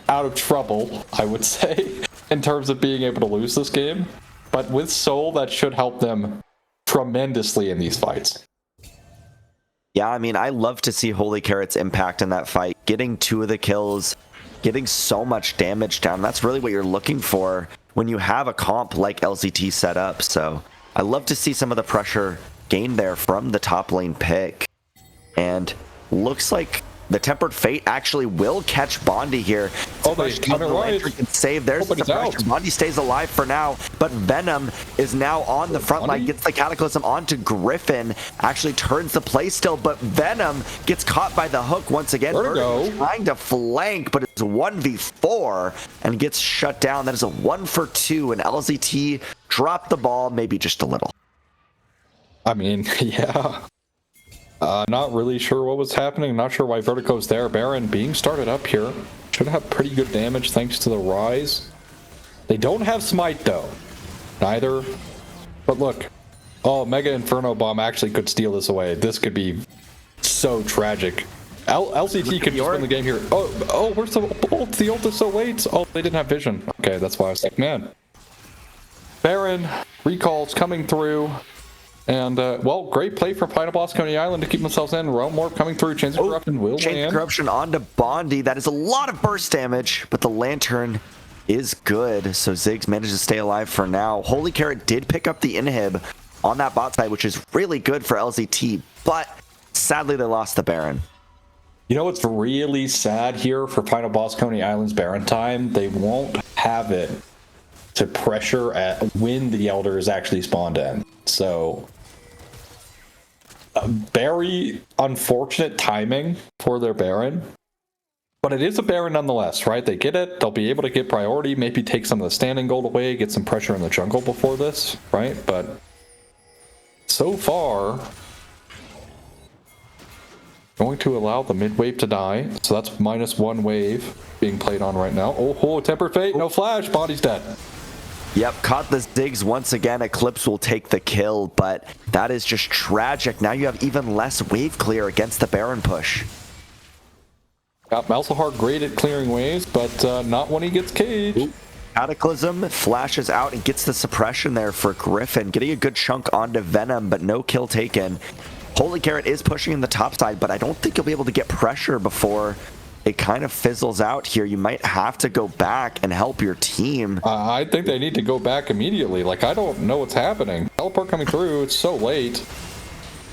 out of trouble, I would say, in terms of being able to lose this game. But with Soul, that should help them tremendously in these fights. Yeah, I mean, I love to see Holy Carrot's impact in that fight. Getting 2 of the kills, getting so much damage down. That's really what you're looking for when you have a comp like LZT set up. So I love to see some of the pressure gained there from the top lane pick. And looks like The Tempered Fate actually will catch Bondi here. Oh, they the Lantern can save. There's the suppression. Bondi stays alive for now, but Venom is now on the front line, gets the Cataclysm onto Griffin, actually turns the play still, but Venom gets caught by the hook once again. Vertigo trying to flank, but it's 1v4 and gets shut down. That is a 1 for 2, and LZT dropped the ball maybe just a little. I mean, yeah. Not really sure what was happening. Not sure why Vertigo's there. Baron being started up here. Should have pretty good damage thanks to the Rise. They don't have Smite though. Neither. But look. Oh, Mega Inferno Bomb actually could steal this away. This could be so tragic. LCT could just win the game here. Oh, where's the ult? The ult is so late. Oh, they didn't have vision. Okay, that's why I was like, man. Baron, recalls coming through. And, well, great play from Final Boss Koney Island to keep themselves in. Realm Warp coming through. Chains of Corruption will Chains of Corruption onto Bondi. That is a lot of burst damage, but the Lantern is good. So Ziggs managed to stay alive for now. Holy Carrot did pick up the inhib on that bot side, which is really good for LZT, but sadly they lost the Baron. You know what's really sad here for Final Boss Koney Island's Baron time? They won't have it to pressure at when the Elder is actually spawned in. So very unfortunate timing for their Baron, but it is a Baron nonetheless, right? They get it, they'll be able to get priority, maybe take some of the standing gold away, get some pressure in the jungle before this, right? But so far, going to allow the mid wave to die, so that's -1 wave being played on right now. Oh, Tempered Fate, no flash, Body's dead. Yep, caught the Ziggs once again. Eclipse will take the kill, but that is just tragic. Now you have even less wave clear against the Baron push. Malzahar great at clearing waves, but not when he gets caged. Cataclysm flashes out and gets the suppression there for Griffin, getting a good chunk onto Venom, but no kill taken. Holy Carrot is pushing in the top side, but I don't think you'll be able to get pressure before it kind of fizzles out here. You might have to go back and help your team. I think they need to go back immediately. Like, I don't know what's happening. Teleport coming through, it's so late.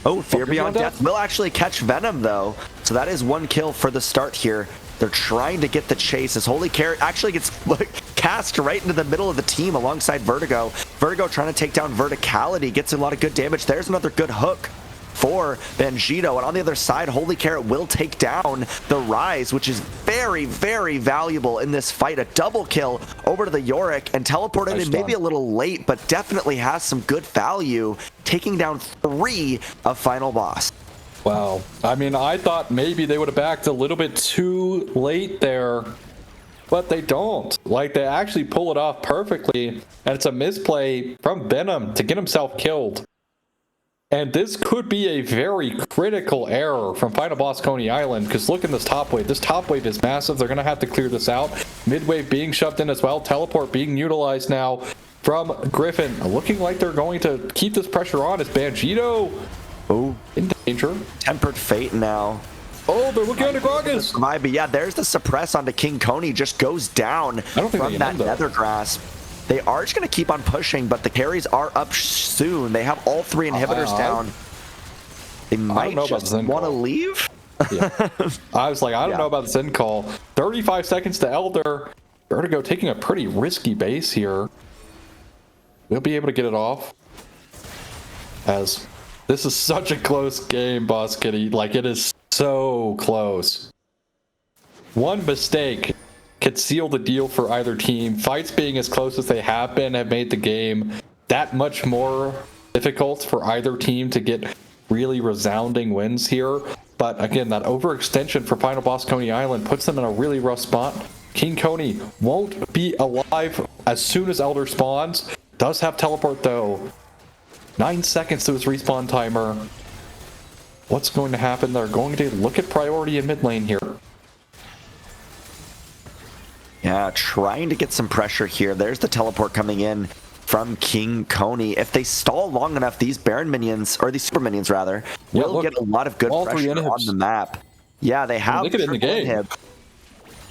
Oh, Fear Beyond Death will actually catch Venom, though. So that is 1 kill for the start here. They're trying to get the chase as Holy Carrot actually gets cast right into the middle of the team alongside Vertigo. Vertigo trying to take down Verticality, gets a lot of good damage. There's another good hook for Banjito, and on the other side, Holy Carrot will take down the Rise, which is very, very valuable in this fight. A double kill over to the Yorick, and teleported in maybe a little late, but definitely has some good value, taking down 3 of Final Boss. Wow. I mean, I thought maybe they would have backed a little bit too late there, but they don't. Like, they actually pull it off perfectly, and it's a misplay from Venom to get himself killed. And this could be a very critical error from Final Boss Koney Island, because look in this top wave. This top wave is massive. They're going to have to clear this out. Mid wave being shoved in as well. Teleport being utilized now from Griffin. Looking like they're going to keep this pressure on. It's Banjito in danger. Tempered Fate now. Oh, they're looking under Gragas. But yeah, there's the suppress onto King Koney. Just goes down from that Nether Grasp. They are just going to keep on pushing, but the carries are up soon. They have all 3 inhibitors down. They might just want to leave. Yeah. I was like, I don't know about the Zen call. 35 seconds to Elder. Vertigo taking a pretty risky base here. We'll be able to get it off. As this is such a close game, Boss Kitty. Like, it is so close. One mistake could seal the deal for either team. Fights being as close as they have been have made the game that much more difficult for either team to get really resounding wins here. But again, that overextension for Final Boss Koney Island puts them in a really rough spot. King Koney won't be alive as soon as Elder spawns. Does have teleport though. 9 seconds to his respawn timer. What's going to happen? They're going to look at priority in mid lane here. Yeah, trying to get some pressure here. There's the teleport coming in from King Koney. If they stall long enough, these Baron minions, or these Super minions rather, will get a lot of good pressure on the map. Yeah, they have in the game.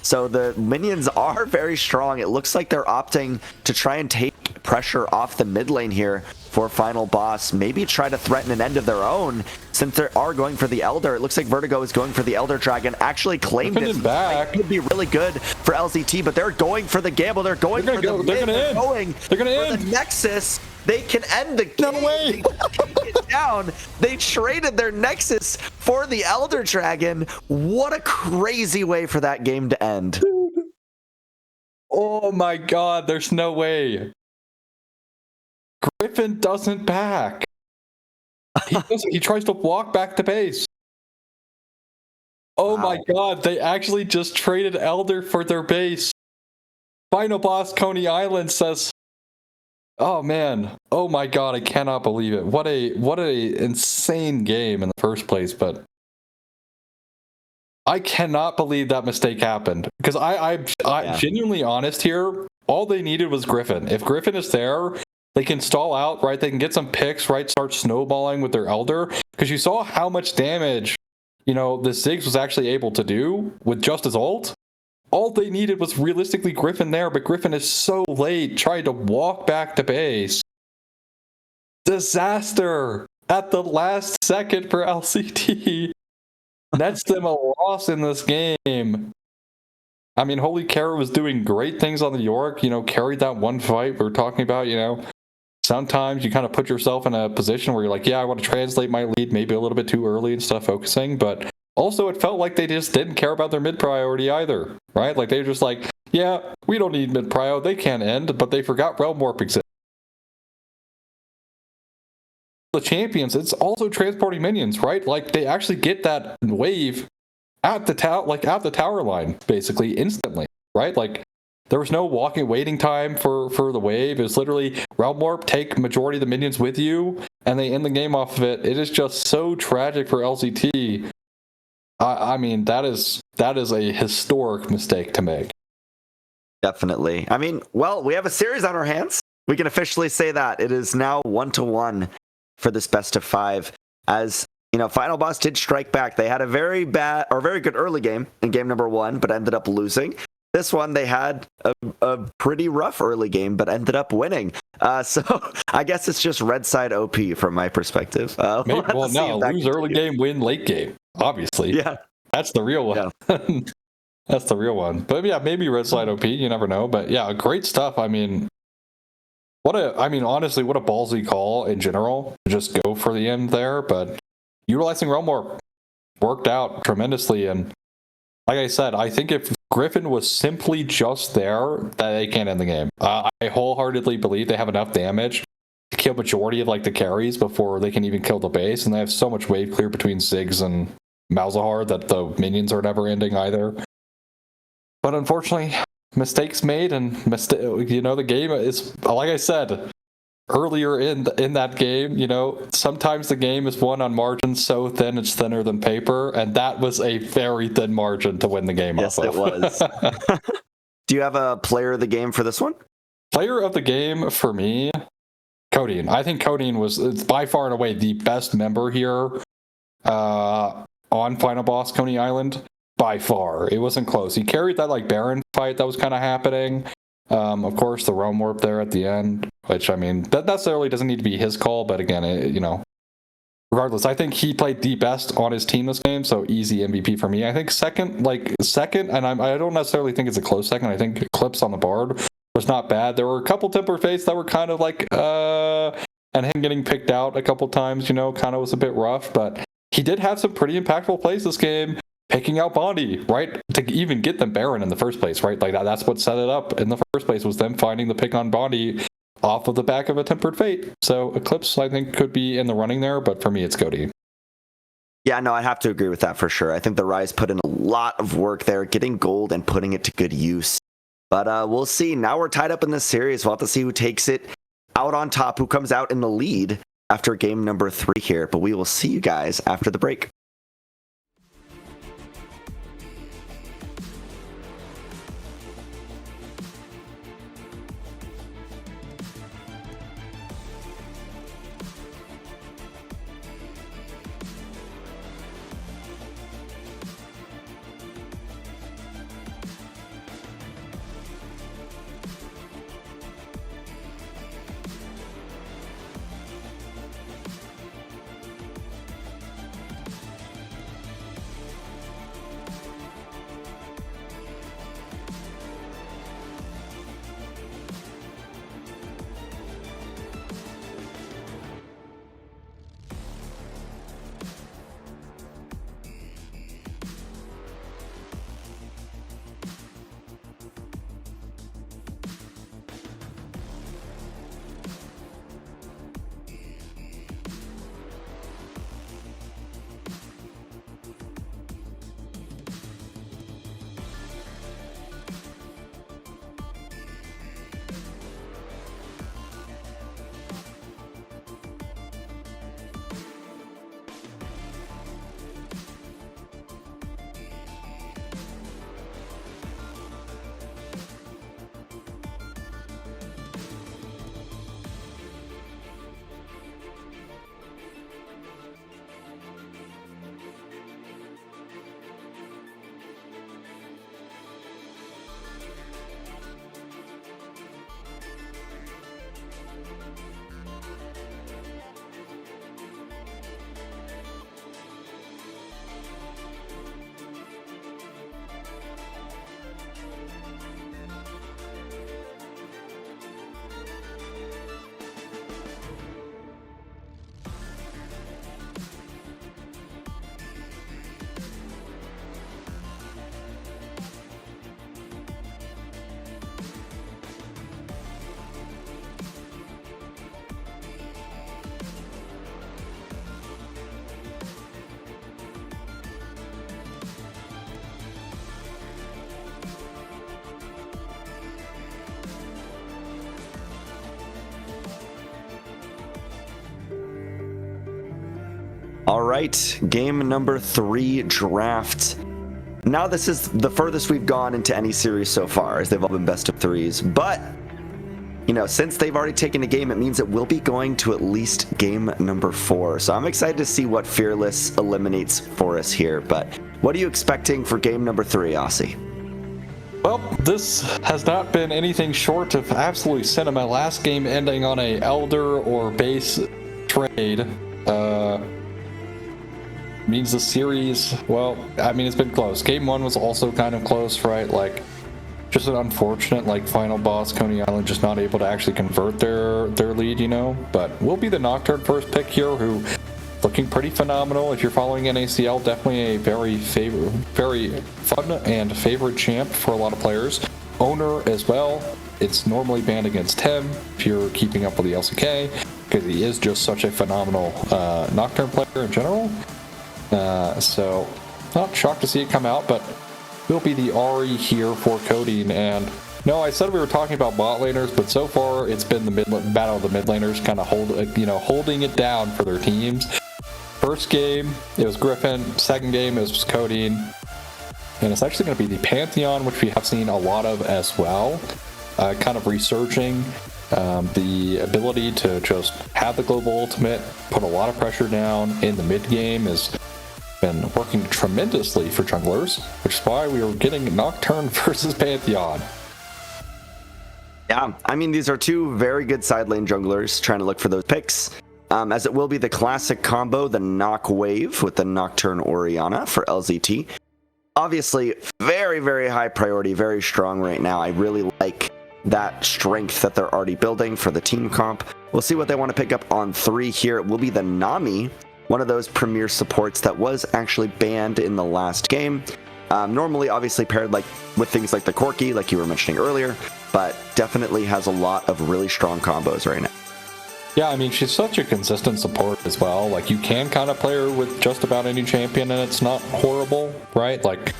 So the minions are very strong. It looks like they're opting to try and take pressure off the mid lane here for Final Boss. Maybe try to threaten an end of their own since they are going for the Elder. It looks like Vertigo is going for the Elder Dragon. Actually claimed it. Back. It could be really good for LZT, but they're going for the gamble. They're going for the mid. They're going for the Nexus. They can end the game. No way. They it down. They traded their Nexus for the Elder Dragon. What a crazy way for that game to end. Oh my god, there's no way. Griffin doesn't back. He tries to walk back to base. Oh my god, they actually just traded Elder for their base. Final Boss Koney Island says, oh man, oh my god, I cannot believe it. What a insane game in the first place, but I cannot believe that mistake happened. Because I'm genuinely honest here, all they needed was Griffin. If Griffin is there, they can stall out, right? They can get some picks, right? Start snowballing with their Elder. Because you saw how much damage, the Ziggs was actually able to do with just his ult. All they needed was realistically Griffin there, but Griffin is so late, trying to walk back to base. Disaster at the last second for LCT. Nets them a loss in this game. I mean, Holy Kara was doing great things on the York, carried that one fight we were talking about, Sometimes you kind of put yourself in a position where you're like, yeah, I want to translate my lead maybe a little bit too early and stuff focusing, but also it felt like they just didn't care about their mid priority either, right? Like they were just like, yeah, we don't need mid prio, they can't end, but they forgot Realm Warp exists. The champions, it's also transporting minions, right? Like they actually get that wave at the tower line, basically instantly, right? Like there was no waiting time for the wave. It's literally Realm Warp, take majority of the minions with you, and they end the game off of it. It is just so tragic for LCT. I mean, that is a historic mistake to make. Definitely. I mean, well, we have a series on our hands. We can officially say that. It is now 1-1 for this best of 5. As Final Boss did strike back. They had a very good early game in game number 1, but ended up losing. This one, they had a pretty rough early game, but ended up winning. So I guess it's just red side OP from my perspective. Lose early game, win late game. Obviously, yeah, that's the real one. Yeah. That's the real one. But yeah, maybe red side OP. You never know. But yeah, great stuff. I mean, honestly, what a ballsy call in general to just go for the end there. But utilizing Realm Warp worked out tremendously. And like I said, I think if Griffin was simply just there, that they can't end the game. I wholeheartedly believe they have enough damage to kill majority of the carries before they can even kill the base, and they have so much wave clear between Ziggs and Malzahar that the minions are never ending either. But unfortunately, mistakes made, and the game is, like I said earlier in that game, sometimes the game is won on margins so thin it's thinner than paper, and that was a very thin margin to win the game. Yes, it was. Do you have a player of the game for this one? Player of the game for me, Codeine. I think Codeine was by far and away the best member here on Final Boss Koney Island. By far. It wasn't close. He carried that Baron fight that was kind of happening. Of course, the Realm Warp there at the end, which, I mean, that necessarily doesn't need to be his call, but again, regardless, I think he played the best on his team this game, so easy MVP for me. I think second, and I don't necessarily think it's a close second. I think Eclipse on the Bard was not bad. There were a couple Temper Fates that were kind of and him getting picked out a couple times, kind of was a bit rough, but he did have some pretty impactful plays this game. Picking out Bondi, right? To even get them Baron in the first place, right? That's what set it up in the first place, was them finding the pick on Bondi off of the back of a Tempered Fate. So Eclipse, I think, could be in the running there, but for me, it's Cody. Yeah, no, I have to agree with that for sure. I think the Rise put in a lot of work there, getting gold and putting it to good use. But we'll see. Now we're tied up in this series. We'll have to see who takes it out on top, who comes out in the lead after game number 3 here. But we will see you guys after the break. All right, game number 3 draft. Now this is the furthest we've gone into any series so far, as they've all been best of 3s. But, you know, since they've already taken a game, it means it will be going to at least game number 4. So I'm excited to see what Fearless eliminates for us here. But what are you expecting for game number 3, Aussie? Well, this has not been anything short of absolutely cinema. Last game ending on a Elder or base trade. Means the series, well, I mean, it's been close. Game 1 was also kind of close, right? Like, just an unfortunate, like, final boss, Koney Island, just not able to actually convert their lead, you know? But will be the Nocturne first pick here, who looking pretty phenomenal. If you're following NACL, definitely a very fun and favorite champ for a lot of players. Owner as well. It's normally banned against him if you're keeping up with the LCK, because he is just such a phenomenal Nocturne player in general. So not shocked to see it come out, but will be the Ari here for Coding. And no, I said we were talking about bot laners, but so far it's been the battle of the mid laners kind of holding it down for their teams. First game it was Griffin, second game it was Coding, and it's actually going to be the Pantheon, which we have seen a lot of as well, kind of resurging. The ability to just have the global ultimate, put a lot of pressure down in the mid game has been working tremendously for junglers, which is why we were getting Nocturne versus Pantheon. Yeah, I mean, these are two very good side lane junglers trying to look for those picks, as it will be the classic combo, the Nock Wave with the Nocturne Orianna for LZT. Obviously, very, very high priority, very strong right now. I really like that strength that they're already building for the team comp. We'll see what they want to pick up on 3 here. It will be the Nami, one of those premier supports that was actually banned in the last game. Normally, obviously, paired with things like the Corki, like you were mentioning earlier, but definitely has a lot of really strong combos right now. Yeah, I mean, she's such a consistent support as well. Like, you can kind of play her with just about any champion, and it's not horrible, right? Like,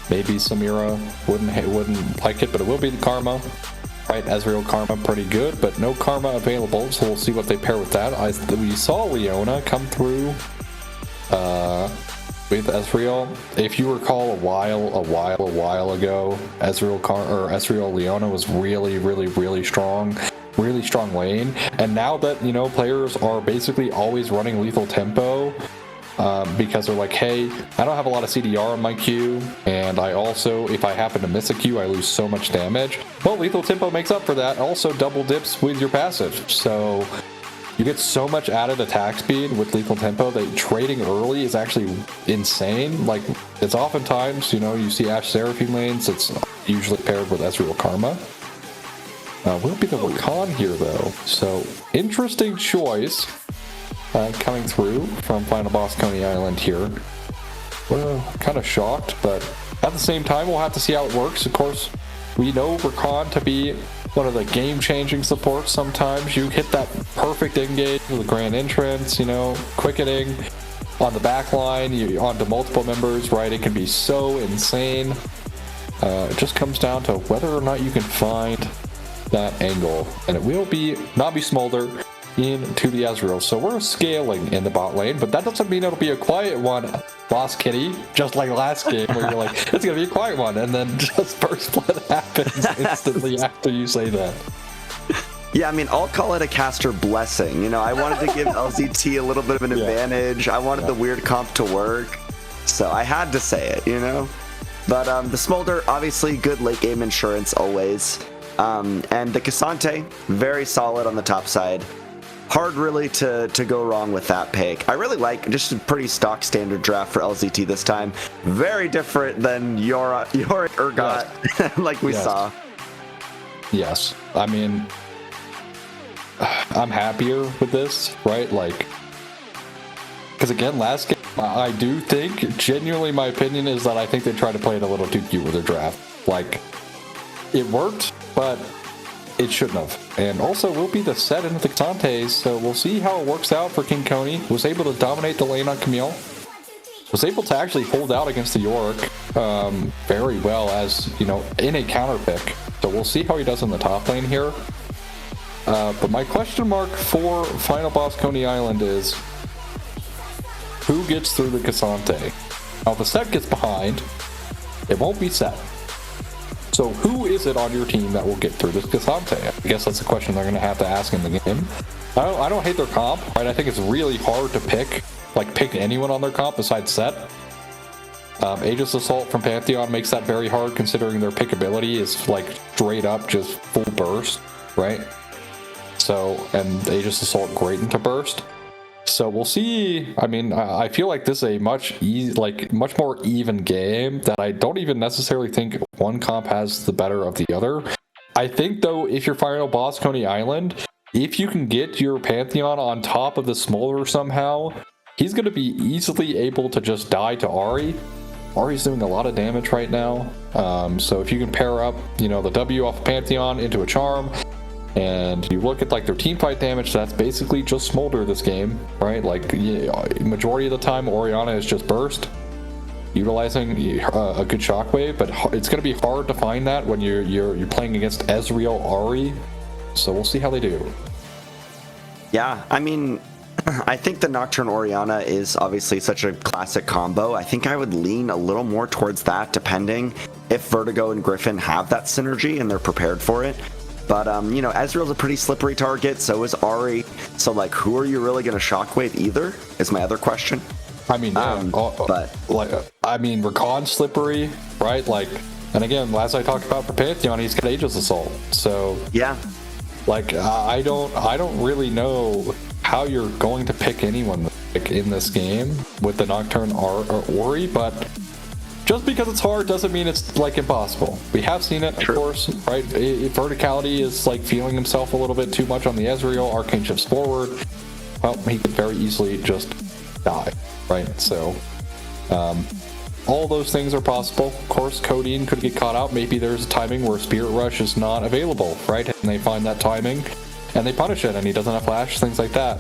maybe Samira wouldn't like it, but it will be the Karma. Right, Ezreal Karma pretty good, but no Karma available, so we'll see what they pair with that. We saw Leona come through with Ezreal. If you recall, a while ago, Ezreal Leona was really strong lane, and now that, you know, players are basically always running lethal tempo, because they're like, hey, I don't have a lot of CDR on my Q, and I also, if I happen to miss a Q, I lose so much damage. Well, lethal tempo makes up for that. Also double dips with your passive, so you get so much added attack speed with lethal tempo that trading early is actually insane. Like, it's oftentimes, you know, you see Ashe Seraphine lanes, it's usually paired with Ezreal Karma. Will be the Rakan here though, so interesting choice. Coming through from Final Boss Koney Island here. Well, kind of shocked, but at the same time, we'll have to see how it works. Of course, we know Rakan to be one of the game-changing supports. Sometimes you hit that perfect engage with a grand entrance, you know, quickening on the back line, onto multiple members, right? It can be so insane. It just comes down to whether or not you can find that angle, and it will be not be Smolder into the Ezreal. So we're scaling in the bot lane, but that doesn't mean it'll be a quiet one, Boss Kitty, just like last game where you're like, it's gonna be a quiet one, and then just burst blood happens instantly after you say that. Yeah, I mean, I'll call it a caster blessing. You know, I wanted to give LZT a little bit of an advantage. I wanted the weird comp to work, so I had to say it, you know? But the Smolder, obviously good late game insurance always. And the Cassante, very solid on the top side. Hard really to go wrong with that pick. I really like just a pretty stock standard draft for LZT this time. Very different than Yorick Urgot, like we saw. Yes. I mean, I'm happier with this, right? Like, because again, last game, I do think, genuinely my opinion is that I think they tried to play it a little too cute with their draft. Like, it worked, but it shouldn't have. And also, will be the set into the Xantes, so we'll see how it works out for King Koney. Was able to dominate the lane on Camille. Was able to actually hold out against the Yorick very well, as, you know, in a counter pick. So we'll see how he does in the top lane here. But my question mark for Final Boss Koney Island is, who gets through the Cassante. Now, if the set gets behind, it won't be set. So who is it on your team that will get through this Cassante? I guess that's a question they're going to have to ask in the game. I don't hate their comp, right? I think it's really hard to pick anyone on their comp besides Set. Aegis Assault from Pantheon makes that very hard considering their pickability is like straight up just full burst, right? So, and Aegis Assault great into burst. So we'll see. I mean, I feel like this is a much more even game that I don't even necessarily think one comp has the better of the other. I think though, if your final boss Koney Island, if you can get your Pantheon on top of the Smolder somehow, he's going to be easily able to just die to Ahri. Ahri's doing a lot of damage right now. So if you can pair up, the W off Pantheon into a Charm, and you look at like their team fight damage, that's basically just Smolder this game, right? Like majority of the time, Orianna is just burst, utilizing a good shockwave, but it's going to be hard to find that when you're playing against Ezreal Ahri. So we'll see how they do. Yeah, I mean, I think the Nocturne Orianna is obviously such a classic combo. I think I would lean a little more towards that, depending if Vertigo and Griffin have that synergy and they're prepared for it. But, Ezreal's a pretty slippery target, so is Ahri. So, like, who are you really going to shockwave either, is my other question. I mean, Rakan's slippery, right? Like, and again, as I talked about for Pantheon, he's got Aegis Assault. So, yeah. Like, I don't really know how you're going to pick anyone in this game with the Nocturne Ori, but just because it's hard doesn't mean it's like impossible. We have seen it, of course, right? If Verticality is like feeling himself a little bit too much on the Ezreal, Arcane shifts forward, well, he could very easily just die, right? So, all those things are possible. Of course, Codeine could get caught out. Maybe there's a timing where Spirit Rush is not available, right? And they find that timing, and they punish it, and he doesn't have flash, things like that.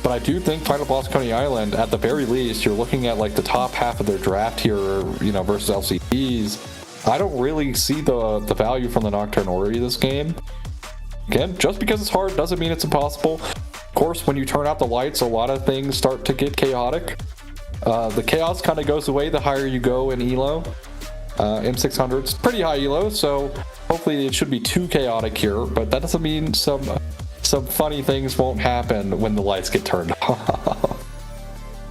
But I do think Final Boss Koney Island, at the very least, you're looking at like the top half of their draft here, versus LCDs. I don't really see the value from the Nocturne Ori this game. Again, just because it's hard doesn't mean it's impossible. Of course, when you turn out the lights, a lot of things start to get chaotic. The chaos kind of goes away the higher you go in ELO. M600's pretty high ELO, so hopefully it should be too chaotic here, but that doesn't mean some funny things won't happen when the lights get turned off.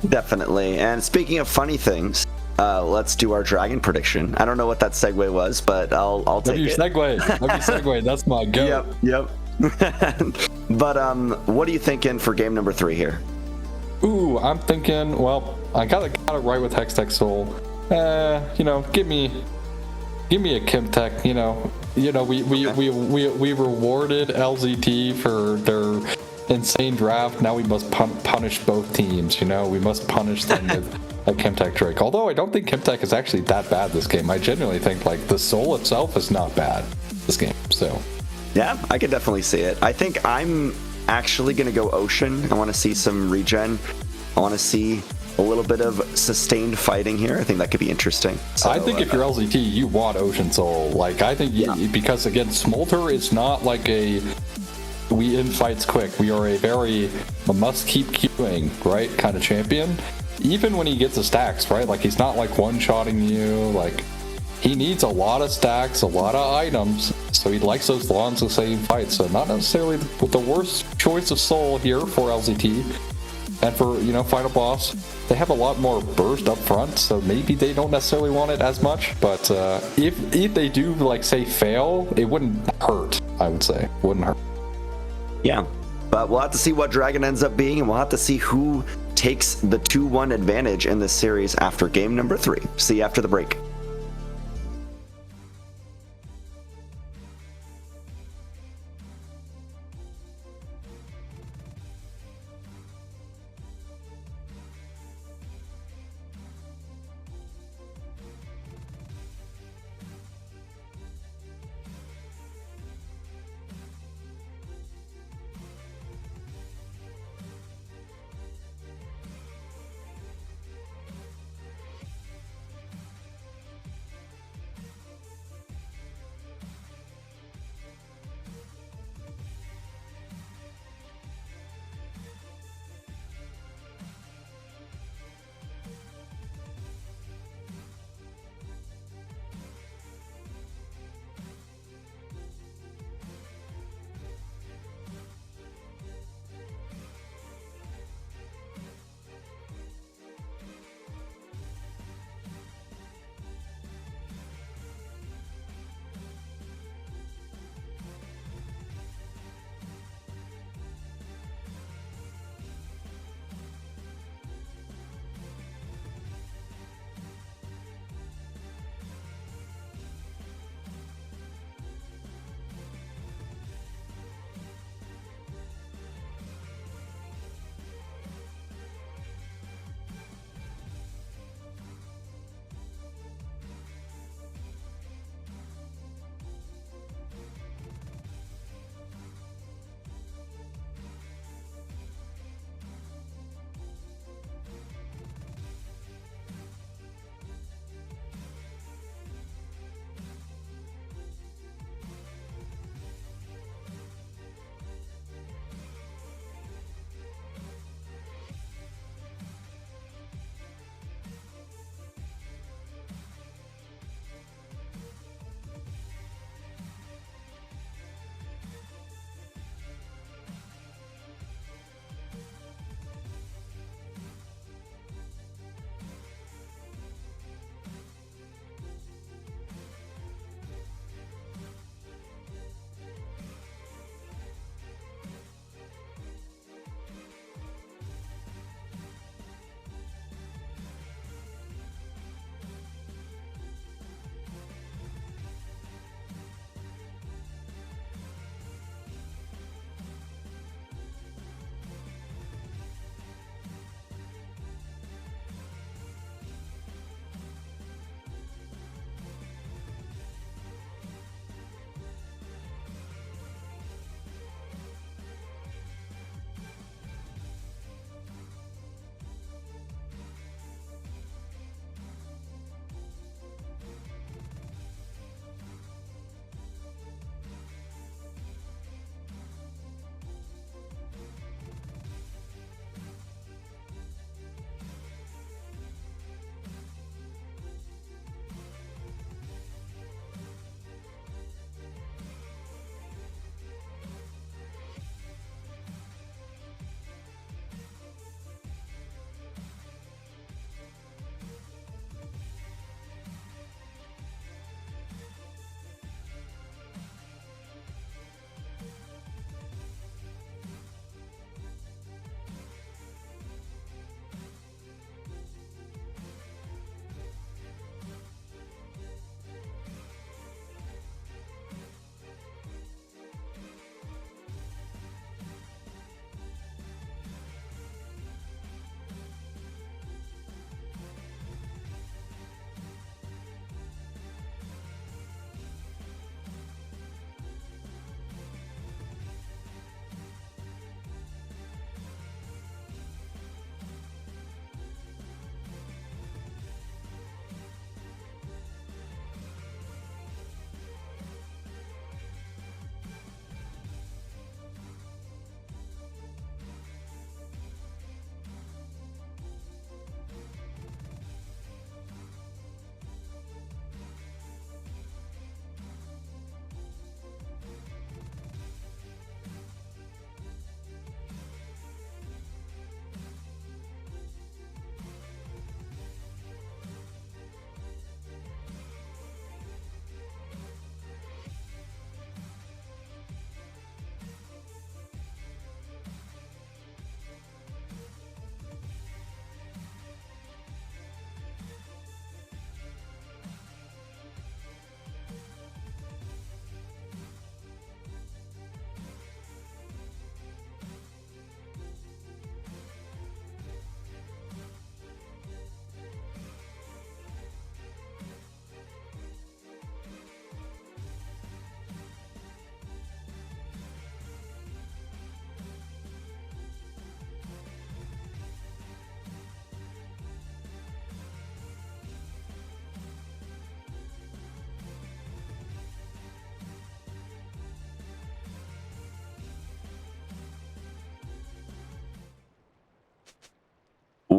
Definitely. And speaking of funny things, let's do our dragon prediction. I don't know what that segue was, but I'll take it. Segue. That's my go. Yep. But what are you thinking for game number 3 here? Ooh, I'm thinking, well, I got it right with Hextech Soul. Give me a Kimtech. We rewarded LZT for their insane draft. Now we must punish both teams. We must punish them with a Kimtech Drake. Although I don't think Kimtech is actually that bad this game. I genuinely think like the Soul itself is not bad this game. So yeah, I could definitely see it. I think I'm actually going to go Ocean. I want to see some regen. I want to see a little bit of sustained fighting here. I think that could be interesting. So, I think if you're LZT, you want Ocean Soul. Like, I think because again, Smolder is not like we end fights quick. We are a must keep queuing, right, kind of champion. Even when he gets the stacks, right? Like, he's not like one-shotting you. Like, he needs a lot of stacks, a lot of items. So he likes those long sustained fights. So not necessarily the worst choice of soul here for LZT. And for, Final Boss, they have a lot more burst up front, so maybe they don't necessarily want it as much. But if they do, like, say, fail, it wouldn't hurt, I would say. Wouldn't hurt. Yeah, but we'll have to see what Dragon ends up being, and we'll have to see who takes the 2-1 advantage in this series after game number 3. See you after the break.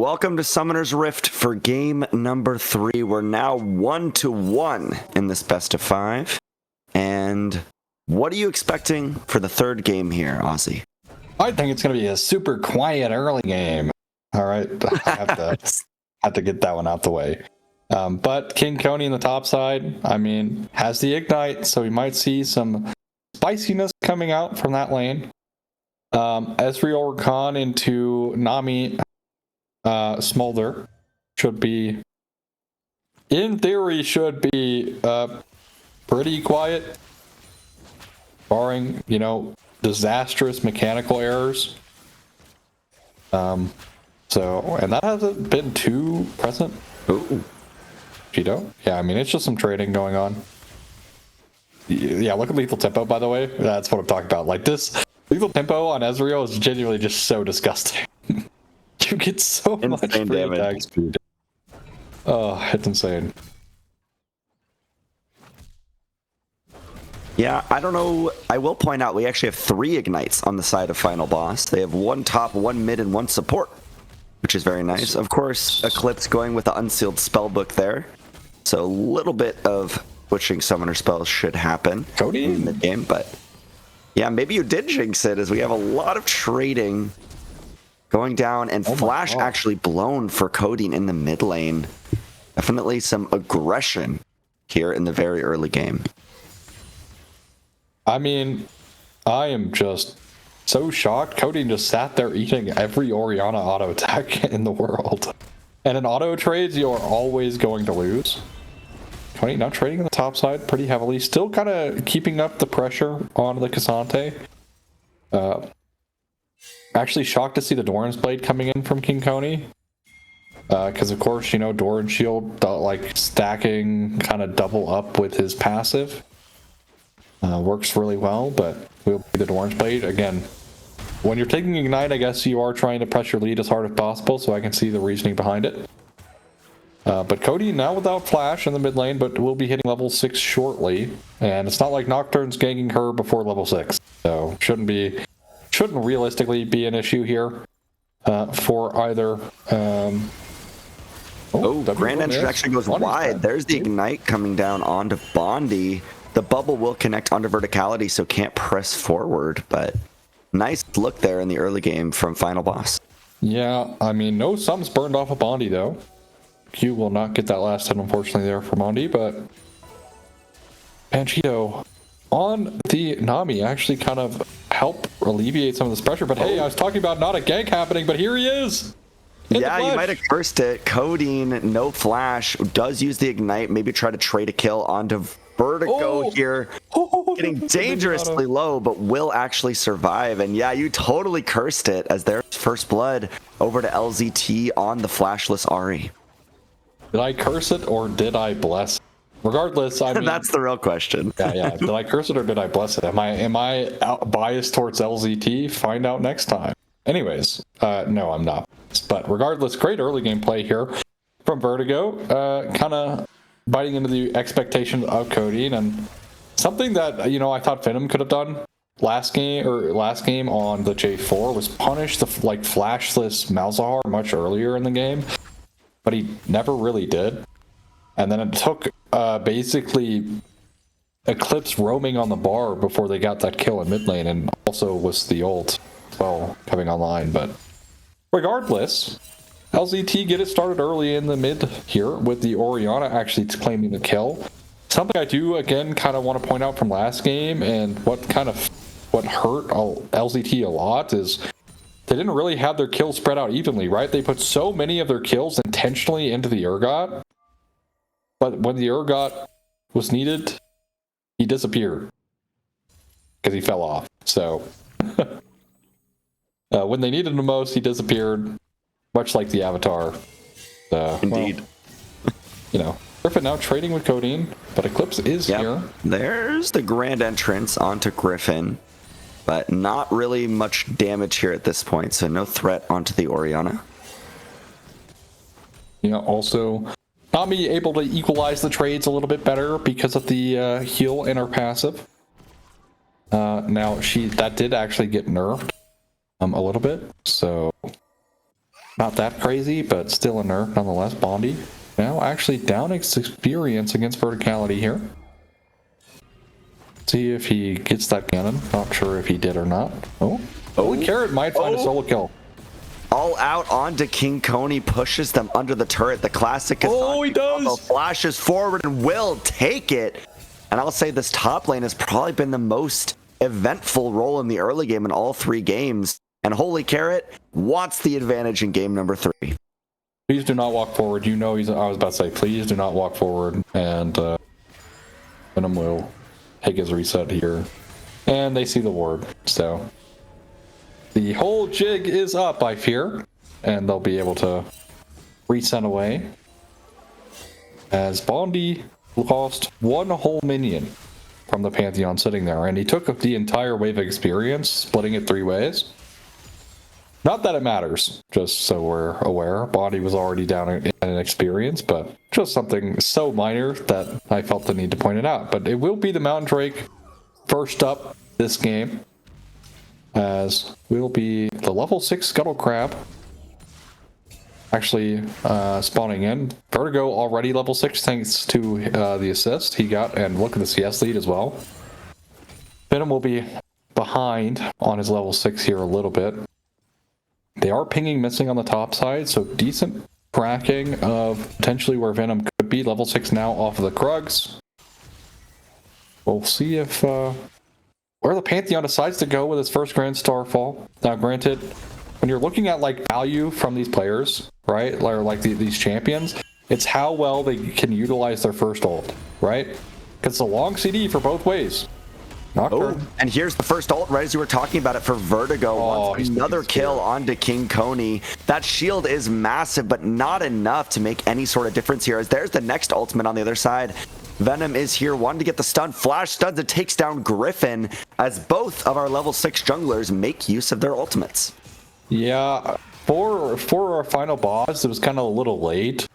welcome to Summoner's Rift for game number 3. We're now 1-1 in this best of 5. And what are you expecting for the third game here, Ozzy? I think it's going to be a super quiet early game. All right, I have to get that one out the way. But King Koney in the top side, I mean, has the Ignite, so we might see some spiciness coming out from that lane. Ezreal Khan into Nami Smolder should be, in theory, pretty quiet, barring, disastrous mechanical errors. And that hasn't been too present. Ooh. Cheeto? Yeah, I mean, it's just some trading going on. Yeah, look at Lethal Tempo, by the way. That's what I'm talking about. Like, this Lethal Tempo on Ezreal is genuinely just so disgusting. You get so much free damage. attack speed. Oh, it's insane. Yeah, I don't know. I will point out we actually have 3 Ignites on the side of Final Boss. They have 1 top, 1 mid, and 1 support, which is very nice. Of course, Eclipse going with the unsealed spellbook there. So a little bit of switching summoner spells should happen in the game. But yeah, maybe you did jinx it, as we have a lot of trading going down, and Flash actually blown for coding in the mid lane. Definitely some aggression here in the very early game. I mean, I am just so shocked. Cody just sat there eating every Orianna auto attack in the world. And in auto trades, you are always going to lose. Cody now trading on the top side pretty heavily. Still kind of keeping up the pressure on the Cassante. Actually shocked to see the Doran's Blade coming in from King Koney. Because, of course, Doran Shield, stacking kind of double up with his passive. Works really well, but we'll be the Doran's Blade. Again, when you're taking Ignite, I guess you are trying to press your lead as hard as possible, so I can see the reasoning behind it. But Cody now without Flash in the mid lane, but will be hitting level 6 shortly. And it's not like Nocturne's ganking her before level 6. So shouldn't realistically be an issue here for either. Grand Entrance actually goes wide. There's the Ignite coming down onto Bondi. The bubble will connect onto verticality, so can't press forward, but nice look there in the early game from Final Boss. Yeah, I mean, no sums burned off of Bondi, though. Q will not get that last hit, unfortunately, there for Bondi, but Panchito on the Nami actually kind of help alleviate some of this pressure, but hey, I was talking about not a gank happening, but here he is! Yeah, you might have cursed it. Coding, no Flash, does use the Ignite, maybe try to trade a kill onto Vertigo here, getting dangerously low, but will actually survive. And yeah, you totally cursed it, as there's first blood over to LZT on the flashless Ahri. Did I curse it or did I bless it? Regardless, I mean, that's the real question. Yeah. Did I curse it or did I bless it? Am I biased towards LZT? Find out next time. Anyways, no, I'm not. But regardless, great early game play here from Vertigo. Kind of biting into the expectations of Cody, and something that I thought Venom could have done last game on the J4 was punish the flashless Malzahar much earlier in the game, but he never really did. And then it took basically Eclipse roaming on the bar before they got that kill in mid lane, and also was the ult as well coming online. But regardless, LZT get it started early in the mid here with the Orianna actually claiming the kill. Something I do again kind of want to point out from last game, and what hurt LZT a lot, is they didn't really have their kills spread out evenly, right? They put so many of their kills intentionally into the Urgot, but when the Urgot was needed, he disappeared because he fell off. So when they needed him most, he disappeared. Much like the Avatar. Indeed. Well, Griffin now trading with Codeine, but Eclipse is here. There's the Grand Entrance onto Griffin, but not really much damage here at this point, so no threat onto the Orianna. Also, Nami able to equalize the trades a little bit better because of the heal in her passive. Now, that did actually get nerfed a little bit, so Not that crazy, but still a nerf nonetheless. Bondi now actually down experience against verticality here. See if he gets that cannon. Not sure if he did or not. Oh, Holy Carrot might find a solo kill. All out onto King Koney, pushes them under the turret. The classic is he does! Flashes forward and will take it. And I'll say this top lane has probably been the most eventful role in the early game in all 3 games. And Holy Carrot wants the advantage in game number 3. Please do not walk forward. You know I was about to say, please do not walk forward. And Venom will take his reset here. And they see the ward, so the whole jig is up, I fear, and they'll be able to reset away. As Bondi lost 1 whole minion from the Pantheon sitting there, and he took the entire wave of experience, splitting it 3 ways. Not that it matters, just so we're aware. Bondi was already down in an experience, but just something so minor that I felt the need to point it out. But it will be the Mountain Drake first up this game, as will be the level 6 Scuttle Crab actually spawning in. Vertigo already level 6 thanks to the assist he got, and look at the CS lead as well. Venom will be behind on his level 6 here a little bit. They are pinging missing on the top side, so decent tracking of potentially where Venom could be. Level 6 now off of the Krugs. We'll see if where the Pantheon decides to go with its first Grand Starfall. Now, granted, when you're looking at like value from these players, right, or like these champions, it's how well they can utilize their first ult, right? Because it's a long CD for both ways. Nocturne. And here's the first ult, right as you were talking about it, for Vertigo. Wants another kill onto King Koney. That shield is massive, but not enough to make any sort of difference here, as there's the next ultimate on the other side. Venom is here, wanting to get the stun. Flash stuns and takes down Griffin, as both of our level 6 junglers make use of their ultimates. Yeah, for our final boss, it was kind of a little late,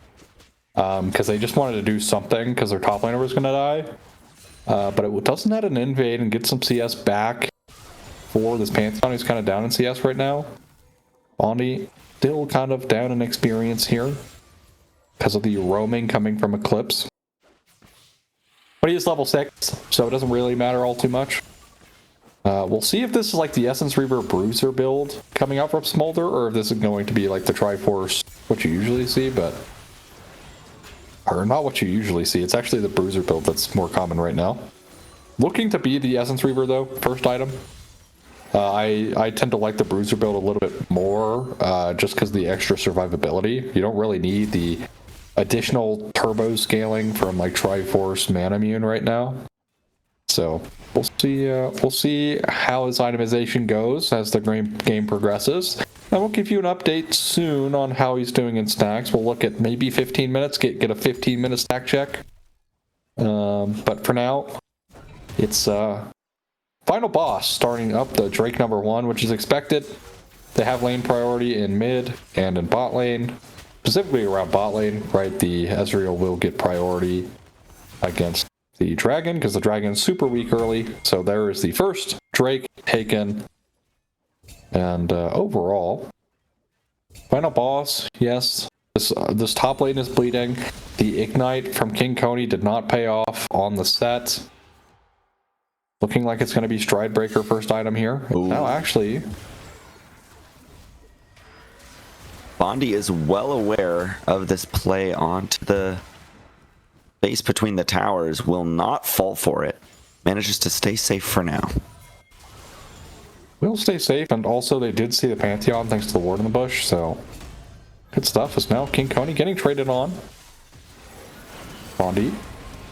because they just wanted to do something, because their top laner was going to die. But it doesn't have an invade and get some CS back for this Pantheon, who's kind of down in CS right now. Bondi still kind of down in experience here because of the roaming coming from Eclipse. But he is level 6, so it doesn't really matter all too much. We'll see if this is like the Essence Reaver Bruiser build coming out from Smolder, or if this is going to be like the Triforce, what you usually see, but... or not what you usually see. It's actually the Bruiser build that's more common right now. Looking to be the Essence Reaver though, first item. I tend to like the Bruiser build a little bit more, just because of the extra survivability. You don't really need the additional turbo scaling from like Triforce Manamune right now. So we'll see how his itemization goes as the game progresses. And we'll give you an update soon on how he's doing in stacks. We'll look at maybe 15 minutes, get a 15-minute stack check. But for now, it's final boss starting up the Drake number 1, which is expected. They have lane priority in mid and in bot lane, specifically around bot lane, right? The Ezreal will get priority against the Dragon because the Dragon's super weak early. So there is the first Drake taken. And overall, final boss, yes, this top lane is bleeding. The Ignite from King Koney did not pay off on the set. Looking like it's going to be Stridebreaker first item here. Now, actually, Bondi is well aware of this play onto the base between the towers, will not fall for it. Manages to stay safe for now. We'll stay safe, and also they did see the Pantheon thanks to the ward in the bush, so good stuff. Is now King Koney getting traded on. Bondi.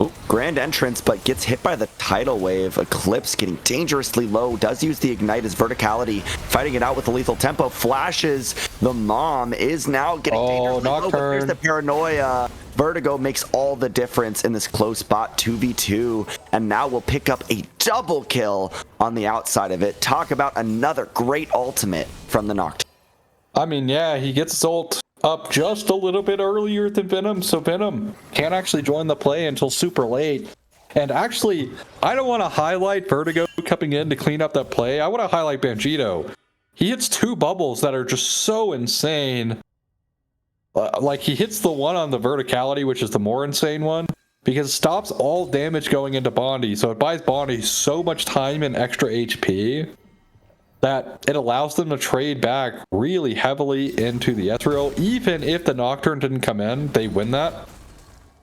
Ooh, grand entrance, but gets hit by the tidal wave. Eclipse getting dangerously low, does use the Ignite as verticality, fighting it out with the lethal tempo. Flashes, the mom is now getting dangerously low, but there's the paranoia. Vertigo makes all the difference in this close spot, 2v2, and now we'll pick up a double kill on the outside of it. Talk about another great ultimate from the Nocturne. I mean, yeah, he gets his ult up just a little bit earlier than Venom, so Venom can't actually join the play until super late. And actually, I don't want to highlight Vertigo coming in to clean up that play. I want to highlight Banjito. He hits 2 bubbles that are just so insane like he hits the one on the verticality, which is the more insane one, because it stops all damage going into Bondi, so it buys Bondi so much time and extra HP that it allows them to trade back really heavily into the Ezreal. Even if the Nocturne didn't come in, they win that.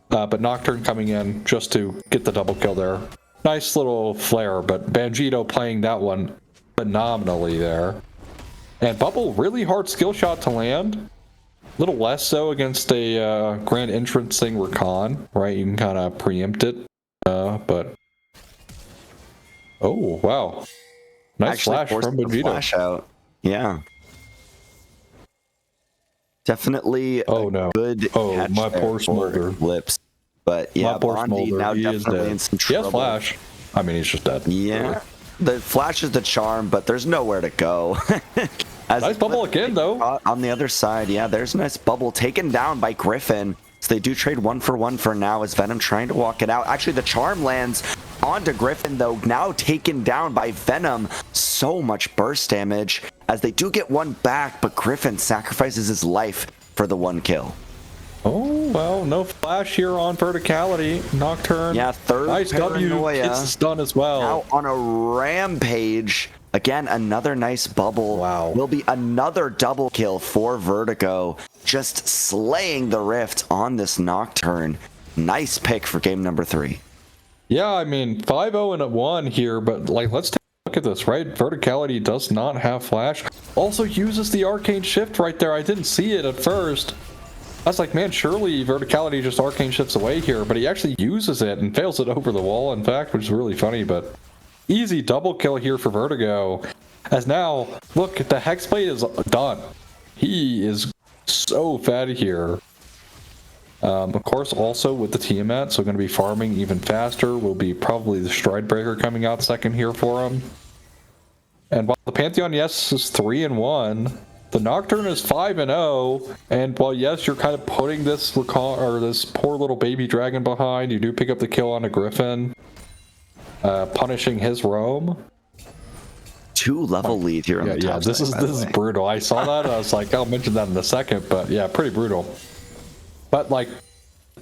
But Nocturne coming in just to get the double kill there. Nice little flare, but Banjito playing that one phenomenally there. And Bubble, really hard skill shot to land. A little less so against a Grand Entrancing Rakan, right? You can kind of preempt it, but... Oh, wow. Nice Actually flash forced from the Banjito. flash out. Yeah. Definitely Oh, a no. good Oh, catch my there poor for Smolder. Lips. But yeah, My poor Bondi Smolder, now he is definitely dead. in some He has trouble. flash. I mean, he's just dead. Yeah. The flash is the charm, but there's nowhere to go. As Nice bubble again, though. on the other side, yeah, there's a nice bubble taken down by Griffin. So they do trade 1-for-1 for now as Venom trying to walk it out. Actually, the charm lands onto Griffin, though, now taken down by Venom. So much burst damage as they do get one back, but Griffin sacrifices his life for the one kill. Oh, well, no flash here on verticality. Nocturne. Yeah, third nice paranoia. W. Gets the stun as well. Now on a rampage. Again, another nice bubble. Wow. Will be another double kill for Vertigo. Just slaying the Rift on this Nocturne. Nice pick for game number 3. Yeah, I mean, 5-0 and a 1 here, but like, let's take a look at this, right? Verticality does not have flash. Also uses the Arcane Shift right there. I didn't see it at first. I was like, man, surely Verticality just Arcane Shifts away here, but he actually uses it and fails it over the wall, in fact, which is really funny, but easy double kill here for Vertigo. As now, look, the Hexblade is done. He is so fed here. Of course, also with the Tiamat, so going to be farming even faster. Will be probably the Stride Breaker coming out second here for him. And while the Pantheon, yes, is 3-1, the Nocturne is 5-0, and while yes, you're kind of putting this this poor little baby dragon behind, you do pick up the kill on a Griffin, punishing his roam. 2-level lead here on the top this side, is brutal. I saw that, I was like, I'll mention that in a second, but yeah, pretty brutal. But like,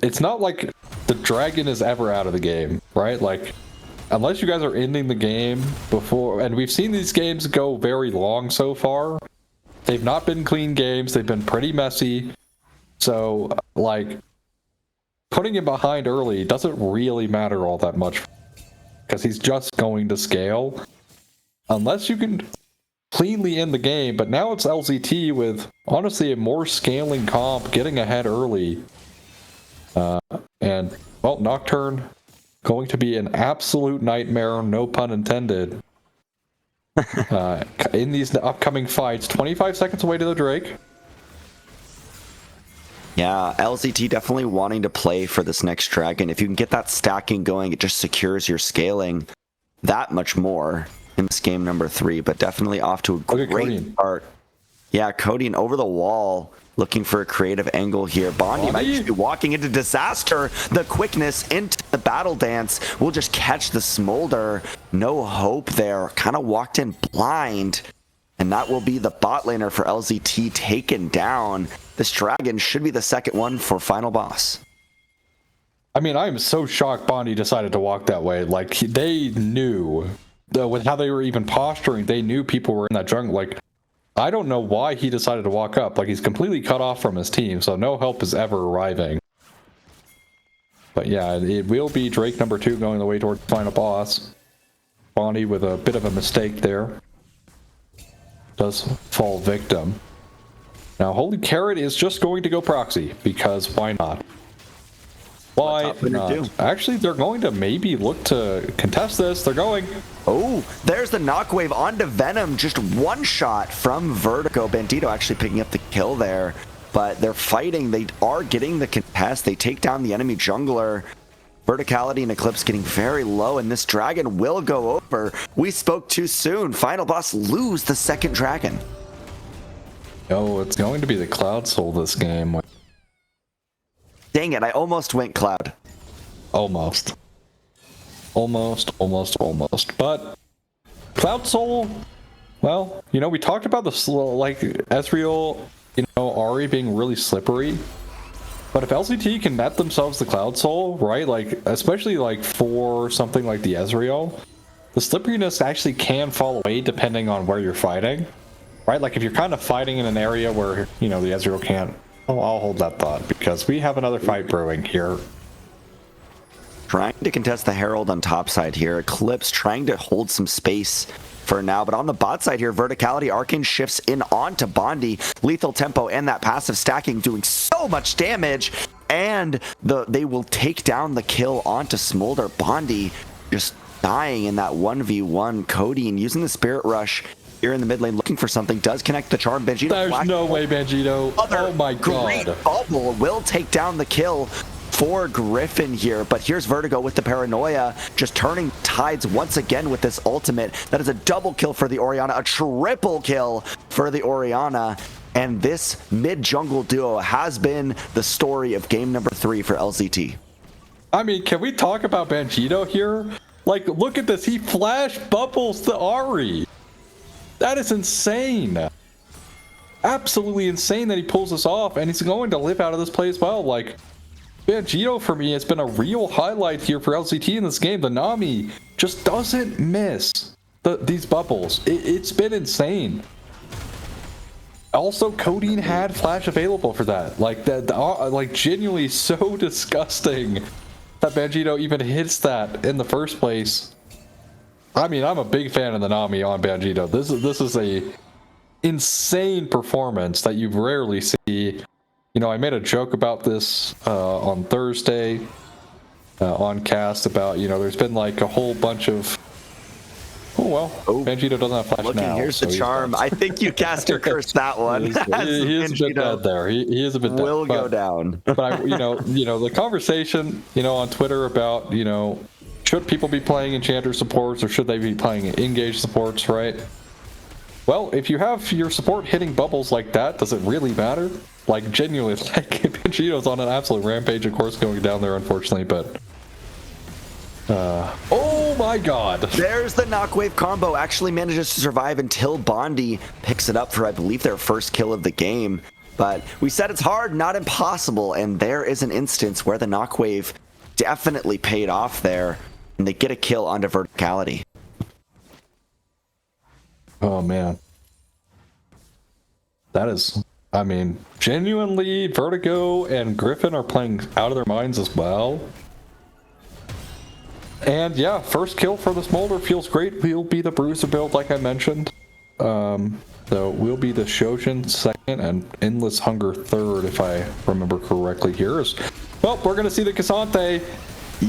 it's not like the dragon is ever out of the game, right? Like, unless you guys are ending the game before, and we've seen these games go very long so far. They've not been clean games. They've been pretty messy. So, like, putting him behind early doesn't really matter all that much because he's just going to scale. Unless you can cleanly end the game, but now it's LZT with, honestly, a more scaling comp, getting ahead early. And, well, Nocturne going to be an absolute nightmare, no pun intended. In these upcoming fights, 25 seconds away to the Drake. Yeah, LZT definitely wanting to play for this next dragon. If you can get that stacking going, it just secures your scaling that much more in this game number 3, but definitely off to a great start. Yeah, Koney over the wall, looking for a creative angle here. Bondi might just be walking into disaster. The quickness into the battle dance will just catch the Smolder. No hope there. Kind of walked in blind. And that will be the bot laner for LZT taken down. This dragon should be the second one for final boss. I mean, I am so shocked Bondi decided to walk that way. Like, they knew, with how they were even posturing, they knew people were in that jungle. Like, I don't know why he decided to walk up. Like, he's completely cut off from his team, so no help is ever arriving. But yeah, it will be Drake number 2 going the way toward the final boss. Bondi with a bit of a mistake there. Does fall victim. Now, Holy Carrot is just going to go proxy, because why not? Why not? Actually, they're going to maybe look to contest this. They're going. Oh, there's the knockwave onto Venom. Just one shot from Vertigo. Bandito actually picking up the kill there. But they're fighting. They are getting the contest. They take down the enemy jungler. Verticality and Eclipse getting very low, and this dragon will go over. We spoke too soon. Final boss lose the second dragon. Oh, it's going to be the Cloud Soul this game. Dang it, I almost went Cloud. Almost. Almost. But Cloud Soul, well, you know, we talked about the like Ezreal Ahri being really slippery. But if LCT can net themselves the Cloud Soul, right, like, especially like for something like the Ezreal, the slipperiness actually can fall away depending on where you're fighting, right? Like if you're kind of fighting in an area where, the Ezreal can't, I'll hold that thought because we have another fight brewing here. Trying to contest the Herald on top side here. Eclipse trying to hold some space for now, but on the bot side here, Verticality, Arcane shifts in onto Bondi. Lethal Tempo and that passive stacking doing so much damage, and they will take down the kill onto Smolder. Bondi just dying in that 1v1. Koney and using the Spirit Rush here in the mid lane, looking for something, does connect the charm. Banjito. There's no way, Banjito. Oh my god. Great bubble will take down the kill for Griffin here, but here's Vertigo with the Paranoia, just turning tides once again with this ultimate. That is a double kill for the Orianna, a triple kill for the Orianna, and this mid-jungle duo has been the story of game number 3 for LCT. I mean, can we talk about Banjito here? Like, look at this, he flash bubbles to Ahri. That is insane. Absolutely insane that he pulls this off, and he's going to live out of this play as well. Like, Banjito for me has been a real highlight here for LCT in this game. The Nami just doesn't miss these bubbles. It's been insane. Also, Codeine had flash available for that. Like like genuinely so disgusting that Banjito even hits that in the first place. I mean, I'm a big fan of the Nami on Banjito. This is a insane performance that you rarely see. I made a joke about this on Thursday on cast about, there's been like a whole bunch of, Banjito doesn't have flash now. Here's so the charm. I think you caster cursed that one. he is a bit bad there. He is a bit will dead, go down. But the conversation, on Twitter about, should people be playing Enchanter supports or should they be playing Engage supports, right? Well, if you have your support hitting bubbles like that, does it really matter? Like, genuinely, like, Banjito's on an absolute rampage, of course, going down there, unfortunately, but... oh my god! There's the Knockwave combo. Actually manages to survive until Bondi picks it up for, I believe, their first kill of the game. But we said it's hard, not impossible, and there is an instance where the Knockwave definitely paid off there, and they get a kill onto Verticality. Oh, man. That is... I mean, genuinely, Vertigo and Griffin are playing out of their minds as well. And yeah, first kill for the Smolder feels great. We'll be the Bruiser build, like I mentioned. So we'll be the Shojin second and Endless Hunger third, if I remember correctly here. Well, we're going to see the Cassante.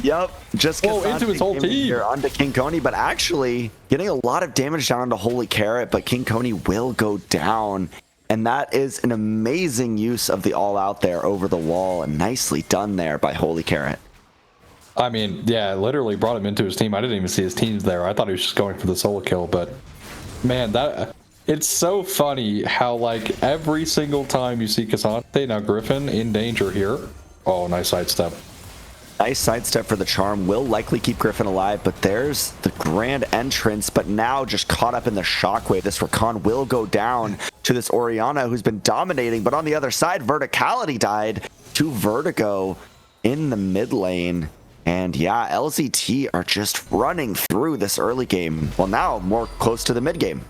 Yep, just into his whole team here onto King Koney, but actually getting a lot of damage down onto Holy Carrot, but King Koney will go down. And that is an amazing use of the all-out there over the wall, and nicely done there by Holy Carrot. I mean, yeah, literally brought him into his team. I didn't even see his teams there. I thought he was just going for the solo kill, but man, it's so funny how, like, every single time you see Cassante, now Griffin in danger here. Oh, nice sidestep. Nice sidestep for the charm. Will likely keep Griffin alive, but there's the grand entrance, but now just caught up in the shockwave. This Rakan will go down to this Orianna who's been dominating, but on the other side, Verticality died to Vertigo in the mid lane. And yeah, LCT are just running through this early game. Well, now more close to the mid game.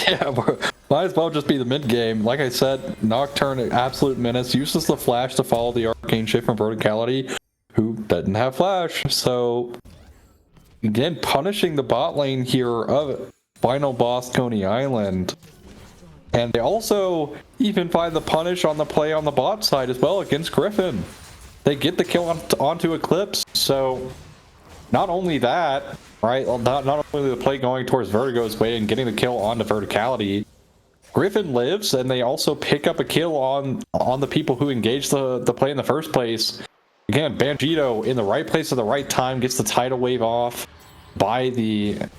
Yeah, might as well just be the mid game. Like I said, Nocturne, absolute menace, uses the flash to follow the arcane shift from Verticality, who doesn't have flash. So again, punishing the bot lane here of final boss Coney Island. And they also even find the punish on the play on the bot side as well against Griffin. They get the kill onto Eclipse. So not only that, right, not only the play going towards Vertigo's way and getting the kill onto Verticality, Griffin lives, and they also pick up a kill on the people who engaged the play in the first place. Again, Banjito in the right place at the right time, gets the tidal wave off by the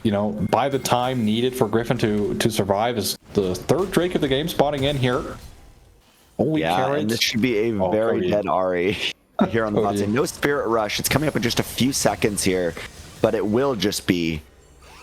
time needed for Griffin to survive. Is the third Drake of the game spawning in here. Holy carrots. And this should be a very dead Ahri here on the bot side. No Spirit Rush. It's coming up in just a few seconds here, but it will just be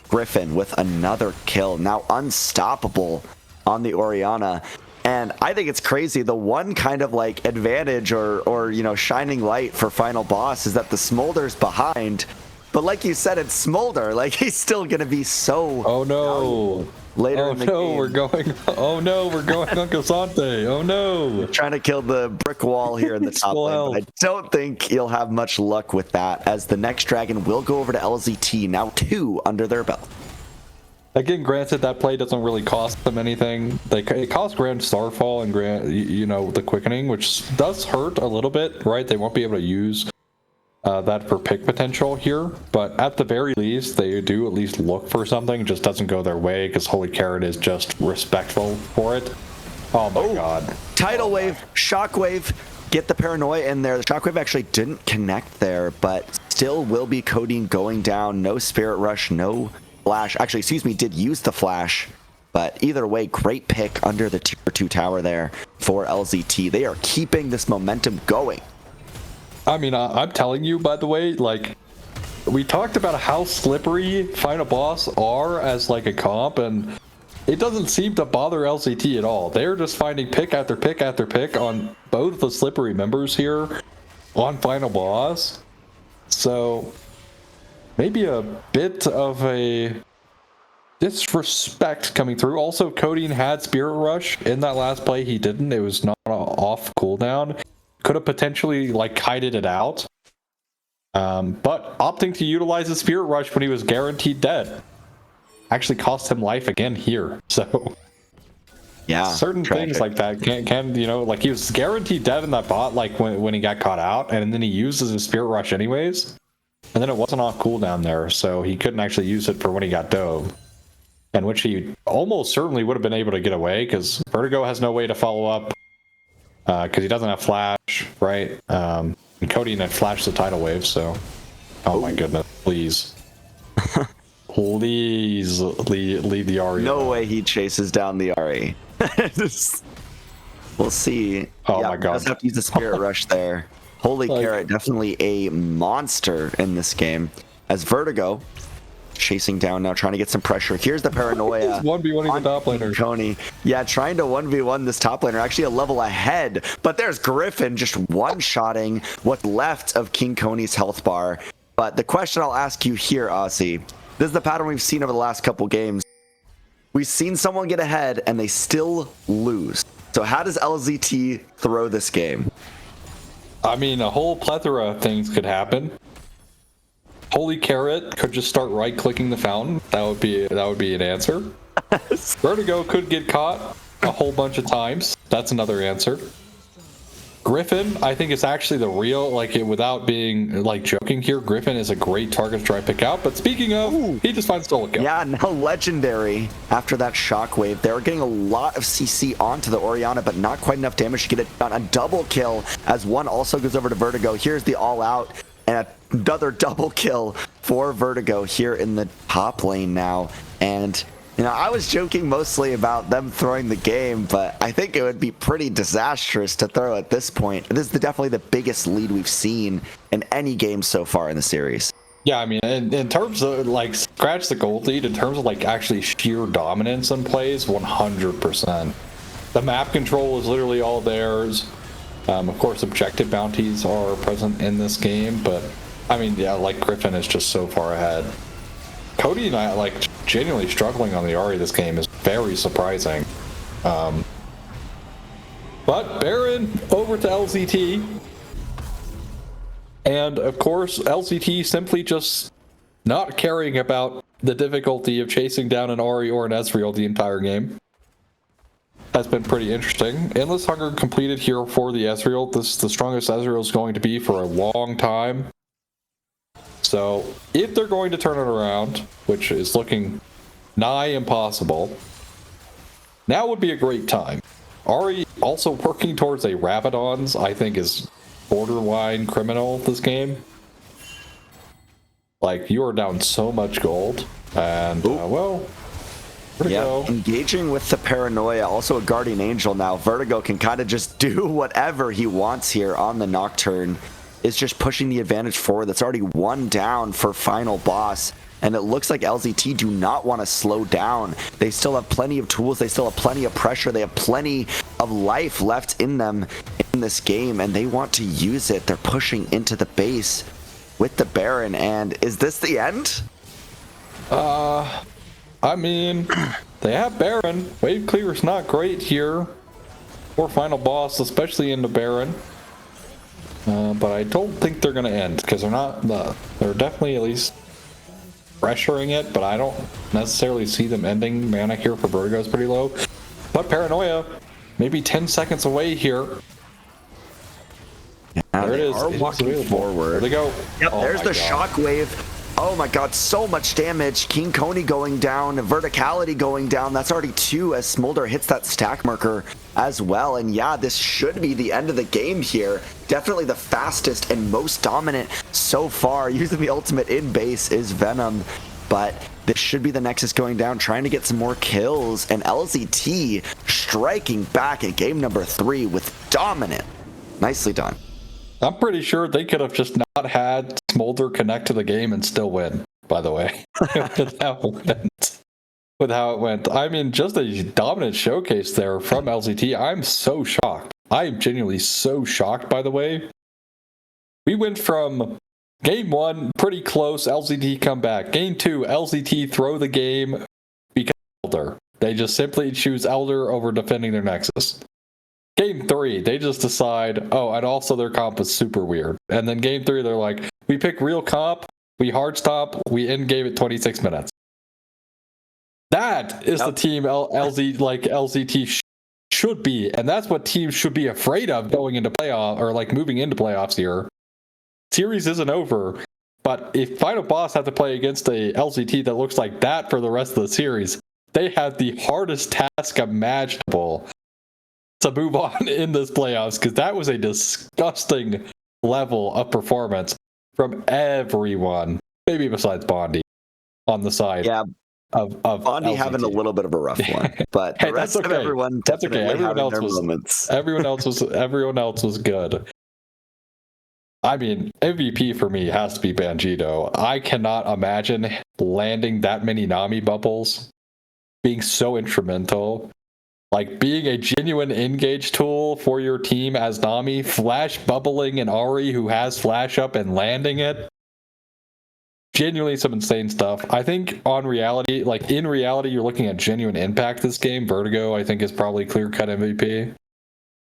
Griffin with another kill. Now unstoppable on the Orianna. And I think it's crazy. The one kind of like advantage or you know, shining light for Final Boss is that the Smolder's behind. But like you said, it's Smolder. Like, he's still going to be so... Oh, no. Later in the game. We're going... Oh, no, we're going Uncle Sante. Oh, no. Trying to kill the brick wall here in the top lane. But I don't think you'll have much luck with that, as the next dragon will go over to LZT, now 2 under their belt. Again, granted, that play doesn't really cost them anything. It costs Grand Starfall and you know, the Quickening, which does hurt a little bit, right? They won't be able to use that for pick potential here, but at the very least, they do at least look for something. It just doesn't go their way because Holy Carrot is just respectful for it. Oh my god. Tidal Wave, Shockwave, get the Paranoia in there. The Shockwave actually didn't connect there, but still will be Codeine going down. No Spirit Rush, no Flash. Actually, excuse me, did use the Flash. But either way, great pick under the tier 2 tower there for LZT. They are keeping this momentum going. I mean, I'm telling you, by the way, like, we talked about how slippery Final Boss are as, like, a comp, and it doesn't seem to bother LCT at all. They're just finding pick after pick after pick on both the slippery members here on Final Boss. So, maybe a bit of a disrespect coming through. Also, Codeine had Spirit Rush in that last play. He didn't. It was not off cooldown. Could have potentially like kited it out, but opting to utilize the Spirit Rush when he was guaranteed dead actually cost him life again here. So yeah, certain things like that can you know, like he was guaranteed dead in that bot, like when he got caught out, and then he uses his Spirit Rush anyways, and then it wasn't off cooldown there, so he couldn't actually use it for when he got dove, and which he almost certainly would have been able to get away because Vertigo has no way to follow up. Because he doesn't have Flash, right? And Codeine had flashed the Tidal Wave, so... Oh my goodness, please. Please leave the Ahri. No way he chases down the Ahri. We'll see. Oh my god. Does have to use the Spirit Rush there. Holy Carrot, definitely a monster in this game. As Vertigo... chasing down now, trying to get some pressure. Here's the Paranoia. 1v1ing the top laner. Koney. Yeah, trying to 1v1 this top laner. Actually a level ahead. But there's Griffin just one-shotting what's left of King Koney's health bar. But the question I'll ask you here, Aussie, this is the pattern we've seen over the last couple games. We've seen someone get ahead and they still lose. So how does LZT throw this game? I mean, a whole plethora of things could happen. Holy Carrot could just start right-clicking the fountain. That would be an answer. Vertigo could get caught a whole bunch of times. That's another answer. Griffin, I think, is actually the real, like, without being, like, joking here, Griffin is a great target to try and pick out. But speaking of, he just finds solo kill. Yeah, now Legendary, after that Shockwave, they were getting a lot of CC onto the Orianna, but not quite enough damage to get it done. A double kill, as one also goes over to Vertigo. Here's the all-out. And another double kill for Vertigo here in the top lane now. And, you know, I was joking mostly about them throwing the game, but I think it would be pretty disastrous to throw at this point. This is definitely the biggest lead we've seen in any game so far in the series. Yeah, I mean, in terms of, like, scratch the gold lead, in terms of, like, actually sheer dominance in plays, 100%. The map control is literally all theirs. Of course, objective bounties are present in this game, but I mean, yeah, like Griffin is just so far ahead. Cody and I, like, genuinely struggling on the Ahri this game is very surprising. But Baron over to LZT. And of course, LZT simply just not caring about the difficulty of chasing down an Ahri or an Ezreal the entire game. Has been pretty interesting. Endless Hunger completed here for the Ezreal. This is the strongest Ezreal is going to be for a long time. So if they're going to turn it around, which is looking nigh impossible, now would be a great time. Ahri also working towards a Rabadon's, I think, is borderline criminal this game. Like, you are down so much gold, and well, Vertigo. Yeah, engaging with the Paranoia, also a Guardian Angel now. Vertigo can kind of just do whatever he wants here on the Nocturne. Is just pushing the advantage forward. That's already one down for Final Boss. and it looks like LZT do not want to slow down. They still have plenty of tools, they still have plenty of pressure, they have plenty of life left in them in this game, and they want to use it. They're pushing into the base with the Baron, and is this the end? I mean, they have Baron. Wave clear's not great here for final boss, especially in the Baron. But I don't think they're going to end, because they're definitely at least pressuring it, but I don't necessarily see them ending. Mana here for Vertigo is pretty low. But Paranoia, maybe 10 seconds away here. Yeah, there it is. Are walking forward. There they go. Yep, there's the shockwave. Oh my god, so much damage. King Koney going down, Verticality going down. That's already 2 as Smolder hits that stack marker as well. And yeah, this should be the end of the game here. Definitely the fastest and most dominant so far. Using the ultimate in base is Venom. But this should be the Nexus going down, trying to get some more kills. And LZT striking back in game number 3 with dominant. Nicely done. I'm pretty sure they could have just not had Smolder connect to the game and still win, by the way. With how it went. I mean, just a dominant showcase there from LZT. I'm so shocked. I am genuinely so shocked, by the way. We went from game 1, pretty close, LZT come back. Game 2, LZT throw the game because Elder. They just simply choose Elder over defending their Nexus. Game 3, they just decide, oh, and also their comp is super weird. And then game 3, they're like, we pick real comp, we hard stop, we end game at 26 minutes. That is the team LZT should be, and that's what teams should be afraid of going into playoff or like moving into playoffs here. Series isn't over, but if Final Boss have to play against a LZT that looks like that for the rest of the series, they have the hardest task imaginable to move on in this playoffs, because that was a disgusting level of performance from everyone, maybe besides Bondi on the side. Yeah, of Bondi LZT. Having a little bit of a rough one, but Hey, the rest that's of okay. everyone That's okay. everyone else was good. I mean, MVP for me has to be Banjido. I cannot imagine landing that many Nami bubbles, being so instrumental. Like, being a genuine engage tool for your team as Nami, flash bubbling an Ari who has flash up and landing it. Genuinely some insane stuff. I think in reality, you're looking at genuine impact this game. Vertigo, I think, is probably clear-cut MVP.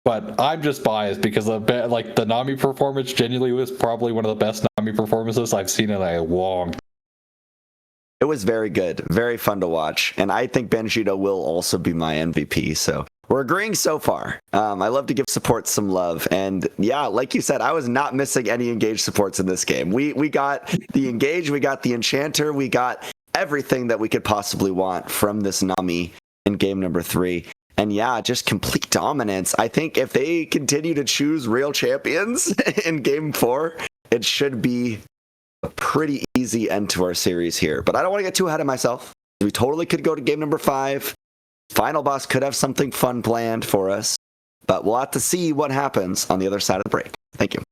But I'm just biased because the Nami performance genuinely was probably one of the best Nami performances I've seen in a long time. It was very good, very fun to watch, and I think Banjido will also be my MVP, so we're agreeing so far. I love to give support some love, and yeah, like you said, I was not missing any engage supports in this game. We got the engage, we got the enchanter, we got everything that we could possibly want from this Nami in game number 3. And yeah, just complete dominance. I think if they continue to choose real champions in game 4, it should be a pretty easy end to our series here. But I don't want to get too ahead of myself. We totally could go to game number 5. Final Boss could have something fun planned for us. But we'll have to see what happens on the other side of the break. Thank you.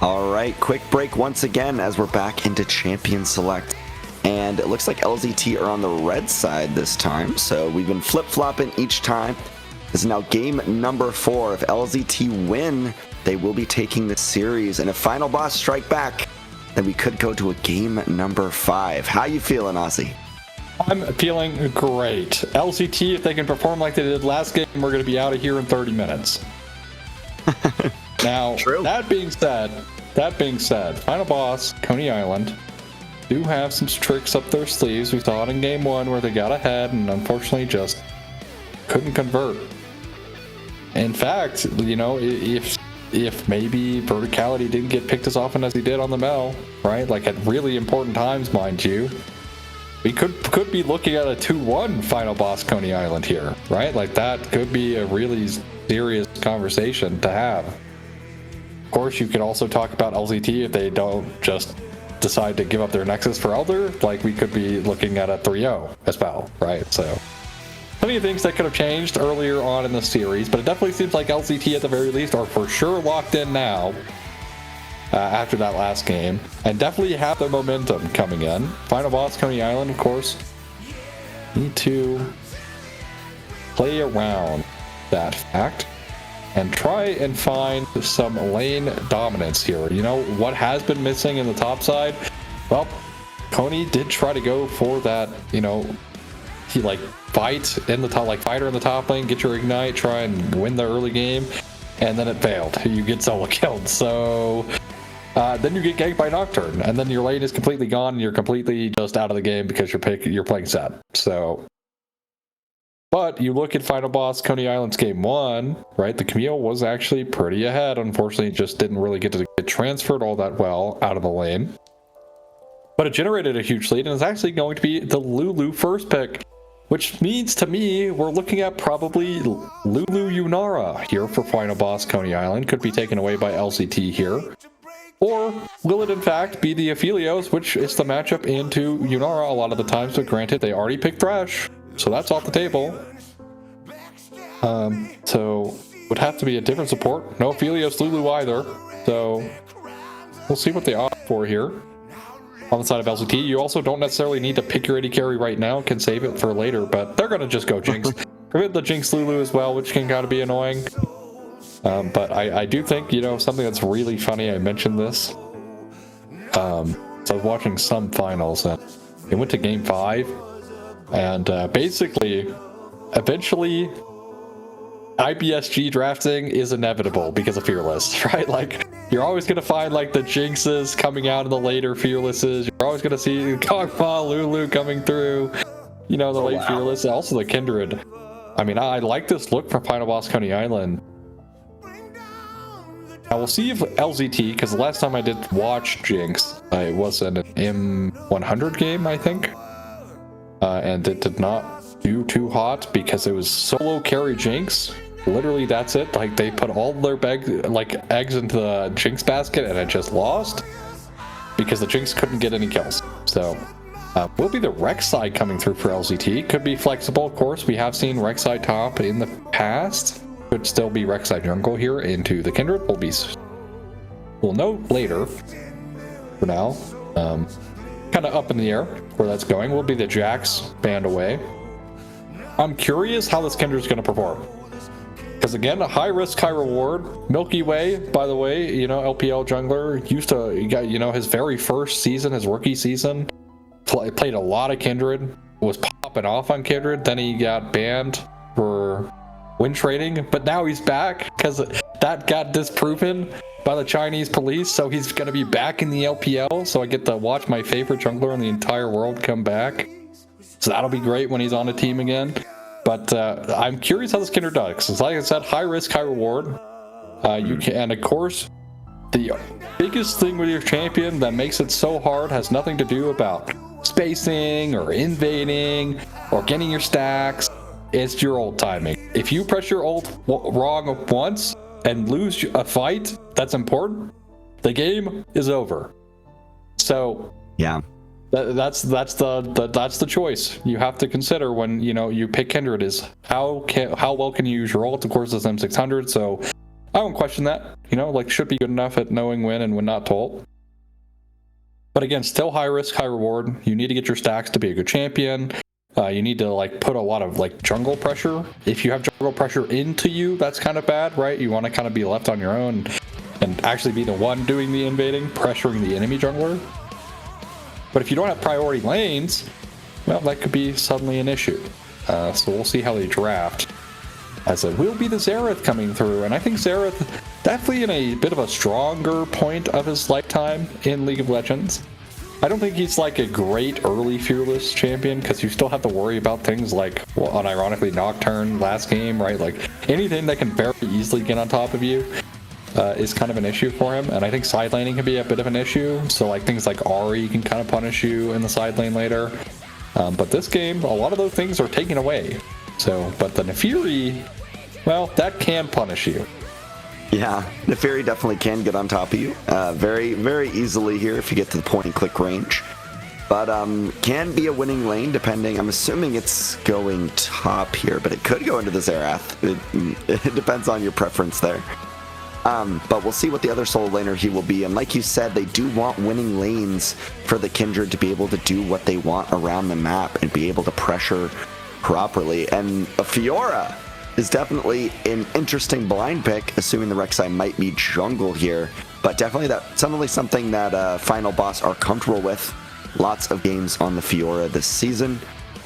All right, quick break once again as we're back into Champion Select. And it looks like LZT are on the red side this time, so we've been flip-flopping each time. This is now game number 4. If LZT win, they will be taking the series, and if Final Boss strike back, then we could go to a game number 5. How you feeling, Ozzy? I'm feeling great. LCT, if they can perform like they did last game, we're going to be out of here in 30 minutes. Now, True. that being said, Final Boss, Koney Island, do have some tricks up their sleeves. We saw it in game 1 where they got ahead and unfortunately just couldn't convert. In fact, you know, if maybe verticality didn't get picked as often as he did on the Mel, right? Like at really important times, mind you, we could be looking at a 2-1 Final Boss Koney Island here, right? Like that could be a really serious conversation to have. Of course, you could also talk about LZT if they don't just decide to give up their Nexus for Elder. Like we could be looking at a 3-0 as well, right? So plenty of things that could have changed earlier on in the series, but it definitely seems like LZT at the very least are for sure locked in now after that last game, and definitely have the momentum coming in. Final Boss Koney Island, of course, need to play around that fact and try and find some lane dominance here. You know, what has been missing in the top side? Well, Koney did try to go for that, you know, he like fight in the top, like fighter in the top lane, get your ignite, try and win the early game, and then it failed. You get solo killed. So then you get ganked by Nocturne, and then your lane is completely gone, and you're completely just out of the game because you're playing set. So, but you look at Final Boss Koney Island's game 1, right? The Camille was actually pretty ahead. Unfortunately, it just didn't really get to get transferred all that well out of the lane. But it generated a huge lead, and it's actually going to be the Lulu first pick, which means to me we're looking at probably Lulu Yunara here for Final Boss Koney Island. Could be taken away by LCT here. Or will it in fact be the Aphelios, which is the matchup into Yunara a lot of the times, but granted they already picked Thresh, so that's off the table. So would have to be a different support. No Aphelios Lulu either, so we'll see what they opt for here. On the side of LCT, you also don't necessarily need to pick your AD carry right now, can save it for later, but they're going to just go Jinx. Commit the Jinx Lulu as well, which can kind of be annoying. But I do think, you know, something that's really funny, I mentioned this. So I was watching some finals, and it went to game 5, and basically, eventually, IBSG drafting is inevitable because of Fearless, right? Like, you're always going to find, like, the Jinxes coming out in the later Fearlesses. You're always going to see Kog'Maw, Lulu coming through, you know, the late Fearless, and also the Kindred. I mean, I like this look from Final Boss Koney Island. Now we'll see if LZT, because the last time I did watch Jinx, it was an M100 game, I think. And it did not do too hot because it was solo carry Jinx. Literally, that's it. Like, they put all their eggs into the Jinx basket, and it just lost because the Jinx couldn't get any kills. So, will be the Rek'Sai coming through for LZT. Could be flexible, of course. We have seen Rek'Sai top in the past. Could still be Rek'Sai jungle here into the Kindred. We'll know later. For now, kind of up in the air where that's going. Will be the Jax banned away. I'm curious how this Kindred's going to perform. Because again, a high risk, high reward. Milky Way, by the way, you know, LPL jungler, he got, you know, his very first season, his rookie season, played a lot of Kindred, was popping off on Kindred, then he got banned for win trading, but now he's back because that got disproven by the Chinese police, so he's going to be back in the LPL, so I get to watch my favorite jungler in the entire world come back. So that'll be great when he's on a team again. But I'm curious how this Kindred does. It's like I said, high risk, high reward. You can, and of course, the biggest thing with your champion that makes it so hard has nothing to do about spacing or invading or getting your stacks. It's your ult timing. If you press your ult wrong once and lose a fight that's important, the game is over. So yeah, that's the choice you have to consider when, you know, you pick Kindred is how well can you use your ult. Of course, it's M600, so I won't question that. Like, should be good enough at knowing when and when not to ult. But again, still high risk, high reward. You need to get your stacks to be a good champion. You need to like put a lot of like jungle pressure. If you have jungle pressure into you, that's kind of bad, right? You want to kind of be left on your own and actually be the one doing the invading, pressuring the enemy jungler. But if you don't have priority lanes, well, that could be suddenly an issue. So we'll see how they draft. As it will be the Xerath coming through, and I think Xerath definitely in a bit of a stronger point of his lifetime in League of Legends. I don't think he's like a great early Fearless champion, because you still have to worry about things like, well, unironically, Nocturne last game, right? Like anything that can very easily get on top of you is kind of an issue for him, and I think side laning can be a bit of an issue. So like things like Ahri can kind of punish you in the side lane later. But this game, a lot of those things are taken away. So, but the Nefiri, well, that can punish you. Yeah, Nefiri definitely can get on top of you very, very easily here if you get to the point and click range. But can be a winning lane depending. I'm assuming it's going top here, but it could go into the Xerath. It depends on your preference there. But we'll see what the other solo laner he will be. And like you said, they do want winning lanes for the Kindred to be able to do what they want around the map and be able to pressure properly. And a Fiora is definitely an interesting blind pick, assuming the Rek'Sai might be jungle here. But definitely something that Final Boss are comfortable with. Lots of games on the Fiora this season.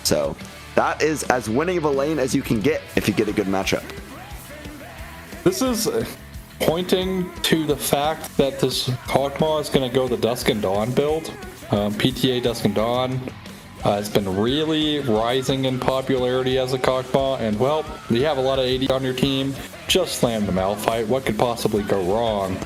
So that is as winning of a lane as you can get if you get a good matchup. This is pointing to the fact that this Kog'Maw is going to go the Dusk and Dawn build. PTA Dusk and Dawn has been really rising in popularity as a Kog'Maw, and well, you have a lot of AD on your team. Just slam the Malphite. What could possibly go wrong?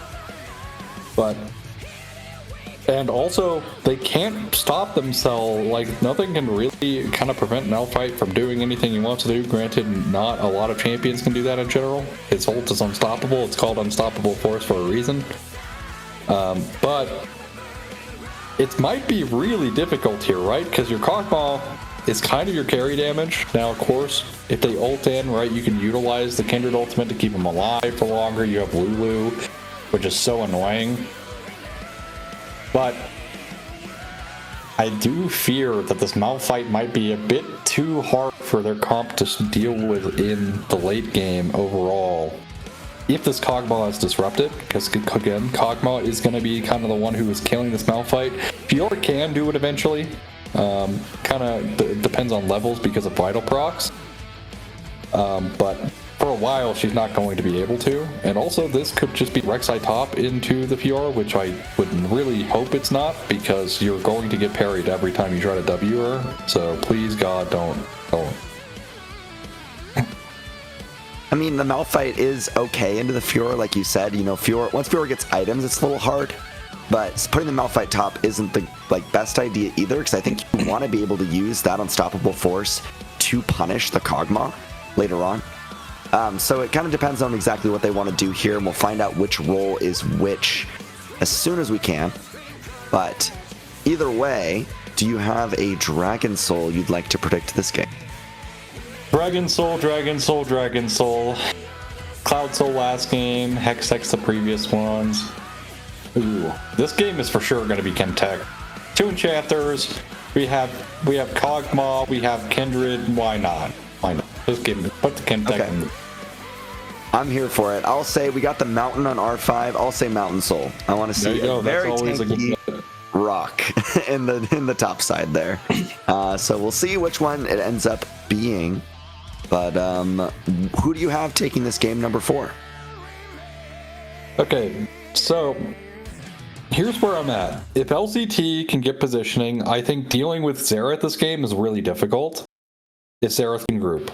And also, they can't stop themselves. Like, nothing can really kind of prevent Malphite from doing anything he wants to do. Granted, not a lot of champions can do that in general. His ult is unstoppable. It's called Unstoppable Force for a reason. But it might be really difficult here, right? Because your Kog'Maw is kind of your carry damage. Now, of course, if they ult in, right, you can utilize the Kindred ultimate to keep them alive for longer. You have Lulu, which is so annoying. But I do fear that this Malphite might be a bit too hard for their comp to deal with in the late game overall. If this Kog'Maw is disrupted, because again, Kog'Maw is going to be kind of the one who is killing this Malphite. Fiora can do it eventually. Kind of depends on levels because of vital procs. But for a while, she's not going to be able to. And also, this could just be Rek'Sai top into the Fiora, which I would really hope it's not, because you're going to get parried every time you try to W her. So please, God, don't. I mean, the Malphite is okay into the Fiora, like you said. You know, once Fiora gets items, it's a little hard. But putting the Malphite top isn't the best idea either, because I think you want to be able to use that Unstoppable Force to punish the Kog'Maw later on. So it kind of depends on exactly what they want to do here, and we'll find out which role is which as soon as we can. But either way, do you have a Dragon Soul you'd like to predict this game? Dragon Soul. Cloud Soul last game, Hextech the previous ones. Ooh, this game is for sure going to be Chemtech. 2 enchanters, we have Kog'Maw, we have Kindred. Why not? This game, put the Chemtech in. I'm here for it. I'll say we got the Mountain on R5. I'll say Mountain Soul. I want to see a very tanky rock in the top side there. So we'll see which one it ends up being. But who do you have taking this game number 4? Okay, so here's where I'm at. If LCT can get positioning, I think dealing with Xerath this game is really difficult. If Xerath can group.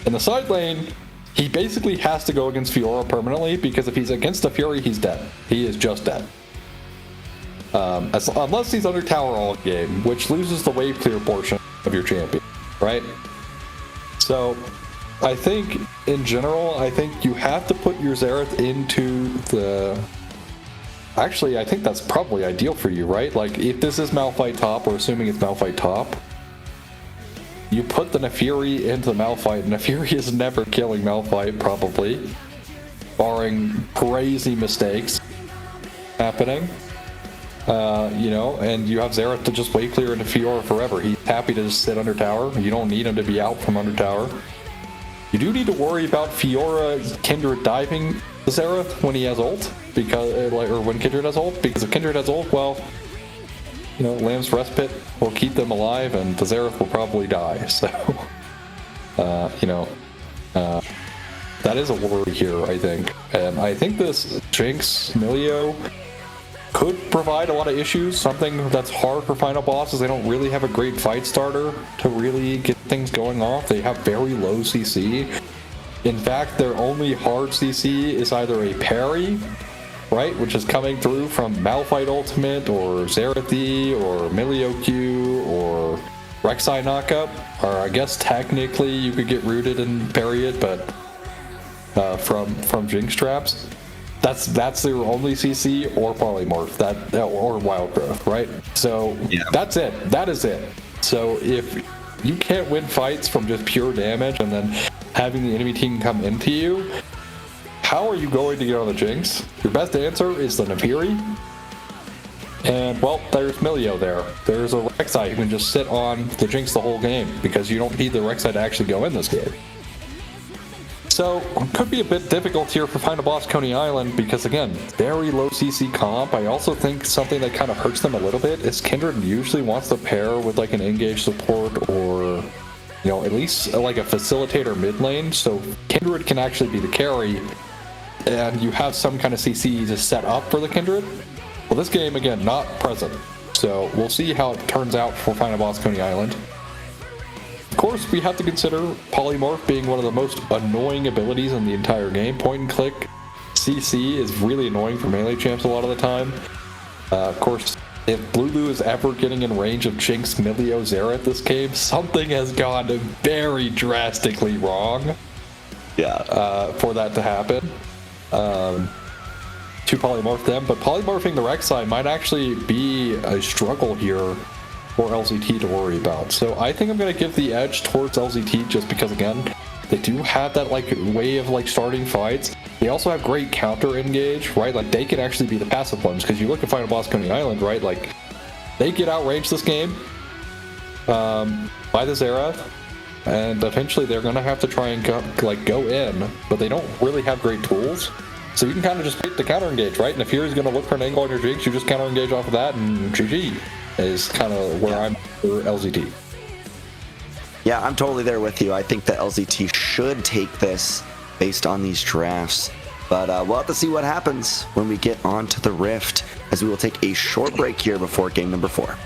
In the side lane, he basically has to go against Fiora permanently, because if he's against the Fury, he's dead. He is just dead. Unless he's under tower all game, which loses the wave clear portion of your champion, right? So, I think, in general, you have to put your Xerath into the... Actually, I think that's probably ideal for you, right? Like, if this is Malphite top, or assuming it's Malphite top, you put the Nefiri into the Malphite. Nefiri is never killing Malphite, probably. barring crazy mistakes happening. And you have Xerath to just wait clear into Fiora forever. He's happy to just sit under tower. You don't need him to be out from under tower. You do need to worry about Fiora Kindred diving the Xerath when he has ult, or when Kindred has ult, because if Kindred has ult, well, Lamb's Respite will keep them alive, and the Xerath will probably die. So, that is a worry here, I think. And I think this Jinx Milio could provide a lot of issues. Something that's hard for final bosses. They don't really have a great fight starter to really get things going off. They have very low CC. In fact, their only hard CC is either a parry, right, which is coming through from Malphite Ultimate, or Xerath, or Milio Q, or Rek'Sai knockup. Or I guess technically you could get rooted and parry it, but from Jinx traps. That's their only CC, or Polymorph, or Wild Growth, right? So That's it. That is it. So if you can't win fights from just pure damage and then having the enemy team come into you, how are you going to get on the Jinx? Your best answer is the Nafiri. And, well, there's Milio there. There's a Rek'Sai who can just sit on the Jinx the whole game, because you don't need the Rek'Sai to actually go in this game. So, it could be a bit difficult here for final boss Koney Island, because again, very low CC comp. I also think something that kind of hurts them a little bit is Kindred usually wants to pair with like an engage support, or at least like a facilitator mid lane, so Kindred can actually be the carry, and you have some kind of CC to set up for the Kindred. Well, this game, again, not present. So we'll see how it turns out for final boss Koney Island. Of course, we have to consider Polymorph being one of the most annoying abilities in the entire game. Point and click CC is really annoying for melee champs a lot of the time. Of course, if Blulu is ever getting in range of Jinx, Milio, Xerath this game, something has gone very drastically wrong. For that to happen. To polymorph them, but polymorphing the Rek'Sai might actually be a struggle here for LZT to worry about. So I think I'm going to give the edge towards LZT, just because, again, they do have that way of starting fights. They also have great counter engage, right? They can actually be the passive ones, because you look at final boss Koney Island, right? They get outranged this game by the Xerath, and eventually they're going to have to try and go in, but they don't really have great tools. So you can kind of just pick the counter engage, right? And if Fury's going to look for an angle on your Jinx, you just counter engage off of that, and GG is kind of where I'm for LZT. Yeah, I'm totally there with you. I think that LZT should take this based on these drafts. But we'll have to see what happens when we get onto the Rift, as we will take a short break here before game number 4.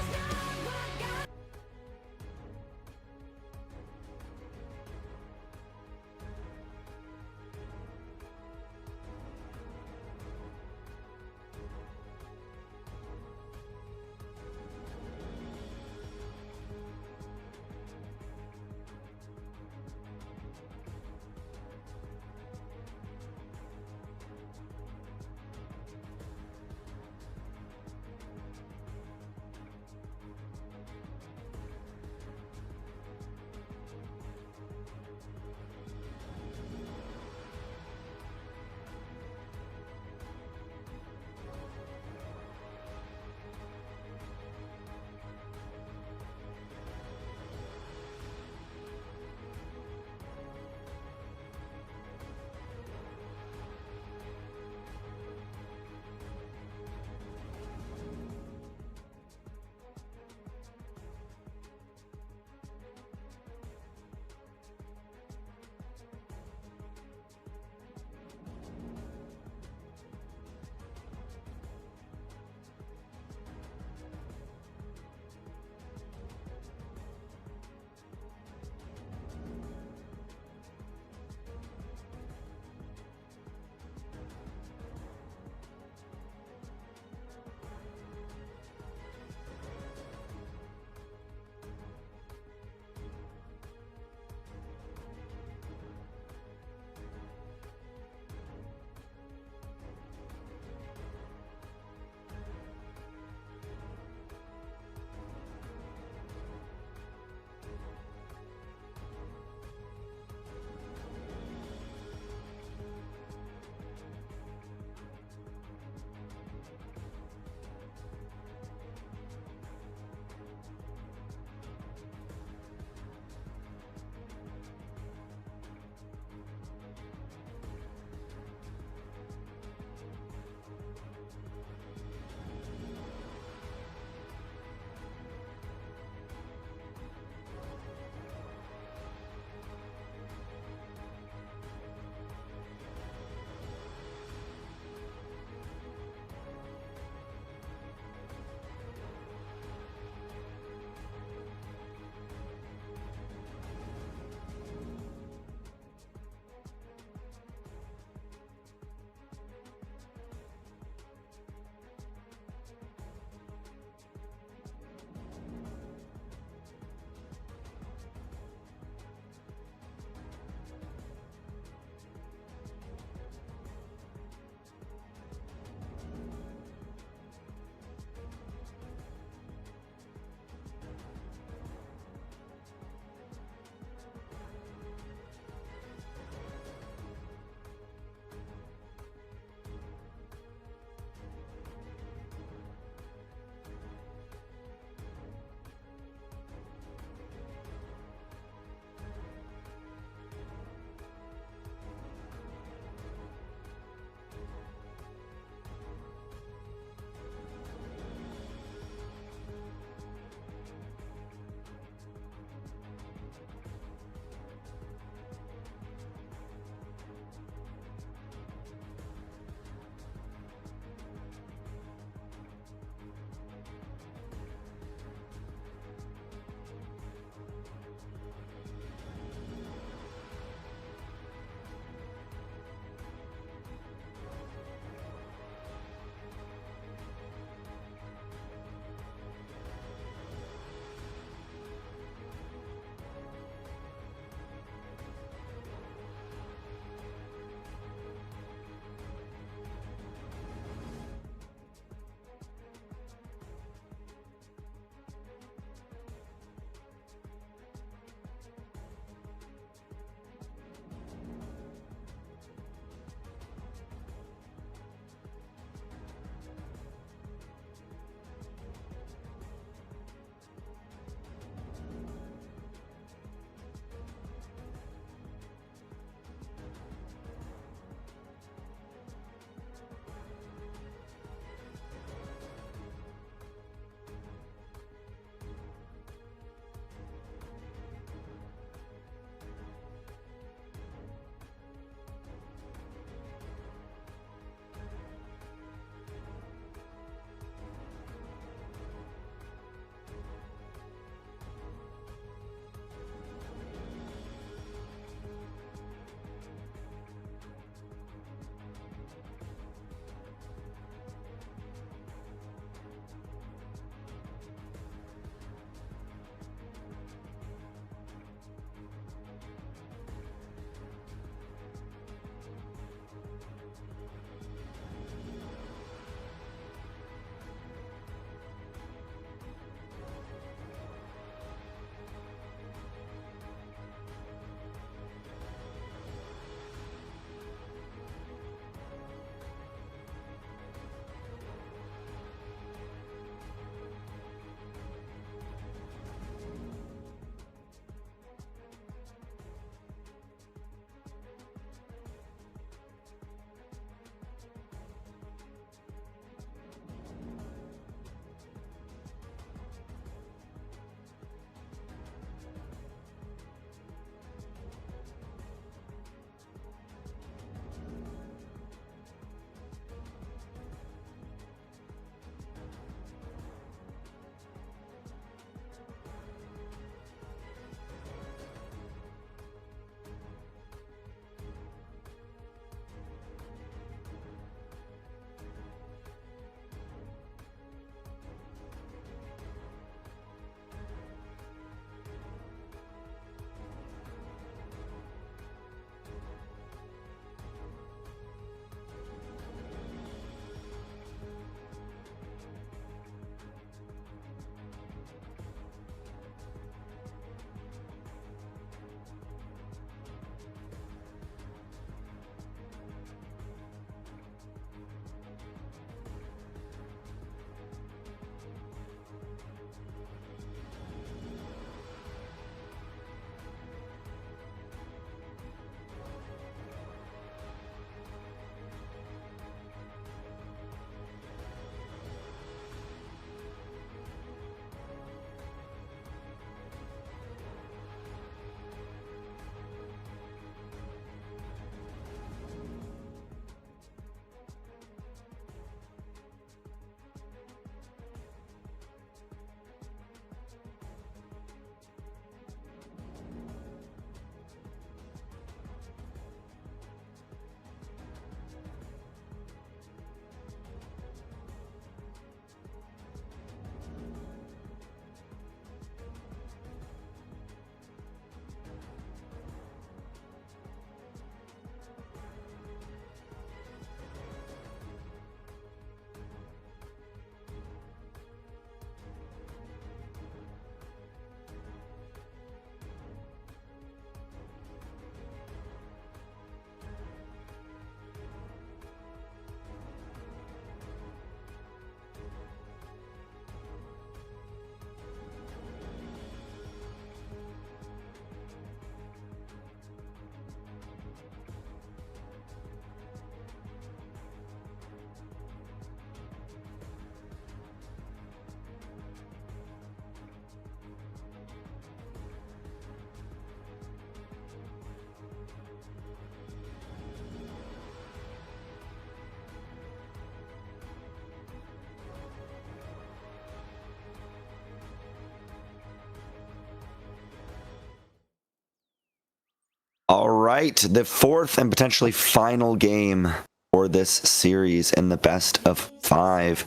right, the fourth and potentially final game for this series in the best of 5.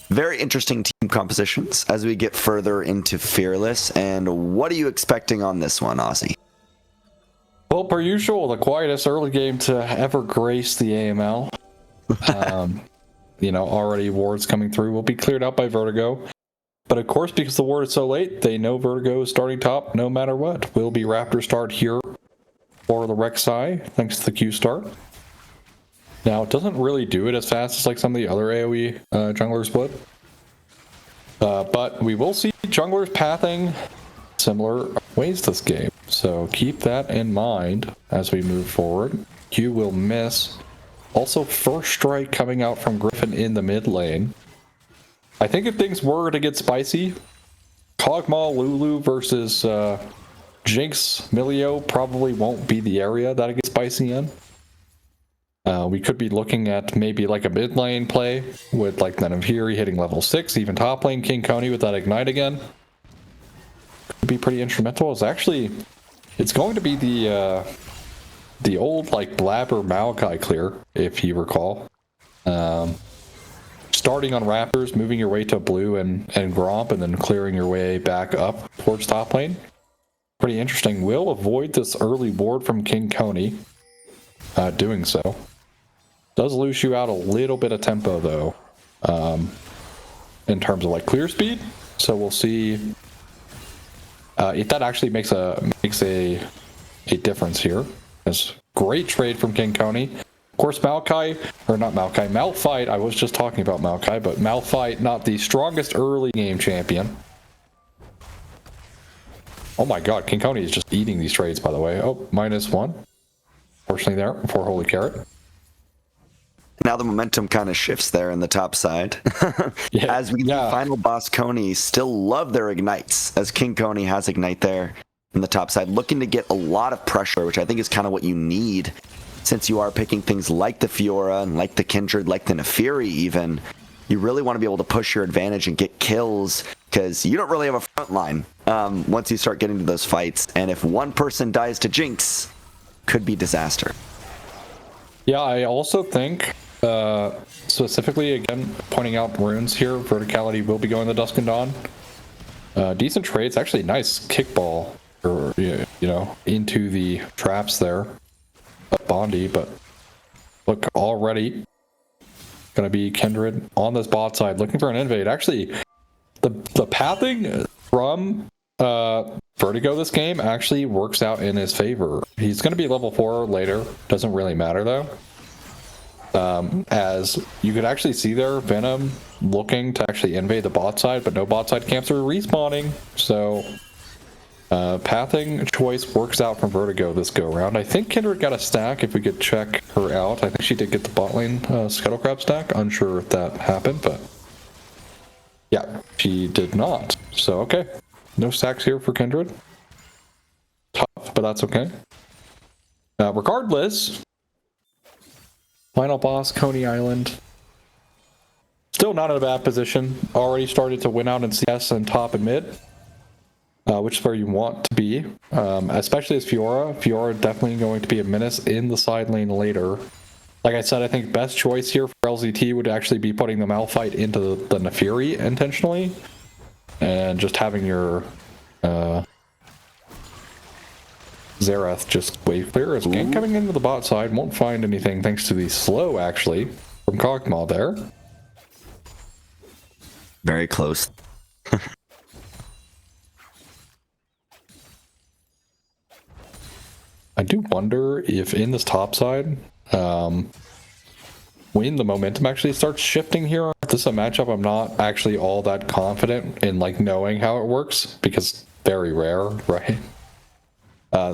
Very interesting team compositions as we get further into Fearless. And what are you expecting on this one, Ozzy? Well, per usual, the quietest early game to ever grace the AML. Already wards coming through will be cleared out by Vertigo. But of course, because the ward is so late, they know Vertigo is starting top no matter what. Will be Raptor start here for the Rek'Sai, thanks to the Q start. Now, it doesn't really do it as fast as like some of the other AoE junglers would. But we will see junglers pathing similar ways this game. So keep that in mind as we move forward. Q will miss. Also, first strike coming out from Griffin in the mid lane. I think if things were to get spicy, Kog'Maw Lulu versus Jinx Milio probably won't be the area that it gets spicy in. We could be looking at maybe like a mid lane play with like Nenaviri hitting level 6, even top lane King Koney with that ignite again. Could be pretty instrumental. It's going to be the old like Blabber Maokai clear, if you recall. Starting on Raptors, moving your way to blue and Gromp, and then clearing your way back up towards top lane. Pretty interesting. Will avoid this early ward from King Koney. Doing so. Does lose you out a little bit of tempo though, in terms of like clear speed. So we'll see if that actually makes a difference here. It's great trade from King Koney. Of course, Malphite, I was just talking about Maokai, but Malphite, not the strongest early game champion. Oh my god, King Koney is just eating these trades, by the way. Oh, -1. Fortunately there, for Holy Carrot. Now the momentum kind of shifts there in the top side. Yeah, as we get final boss Koney still love their ignites, as King Koney has ignite there in the top side, looking to get a lot of pressure, which I think is kind of what you need since you are picking things like the Fiora and like the Kindred, like the Nefiri even. You really want to be able to push your advantage and get kills, because you don't really have a front line once you start getting to those fights. And if one person dies to Jinx, could be disaster. Yeah, I also think, specifically, again, pointing out runes here, verticality will be going to Dusk and Dawn. Decent trades, actually nice kickball, or, into the traps there. Bondi, but look, already gonna be Kindred on this bot side looking for an invade. Actually, the pathing from Vertigo this game actually works out in his favor. He's gonna be level 4 later, doesn't really matter though. As you could actually see there, Venom looking to actually invade the bot side, but no bot side camps are respawning, so pathing choice works out from Vertigo this go around. I think Kindred got a stack if we could check her out. I think she did get the bot lane Scuttlecrab stack. Unsure if that happened, but yeah, she did not. So okay, no stacks here for Kindred. Tough, but that's okay. Regardless, final boss Koney Island. Still not in a bad position. Already started to win out in CS and top and mid. Which is where you want to be, especially as Fiora. Fiora definitely going to be a menace in the side lane later. Like I said, I think best choice here for LZT would actually be putting the Malphite into the Nefiri intentionally, and just having your Xerath just wave clear. As Gank coming into the bot side, won't find anything thanks to the slow actually from Kog'Maw there. Very close. I do wonder if in this top side, when the momentum actually starts shifting here, if this is a matchup I'm not actually all that confident in like knowing how it works, because very rare, right?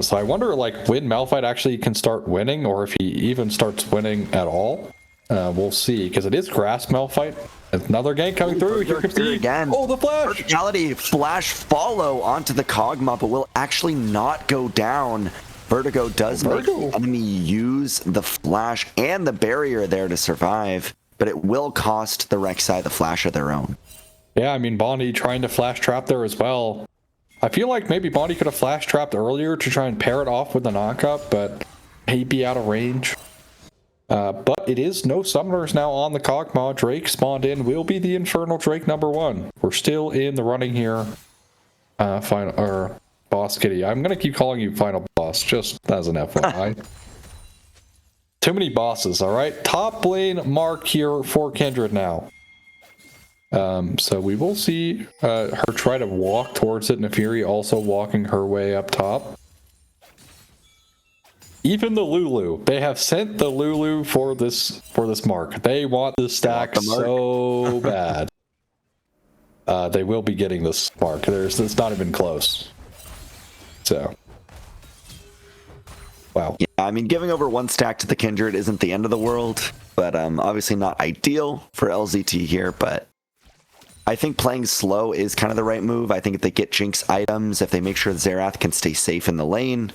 So I wonder like when Malphite actually can start winning, or if he even starts winning at all. We'll see, because it is Grass Malphite. Another gank coming through. Here comes the again. Oh, the flash! Verticality flash follow onto the Kog'Maw, but will actually not go down. Vertigo does make the enemy use the flash and the barrier there to survive, but it will cost the Rek'Sai the flash of their own. Yeah, I mean, Bondi trying to flash trap there as well. I feel like maybe Bondi could have flash trapped earlier to try and pair it off with the knockup, but may be out of range. But it is no summoners now on the Kog'Maw. Drake spawned in, will be the Infernal Drake #1. We're still in the running here. Final or Boss Kitty. I'm gonna keep calling you Final Boss, just as an FYI. Too many bosses, alright? Top lane mark here for Kindred now. So we will see her try to walk towards it, Nefiri also walking her way up top. Even the Lulu, they have sent the Lulu for this mark. They want this stack so bad. They will be getting this mark. It's not even close. So, wow. Yeah, I mean, giving over 1 stack to the Kindred isn't the end of the world, but obviously not ideal for LZT here. But I think playing slow is kind of the right move. I think if they get Jinx items, if they make sure Xerath can stay safe in the lane,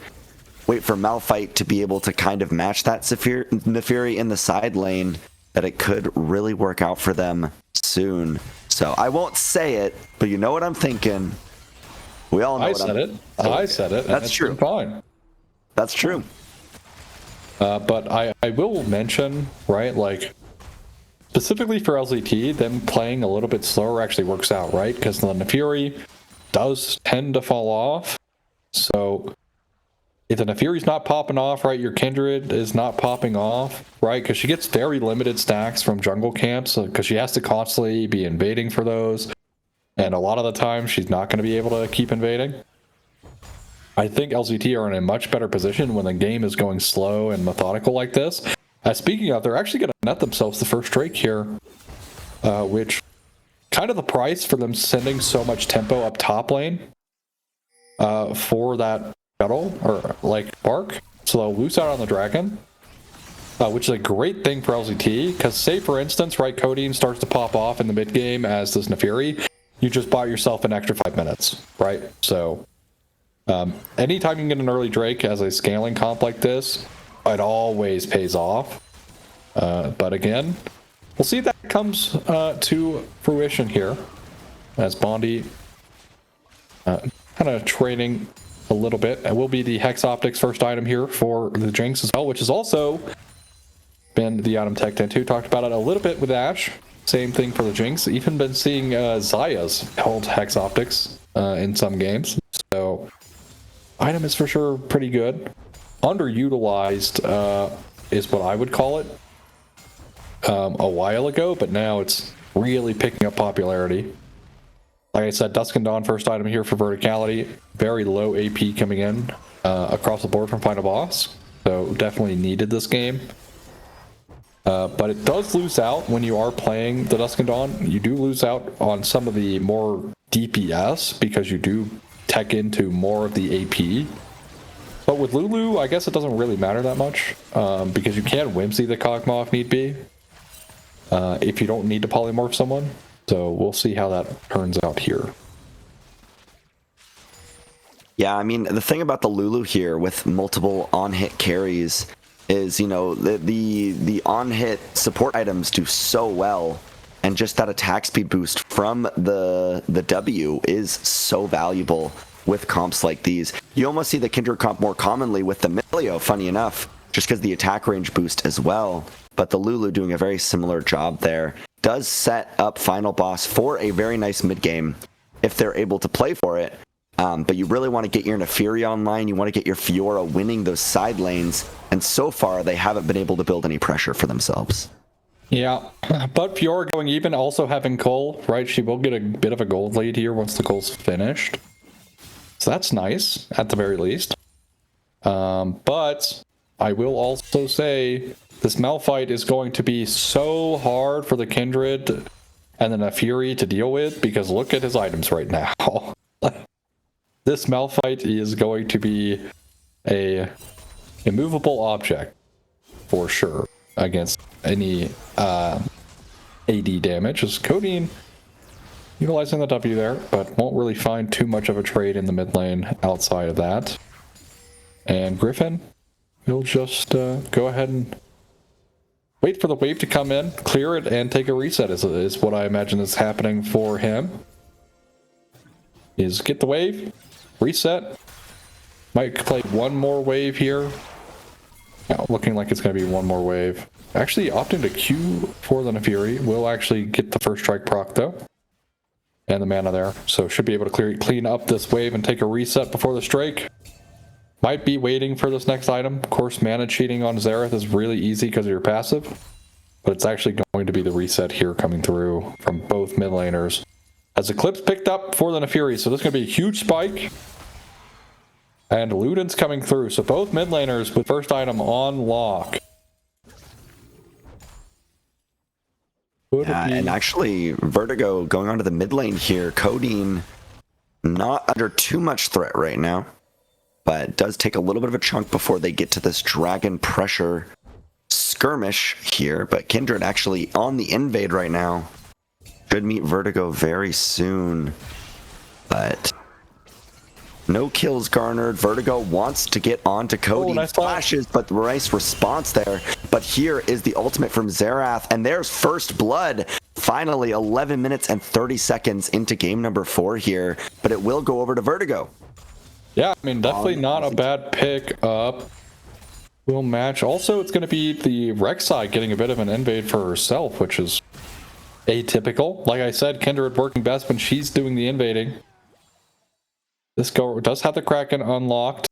wait for Malphite to be able to kind of match that Nefiri in the side lane, that it could really work out for them soon. So I won't say it, but you know what I'm thinking. We all know I said it. That's true. Fine. That's true. But I will mention, right, like, specifically for LZT, them playing a little bit slower actually works out, right? Because the Nefiri does tend to fall off. So if the Nefiri's not popping off, right, your Kindred is not popping off, right? Because she gets very limited stacks from jungle camps, because she has to constantly be invading for those. And a lot of the time, she's not going to be able to keep invading. I think LZT are in a much better position when the game is going slow and methodical like this. Speaking of, they're actually going to net themselves the first Drake here, which kind of the price for them sending so much tempo up top lane for that shuttle or like bark. So they'll lose out on the dragon, which is a great thing for LZT, because say for instance, right, Codeine starts to pop off in the mid game as this Nefiri, you just bought yourself an extra 5 minutes, right? So anytime you can get an early Drake as a scaling comp like this, it always pays off. But again, we'll see if that comes to fruition here, as Bondi kind of training a little bit. It will be the Hex Optics first item here for the Jinx as well, which has also been the item tech 10-2. Talked about it a little bit with Ashe. Same thing for the Jinx. Even been seeing Zaya's hold Hex Optics in some games. So item is for sure pretty good. Underutilized is what I would call it a while ago, but now it's really picking up popularity. Like I said, Dusk and Dawn first item here for verticality. Very low AP coming in across the board from Final Boss, so definitely needed this game. But it does lose out when you are playing the Dusk and Dawn. You do lose out on some of the more DPS because you do tech into more of the AP. But with Lulu, I guess it doesn't really matter that much because you can Whimsy the Kog'Maw if need be, if you don't need to polymorph someone. So we'll see how that turns out here. Yeah, I mean, the thing about the Lulu here with multiple on-hit carries is, you know, the on-hit support items do so well, and just that attack speed boost from the W is so valuable with comps like these. You almost see the Kindred comp more commonly with the Milio, funny enough, just because the attack range boost as well. But the Lulu doing a very similar job there does set up Final Boss for a very nice mid game if they're able to play for it. But you really want to get your Nefiri online. You want to get your Fiora winning those side lanes. And so far, they haven't been able to build any pressure for themselves. Yeah, but Fiora going even, also having Cole, right? She will get a bit of a gold lead here once the Cole's finished. So that's nice, at the very least. But I will also say this Malphite is going to be so hard for the Kindred and the Nefiri to deal with, because look at his items right now. This Malphite is going to be a immovable object for sure against any AD damage. As Codeine utilizing the W there, but won't really find too much of a trade in the mid lane outside of that. And Griffin will just go ahead and wait for the wave to come in, clear it, and take a reset is what I imagine is happening for him. Is get the wave, reset, might play one more wave here, Yeah, looking like it's going to be one more wave. Actually, opting to Q for the Nefiri will actually get the first strike proc though. And the mana there. So should be able to clean up this wave and take a reset before the strike. Might be waiting for this next item. Of course, mana cheating on Xerath is really easy because of your passive. But it's actually going to be the reset here coming through from both mid laners. As Eclipse picked up for the Nefiri, so this is going to be a huge spike. And Luden's coming through, so both mid laners with first item on lock. Yeah, and actually, Vertigo going onto the mid lane here. Koney not under too much threat right now, but does take a little bit of a chunk before they get to this dragon pressure skirmish here. But Kindred actually on the invade right now. Should meet Vertigo very soon, but no kills garnered. Vertigo wants to get onto Koney. Nice flashes, but nice response there. But here is the ultimate from Xerath, and there's first blood. Finally, 11 minutes and 30 seconds into game number 4 here, but it will go over to Vertigo. Yeah, I mean, definitely not a bad pick up. Will match. Also, it's going to be the Rek'Sai getting a bit of an invade for herself, which is atypical. Like I said, Kindred working best when she's doing the invading. This go does have the Kraken unlocked.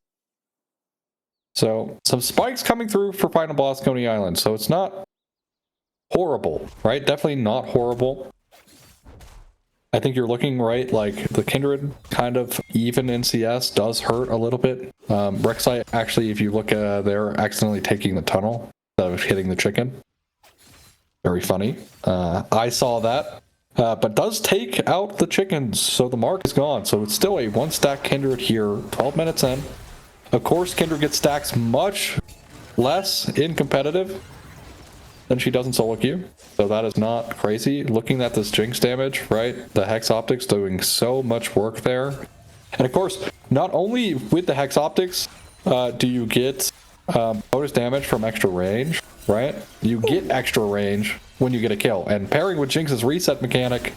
So some spikes coming through for final boss Koney Island. So it's not horrible, right? Definitely not horrible. I think you're looking right, like the Kindred kind of even in CS does hurt a little bit. Rek'Sai actually, if you look they're accidentally taking the tunnel instead of hitting the chicken. Very funny. I saw that. But does take out the chickens, so the mark is gone. So it's still a 1-stack Kindred here, 12 minutes in. Of course, Kindred gets stacks much less in competitive than she does in solo queue. So that is not crazy. Looking at this Jinx damage, right? The Hex Optics doing so much work there. And of course, not only with the Hex Optics do you get bonus damage from extra range, right? You get extra range when you get a kill. And pairing with Jinx's reset mechanic,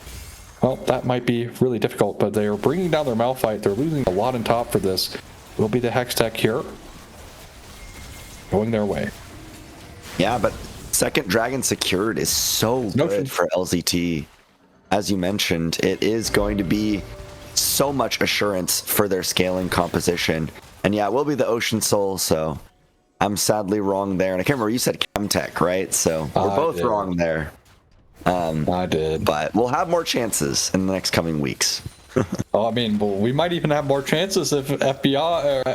well, that might be really difficult, but they are bringing down their Malphite. They're losing a lot in top for this. Will be the Hex Tech here. Going their way. Yeah, but second dragon secured is so good for LZT. As you mentioned, it is going to be so much assurance for their scaling composition. And yeah, it will be the Ocean Soul, so I'm sadly wrong there. And I can't remember, you said Chemtech, right? So we're both wrong there. I did. But we'll have more chances in the next coming weeks. Oh, I mean, well, we might even have more chances if FBKI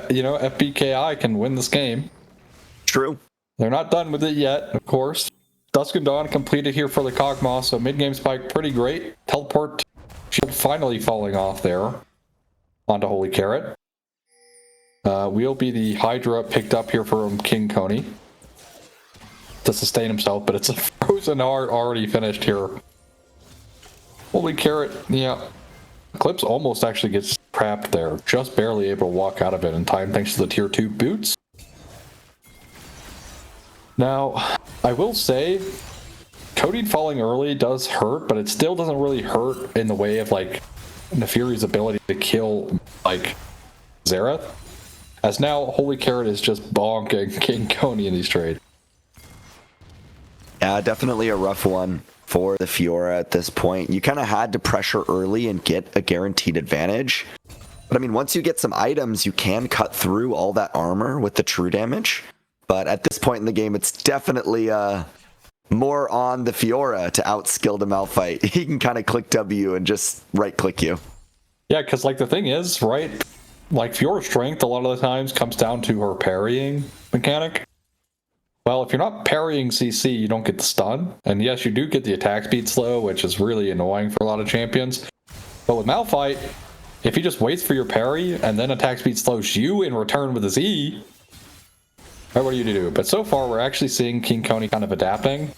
can win this game. True. They're not done with it yet, of course. Dusk and Dawn completed here for the Kog'Maw, so mid-game spike pretty great. Teleport shield finally falling off there onto Holy Carrot. We'll be the Hydra picked up here from King Koney to sustain himself, but it's a Frozen Heart already finished here. Holy Carrot, yeah. Eclipse almost actually gets trapped there, just barely able to walk out of it in time thanks to the tier 2 boots. Now, I will say, Koney falling early does hurt, but it still doesn't really hurt in the way of like Nefiri's ability to kill like Xerath. As now, Holy Carrot is just bonking King Koney in these trades. Yeah, definitely a rough one for the Fiora at this point. You kind of had to pressure early and get a guaranteed advantage. But I mean, once you get some items, you can cut through all that armor with the true damage. But at this point in the game, it's definitely more on the Fiora to outskill the Malphite. He can kind of click W and just right-click you. Yeah, because like the thing is, right, like Fiora's strength a lot of the times comes down to her parrying mechanic. Well, if you're not parrying CC, you don't get the stun. And yes, you do get the attack speed slow, which is really annoying for a lot of champions. But with Malphite, if he just waits for your parry and then attack speed slows you in return with his E, right, what do you do? But so far, we're actually seeing King Koney kind of adapting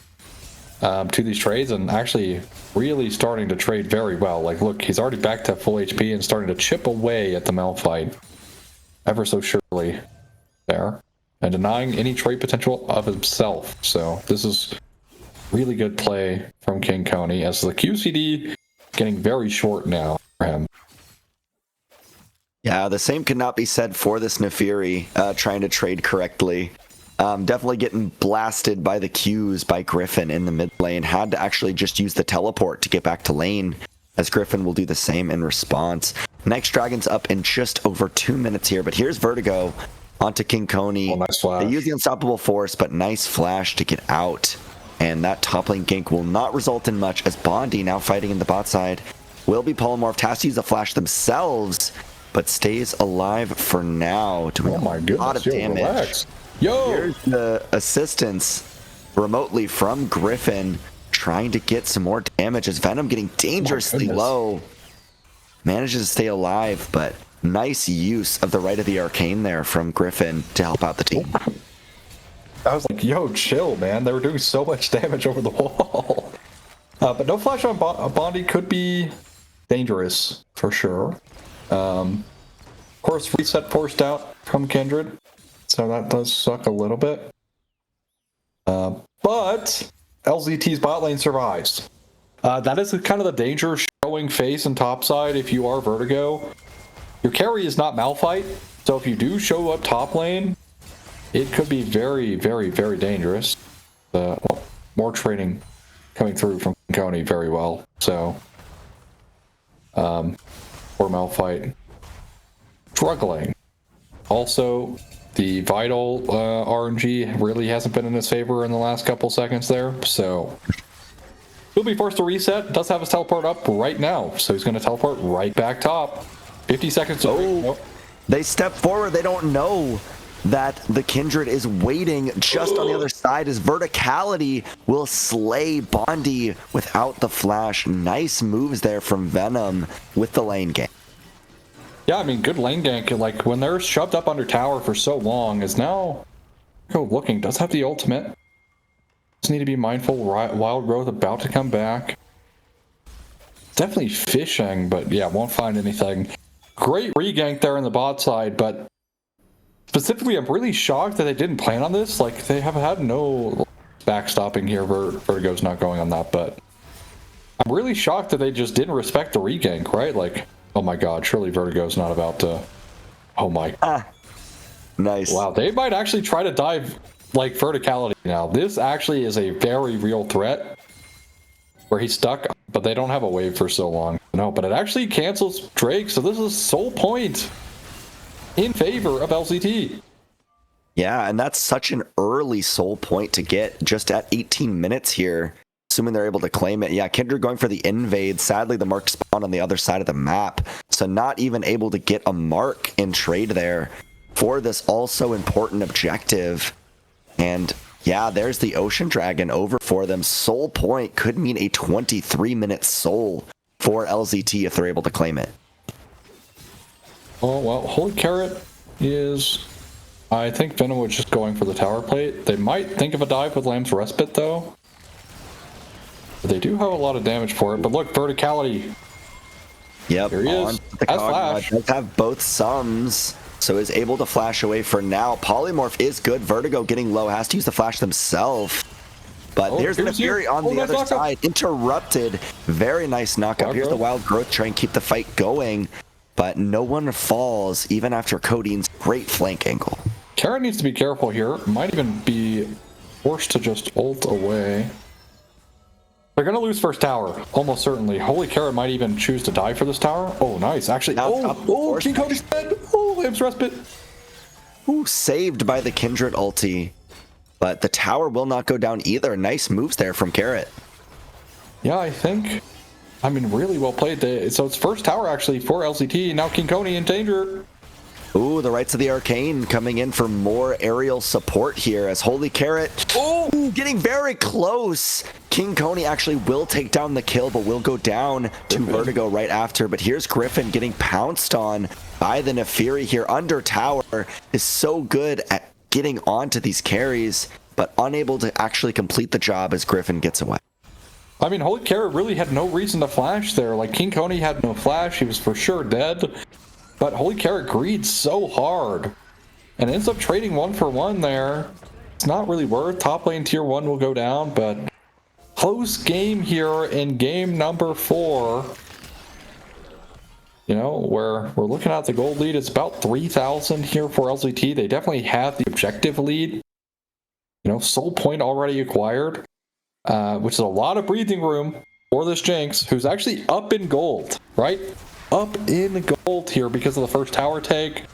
to these trades and actually really starting to trade very well. Like, look, he's already back to full HP and starting to chip away at the Malphite ever so surely there. And denying any trade potential of himself. So this is really good play from King Koney as the QCD getting very short now for him. Yeah, the same could not be said for this Nefiri trying to trade correctly. Definitely getting blasted by the Qs by Griffin in the mid lane. Had to actually just use the teleport to get back to lane, as Griffin will do the same in response. Next Dragon's up in just over 2 minutes here, but here's Vertigo onto King Koney. Oh, nice flash. They use the Unstoppable Force, but nice flash to get out. And that top lane gank will not result in much, as Bondi, now fighting in the bot side, will be polymorphed, has to use a flash themselves, but stays alive for now, doing a lot of damage. Relax. Yo! Here's the assistance remotely from Griffin, trying to get some more damage as Venom getting dangerously low. Manages to stay alive, but nice use of the right of the arcane there from Griffin to help out the team. I was like, yo, chill, man. They were doing so much damage over the wall. But no flash on Bondi could be dangerous, for sure. Of course, reset forced out from Kindred, so that does suck a little bit. But LZT's bot lane survives. That is kind of the danger showing face and topside if you are Vertigo. Your carry is not Malphite, so if you do show up top lane, it could be very, very, very dangerous. Well, more trading coming through from Koney very well, so or Malphite struggling. Also, the Vital RNG really hasn't been in his favor in the last couple seconds there, so he'll be forced to reset. Does have his teleport up right now, so he's going to teleport right back top. 50 seconds. They step forward. They don't know that the Kindred is waiting just on the other side, as Verticality will slay Bondi without the flash. Nice moves there from Venom with the lane gank. Yeah, I mean, good lane gank. Like, when they're shoved up under tower for so long, is now looking, does have the ultimate. Just need to be mindful. Wild Growth about to come back. Definitely fishing, but yeah, won't find anything. Great re-gank there in the bot side, but specifically, I'm really shocked that they didn't plan on this. Like, they have had no backstopping here. Vertigo's not going on that, but I'm really shocked that they just didn't respect the re-gank, right? Like, oh my god, surely Vertigo's not about to... Oh my... Nice. Wow, they might actually try to dive, like, Verticality now. This actually is a very real threat, where he's stuck, but they don't have a wave for so long. No, but it actually cancels Drake, so this is sole point in favor of LCT. Yeah, and that's such an early soul point to get just at 18 minutes here, assuming they're able to claim it. Yeah, Kindred going for the invade. Sadly, the mark spawned on the other side of the map, so not even able to get a mark in trade there for this also important objective. And yeah, there's the Ocean Dragon over for them. Soul point could mean a 23-minute soul for LZT if they're able to claim it. Oh, well, Holy Carrot is... I think Venom was just going for the tower plate. They might think of a dive with Lamb's Respite, though. But they do have a lot of damage for it. But look, Verticality. Yep, Here he is. Has flash. Does have both sums, so is able to flash away for now. Polymorph is good. Vertigo getting low, has to use the flash themselves. But there's the Fury on the other side. Interrupted. Very nice knockup. Here's the Wild Growth, trying to keep the fight going. But no one falls, even after Codine's great flank angle. Carrot needs to be careful here. Might even be forced to just ult away. They're going to lose first tower, almost certainly. Holy Carrot might even choose to die for this tower. Oh, nice. Actually, King Cody's dead. Oh, Lamb's Respite. Ooh, saved by the Kindred ulti. But the tower will not go down either. Nice moves there from Carrot. Yeah, I think... I mean, really well played. So it's first tower, actually, for LCT. Now King Koney in danger. Ooh, the Rights of the Arcane coming in for more aerial support here as Holy Carrot. Ooh, getting very close. King Koney actually will take down the kill, but will go down to Vertigo right after. But here's Griffin getting pounced on by the Nefiri here under tower. Is so good at getting onto these carries, but unable to actually complete the job as Griffin gets away. I mean, Holy Carrot really had no reason to flash there. Like, King Koney had no flash. He was for sure dead. But Holy Carrot greed so hard. And ends up trading 1-for-1 there. It's not really worth. Top lane tier 1 will go down, but close game here in game number 4. You know, where we're looking at the gold lead. It's about 3,000 here for LZT. They definitely have the objective lead. Soul Point already acquired, which is a lot of breathing room for this Jinx, who's actually up in gold, right? Up in gold here because of the first tower take.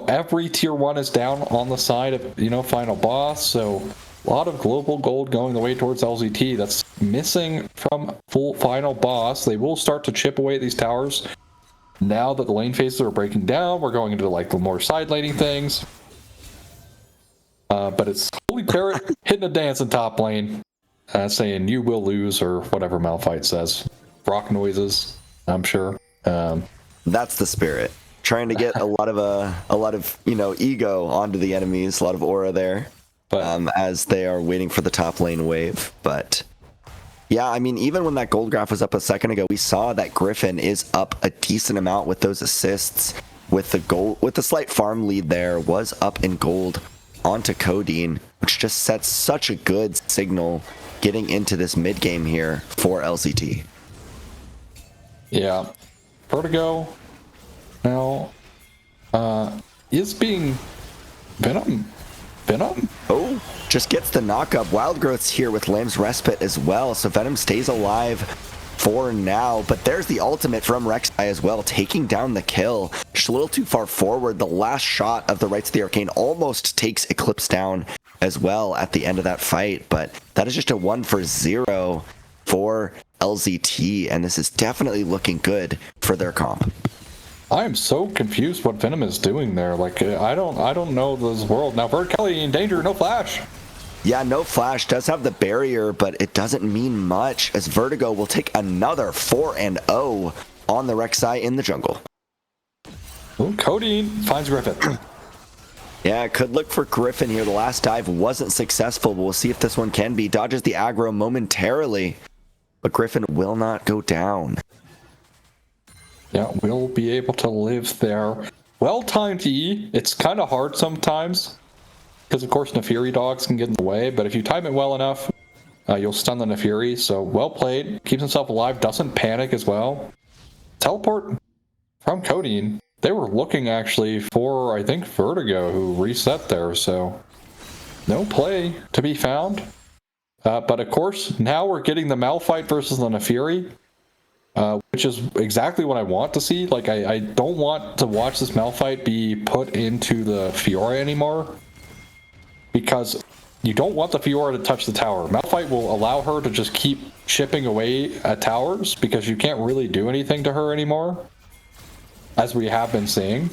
Every tier 1 is down on the side of, final boss, so a lot of global gold going the way towards LZT. That's missing from full final boss. They will start to chip away at these towers. Now that the lane phases are breaking down, we're going into the more side laning things. But it's Holy Carrot hitting a dance in top lane, saying you will lose, or whatever Malphite says. Rock noises, I'm sure. That's the spirit. Trying to get a lot of ego onto the enemies, a lot of aura there, as they are waiting for the top lane wave. But yeah, I mean, even when that gold graph was up a second ago, we saw that Griffin is up a decent amount with those assists, with the slight farm lead there, was up in gold onto Codeine, which just sets such a good signal getting into this mid game here for LCT. Yeah, Vertigo now is being Venom. Oh, just gets the knock-up. Wild Growth's here with Lamb's Respite as well, so Venom stays alive for now. But there's the ultimate from Rek'Sai as well, taking down the kill. Just a little too far forward. The last shot of the Rites of the Arcane almost takes Eclipse down as well at the end of that fight. But that is just a 1-for-0 for LZT, and this is definitely looking good for their comp. I am so confused what Venom is doing there. I don't know this world. Now, Vert Kelly in danger, no flash. Yeah, no flash, does have the barrier, but it doesn't mean much, as Vertigo will take another 4-0 on the Rek'Sai in the jungle. Ooh, Codeine finds Griffin. Yeah, could look for Griffin here. The last dive wasn't successful, but we'll see if this one can be. Dodges the aggro momentarily, but Griffin will not go down. Yeah, we'll be able to live there. Well-timed E. It's kind of hard sometimes, because of course Nefiri dogs can get in the way, but if you time it well enough, you'll stun the Nefiri. So well played. Keeps himself alive, doesn't panic as well. Teleport from Codeine. They were looking actually for, I think, Vertigo, who reset there, so no play to be found. But of course, now we're getting the Malphite versus the Nefiri. Which is exactly what I want to see. I don't want to watch this Malphite be put into the Fiora anymore, because you don't want the Fiora to touch the tower. Malphite will allow her to just keep chipping away at towers, because you can't really do anything to her anymore, as we have been seeing.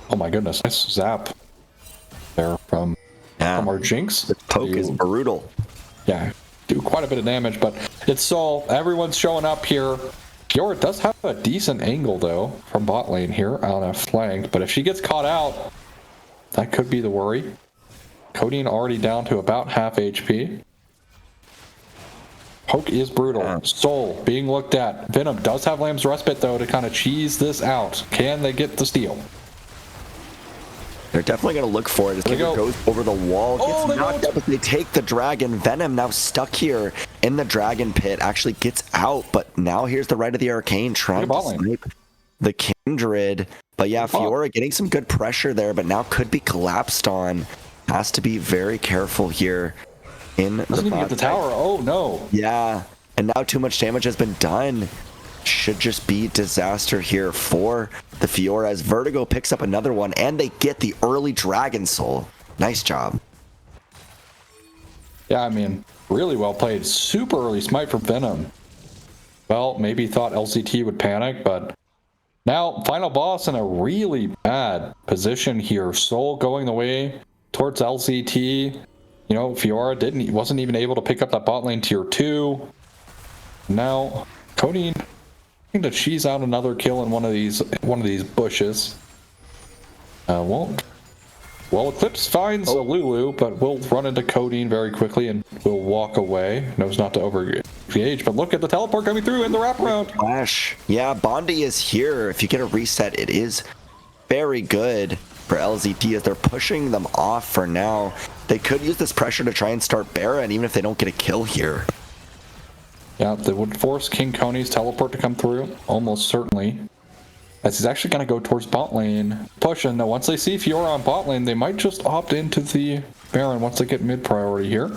Oh my goodness, nice zap there from our Jinx. The poke is brutal. Yeah, do quite a bit of damage, but it's Sol. Everyone's showing up here. Fiora does have a decent angle, though, from bot lane here on a flank, but if she gets caught out, that could be the worry. Codeine already down to about half HP. Poke is brutal. Sol being looked at. Venom does have Lamb's Respite, though, to kind of cheese this out. Can they get the steal? They're definitely going to look for it as Kicker goes over the wall, gets knocked up, but they take the dragon. Venom now stuck here in the dragon pit, actually gets out, but now here's the Rite of the Arcane trying to snipe the Kindred. But yeah, Fiora getting some good pressure there, but now could be collapsed on. Has to be very careful here in the Doesn't even get the tower. Oh no. Yeah, and now too much damage has been done. Should just be disaster here for the Fiora as Vertigo picks up another one, and they get the early Dragon Soul. Nice job. Yeah, I mean, really well played. Super early smite from Venom. Well, maybe thought LCT would panic, but now final boss in a really bad position here. Soul going the way towards LCT. You know, Fiora wasn't even able to pick up that bot lane tier 2. Now Koney to cheese out another kill in one of these bushes. Well, Eclipse finds a Lulu, but we'll run into Codeine very quickly and we'll walk away. Knows not to overengage, but look at the teleport coming through in the wraparound. Flash. Yeah, Bondi is here. If you get a reset, it is very good for LZT as they're pushing them off for now. They could use this pressure to try and start Baron, even if they don't get a kill here. Yeah, they would force King Koney's teleport to come through, almost certainly. as he's actually going to go towards bot lane, pushing. Now, once they see Fiora on bot lane, they might just opt into the Baron once they get mid priority here.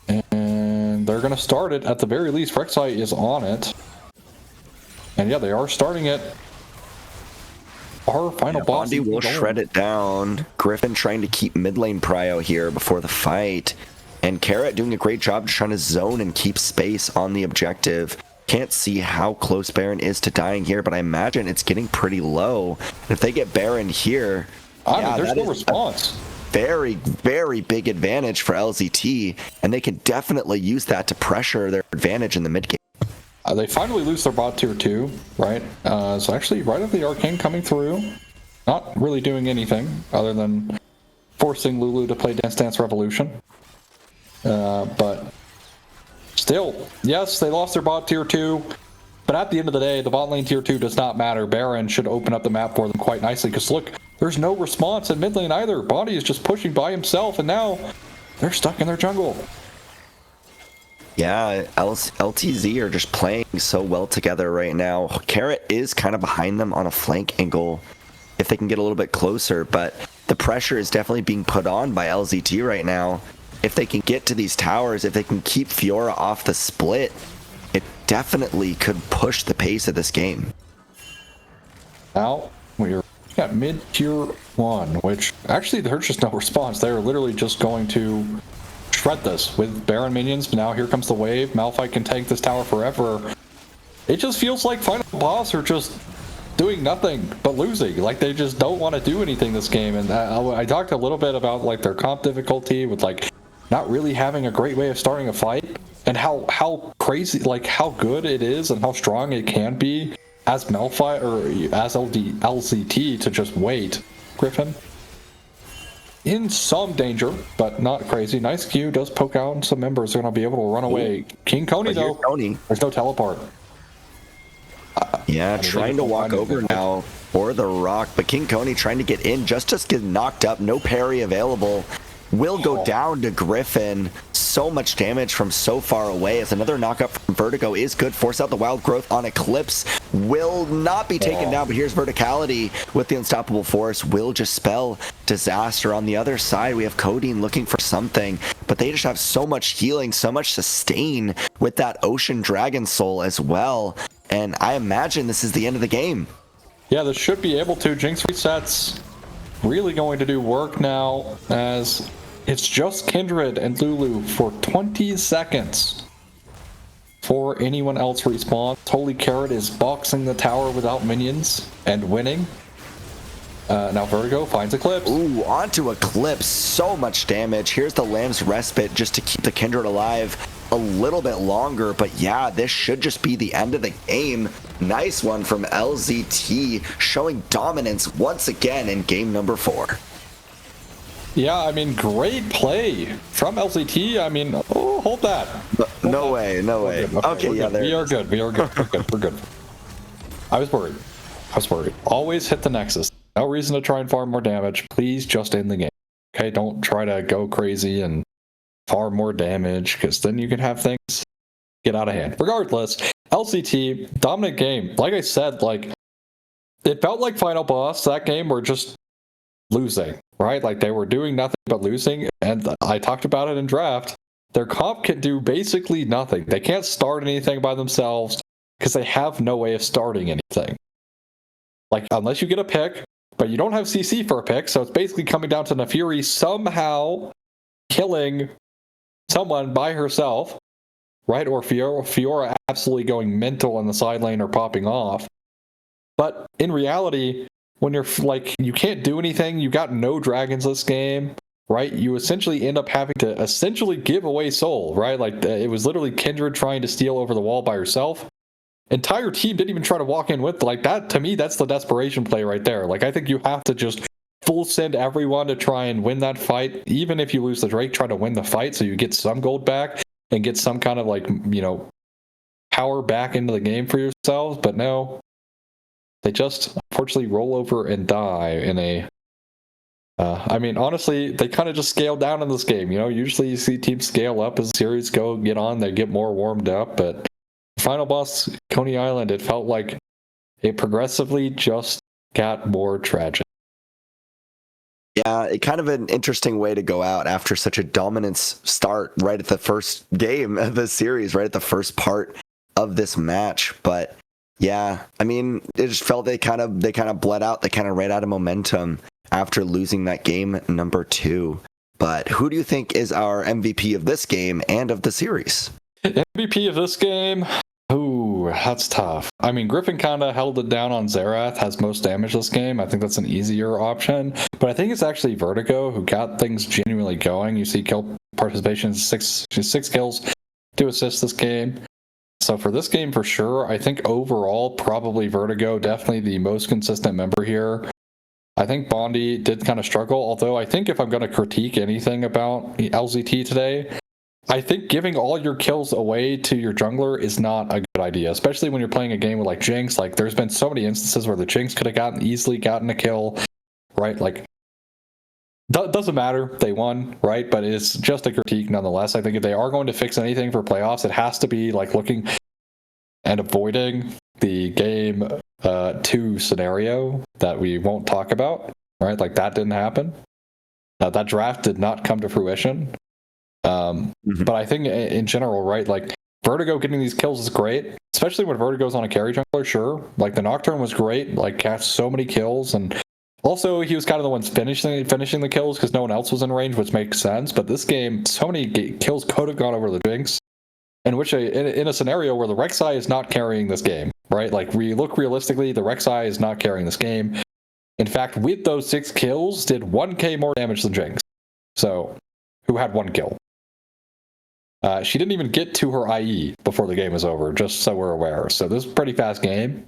And they're going to start it at the very least. Rek'Sai is on it. And yeah, they are starting it. Our final boss. Bondi will shred it down. Griffin trying to keep mid lane prio here before the fight. And Carrot doing a great job just trying to zone and keep space on the objective. Can't see how close Baron is to dying here, but I imagine it's getting pretty low. And if they get Baron here, there's no response. Very, very big advantage for LZT, and they can definitely use that to pressure their advantage in the mid game. They finally lose their bot tier 2, right? So actually, right at the Arcane coming through, not really doing anything other than forcing Lulu to play Dance Dance Revolution. But still, yes, they lost their bot tier 2, but at the end of the day, the bot lane tier 2 does not matter. Baron should open up the map for them quite nicely, because look, there's no response in mid lane either. Bondi is just pushing by himself, and now they're stuck in their jungle. Yeah, LTZ are just playing so well together right now. Carrot is kind of behind them on a flank angle if they can get a little bit closer, but the pressure is definitely being put on by LZT right now. If they can get to these towers, if they can keep Fiora off the split, it definitely could push the pace of this game. Now, we're at mid-tier 1, which actually there's just no response. They're literally just going to shred this with Baron minions, but now here comes the wave. Malphite can tank this tower forever. It just feels like final boss are just doing nothing but losing. Like, they just don't want to do anything this game. And I talked a little bit about like their comp difficulty with like not really having a great way of starting a fight, and how crazy, like how good it is and how strong it can be as Malphite or as LZT to just wait. Griffin in some danger, but not crazy. Nice Q does poke out, and some members are going to be able to run away. King Koney, though, there's no teleport. Yeah, trying to walk over now for the rock, but King Koney trying to get in, just get knocked up, no parry available. Will go down to Griffin. So much damage from so far away, as another knockup from Vertigo is good. Force out the wild growth on Eclipse. Will not be taken down, but here's Verticality with the Unstoppable Force. Will just spell disaster. On the other side, we have Codeine looking for something, but they just have so much healing, so much sustain with that Ocean Dragon Soul as well. And I imagine this is the end of the game. Yeah, this should be able to. Jinx resets really going to do work now, as it's just Kindred and Lulu for 20 seconds for anyone else respawn. Holy Carrot is boxing the tower without minions and winning. Now Vertigo finds Eclipse. Ooh, onto Eclipse. So much damage. Here's the Lamb's Respite just to keep the Kindred alive a little bit longer. But yeah, this should just be the end of the game. Nice one from LZT, showing dominance once again in game number 4. Yeah, I mean, great play from LZT. I mean, oh, hold that. No way. Okay, yeah, we are good. We're good. I was worried. Always hit the Nexus. No reason to try and farm more damage. Please just end the game. Okay, don't try to go crazy and farm more damage, because then you can have things get out of hand. Regardless, LCT, dominant game. Like I said, like, it felt like Final Boss, that game, were just losing, right? Like, they were doing nothing but losing, and I talked about it in draft. Their comp can do basically nothing. They can't start anything by themselves because they have no way of starting anything. Like, unless you get a pick, but you don't have CC for a pick, so it's basically coming down to Nafiri somehow killing someone by herself, right? Or Fiora absolutely going mental in the side lane or popping off. But in reality, when you're like, you can't do anything, you got no dragons this game, right? You essentially end up having to essentially give away soul, right? Like, it was literally Kindred trying to steal over the wall by herself. Entire team didn't even try to walk in with, like, that. To me, that's the desperation play right there. Like, I think you have to just full send everyone to try and win that fight. Even if you lose the Drake, try to win the fight so you get some gold back and get some kind of, like, you know, power back into the game for yourselves. But no, they just unfortunately roll over and die in a I mean, honestly, they kind of just scale down in this game. You know, usually you see teams scale up as the series get on, they get more warmed up. But Final Boss, Coney Island, it felt like it progressively just got more tragic. Yeah, it kind of an interesting way to go out after such a dominance start right at the first game of the series, right at the first part of this match. But yeah, I mean, it just felt they kind of bled out. They kind of ran out of momentum after losing that game number 2. But who do you think is our MVP of this game and of the series? MVP of this game? Ooh, that's tough. I mean, Griffin kind of held it down on Xerath, has most damage this game. I think that's an easier option. But I think it's actually Vertigo who got things genuinely going. You see kill participation, six kills, 2 assists this game. So for this game, for sure, I think overall, probably Vertigo, definitely the most consistent member here. I think Bondi did kind of struggle, although I think if I'm going to critique anything about LZT today, I think giving all your kills away to your jungler is not a good idea, especially when you're playing a game with like Jinx. Like, there's been so many instances where the Jinx could have easily gotten a kill, right? Like, doesn't matter, they won, right? But it's just a critique nonetheless. I think if they are going to fix anything for playoffs, it has to be like looking and avoiding the game 2 scenario that we won't talk about, right? Like, that didn't happen. That draft did not come to fruition. But I think in general, right, like Vertigo getting these kills is great, especially when Vertigo's on a carry jungler, sure. Like the Nocturne was great, like had so many kills, and also he was kind of the one finishing the kills because no one else was in range, which makes sense. But this game, so many kills could have gone over the Jinx, in which in a scenario where the Rek'Sai is not carrying this game, right? Like we look realistically, the Rek'Sai is not carrying this game. In fact, with those 6 kills, did 1k more damage than Jinx. So, who had 1 kill? She didn't even get to her IE before the game was over, just so we're aware. So this is a pretty fast game,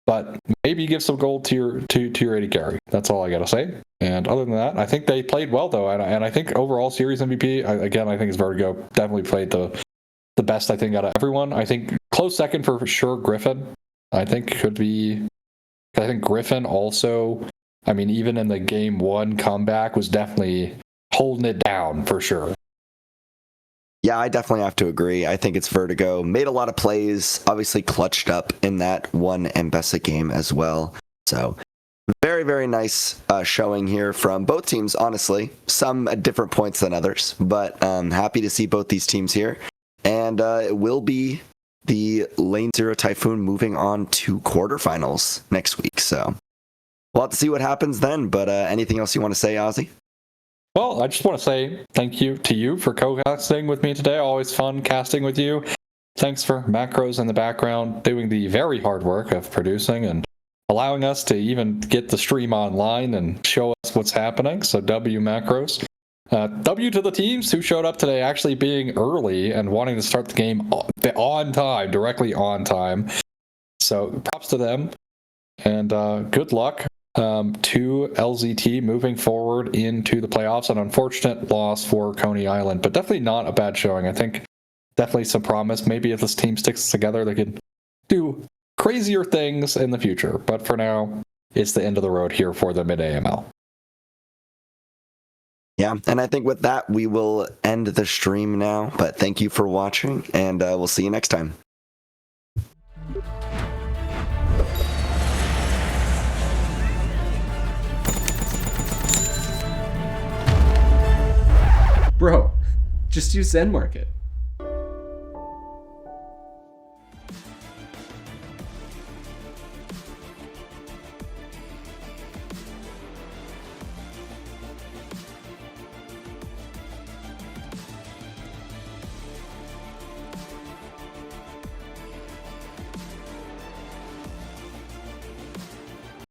but maybe give some gold to your AD carry. That's all I gotta say. And other than that, I think they played well though, and I think overall series MVP, I think it's Vertigo. Definitely played the best, I think, out of everyone. I think close second for sure Griffin. I think could be. I think Griffin also. I mean, even in the game 1 comeback was definitely holding it down for sure. Yeah, I definitely have to agree. I think it's Vertigo. Made a lot of plays, obviously clutched up in that one Mbessa game as well. So very, very nice showing here from both teams, honestly. Some at different points than others, but happy to see both these teams here. And it will be the Lane 0 Typhoon moving on to quarterfinals next week. So we'll have to see what happens then. But anything else you want to say, Ozzy? Well, I just want to say thank you to you for co-casting with me today. Always fun casting with you. Thanks for Macros in the background, doing the very hard work of producing and allowing us to even get the stream online and show us what's happening. So W Macros. W to the teams who showed up today actually being early and wanting to start the game on time, directly on time. So props to them. And good luck to LZT moving forward into the playoffs. An unfortunate loss for Koney Island, but definitely not a bad showing. I think definitely some promise. Maybe if this team sticks together, they could do crazier things in the future. But for now, it's the end of the road here for the mid-AML. Yeah, and I think with that, we will end the stream now. But thank you for watching, and we'll see you next time. Bro, just use Zen Market.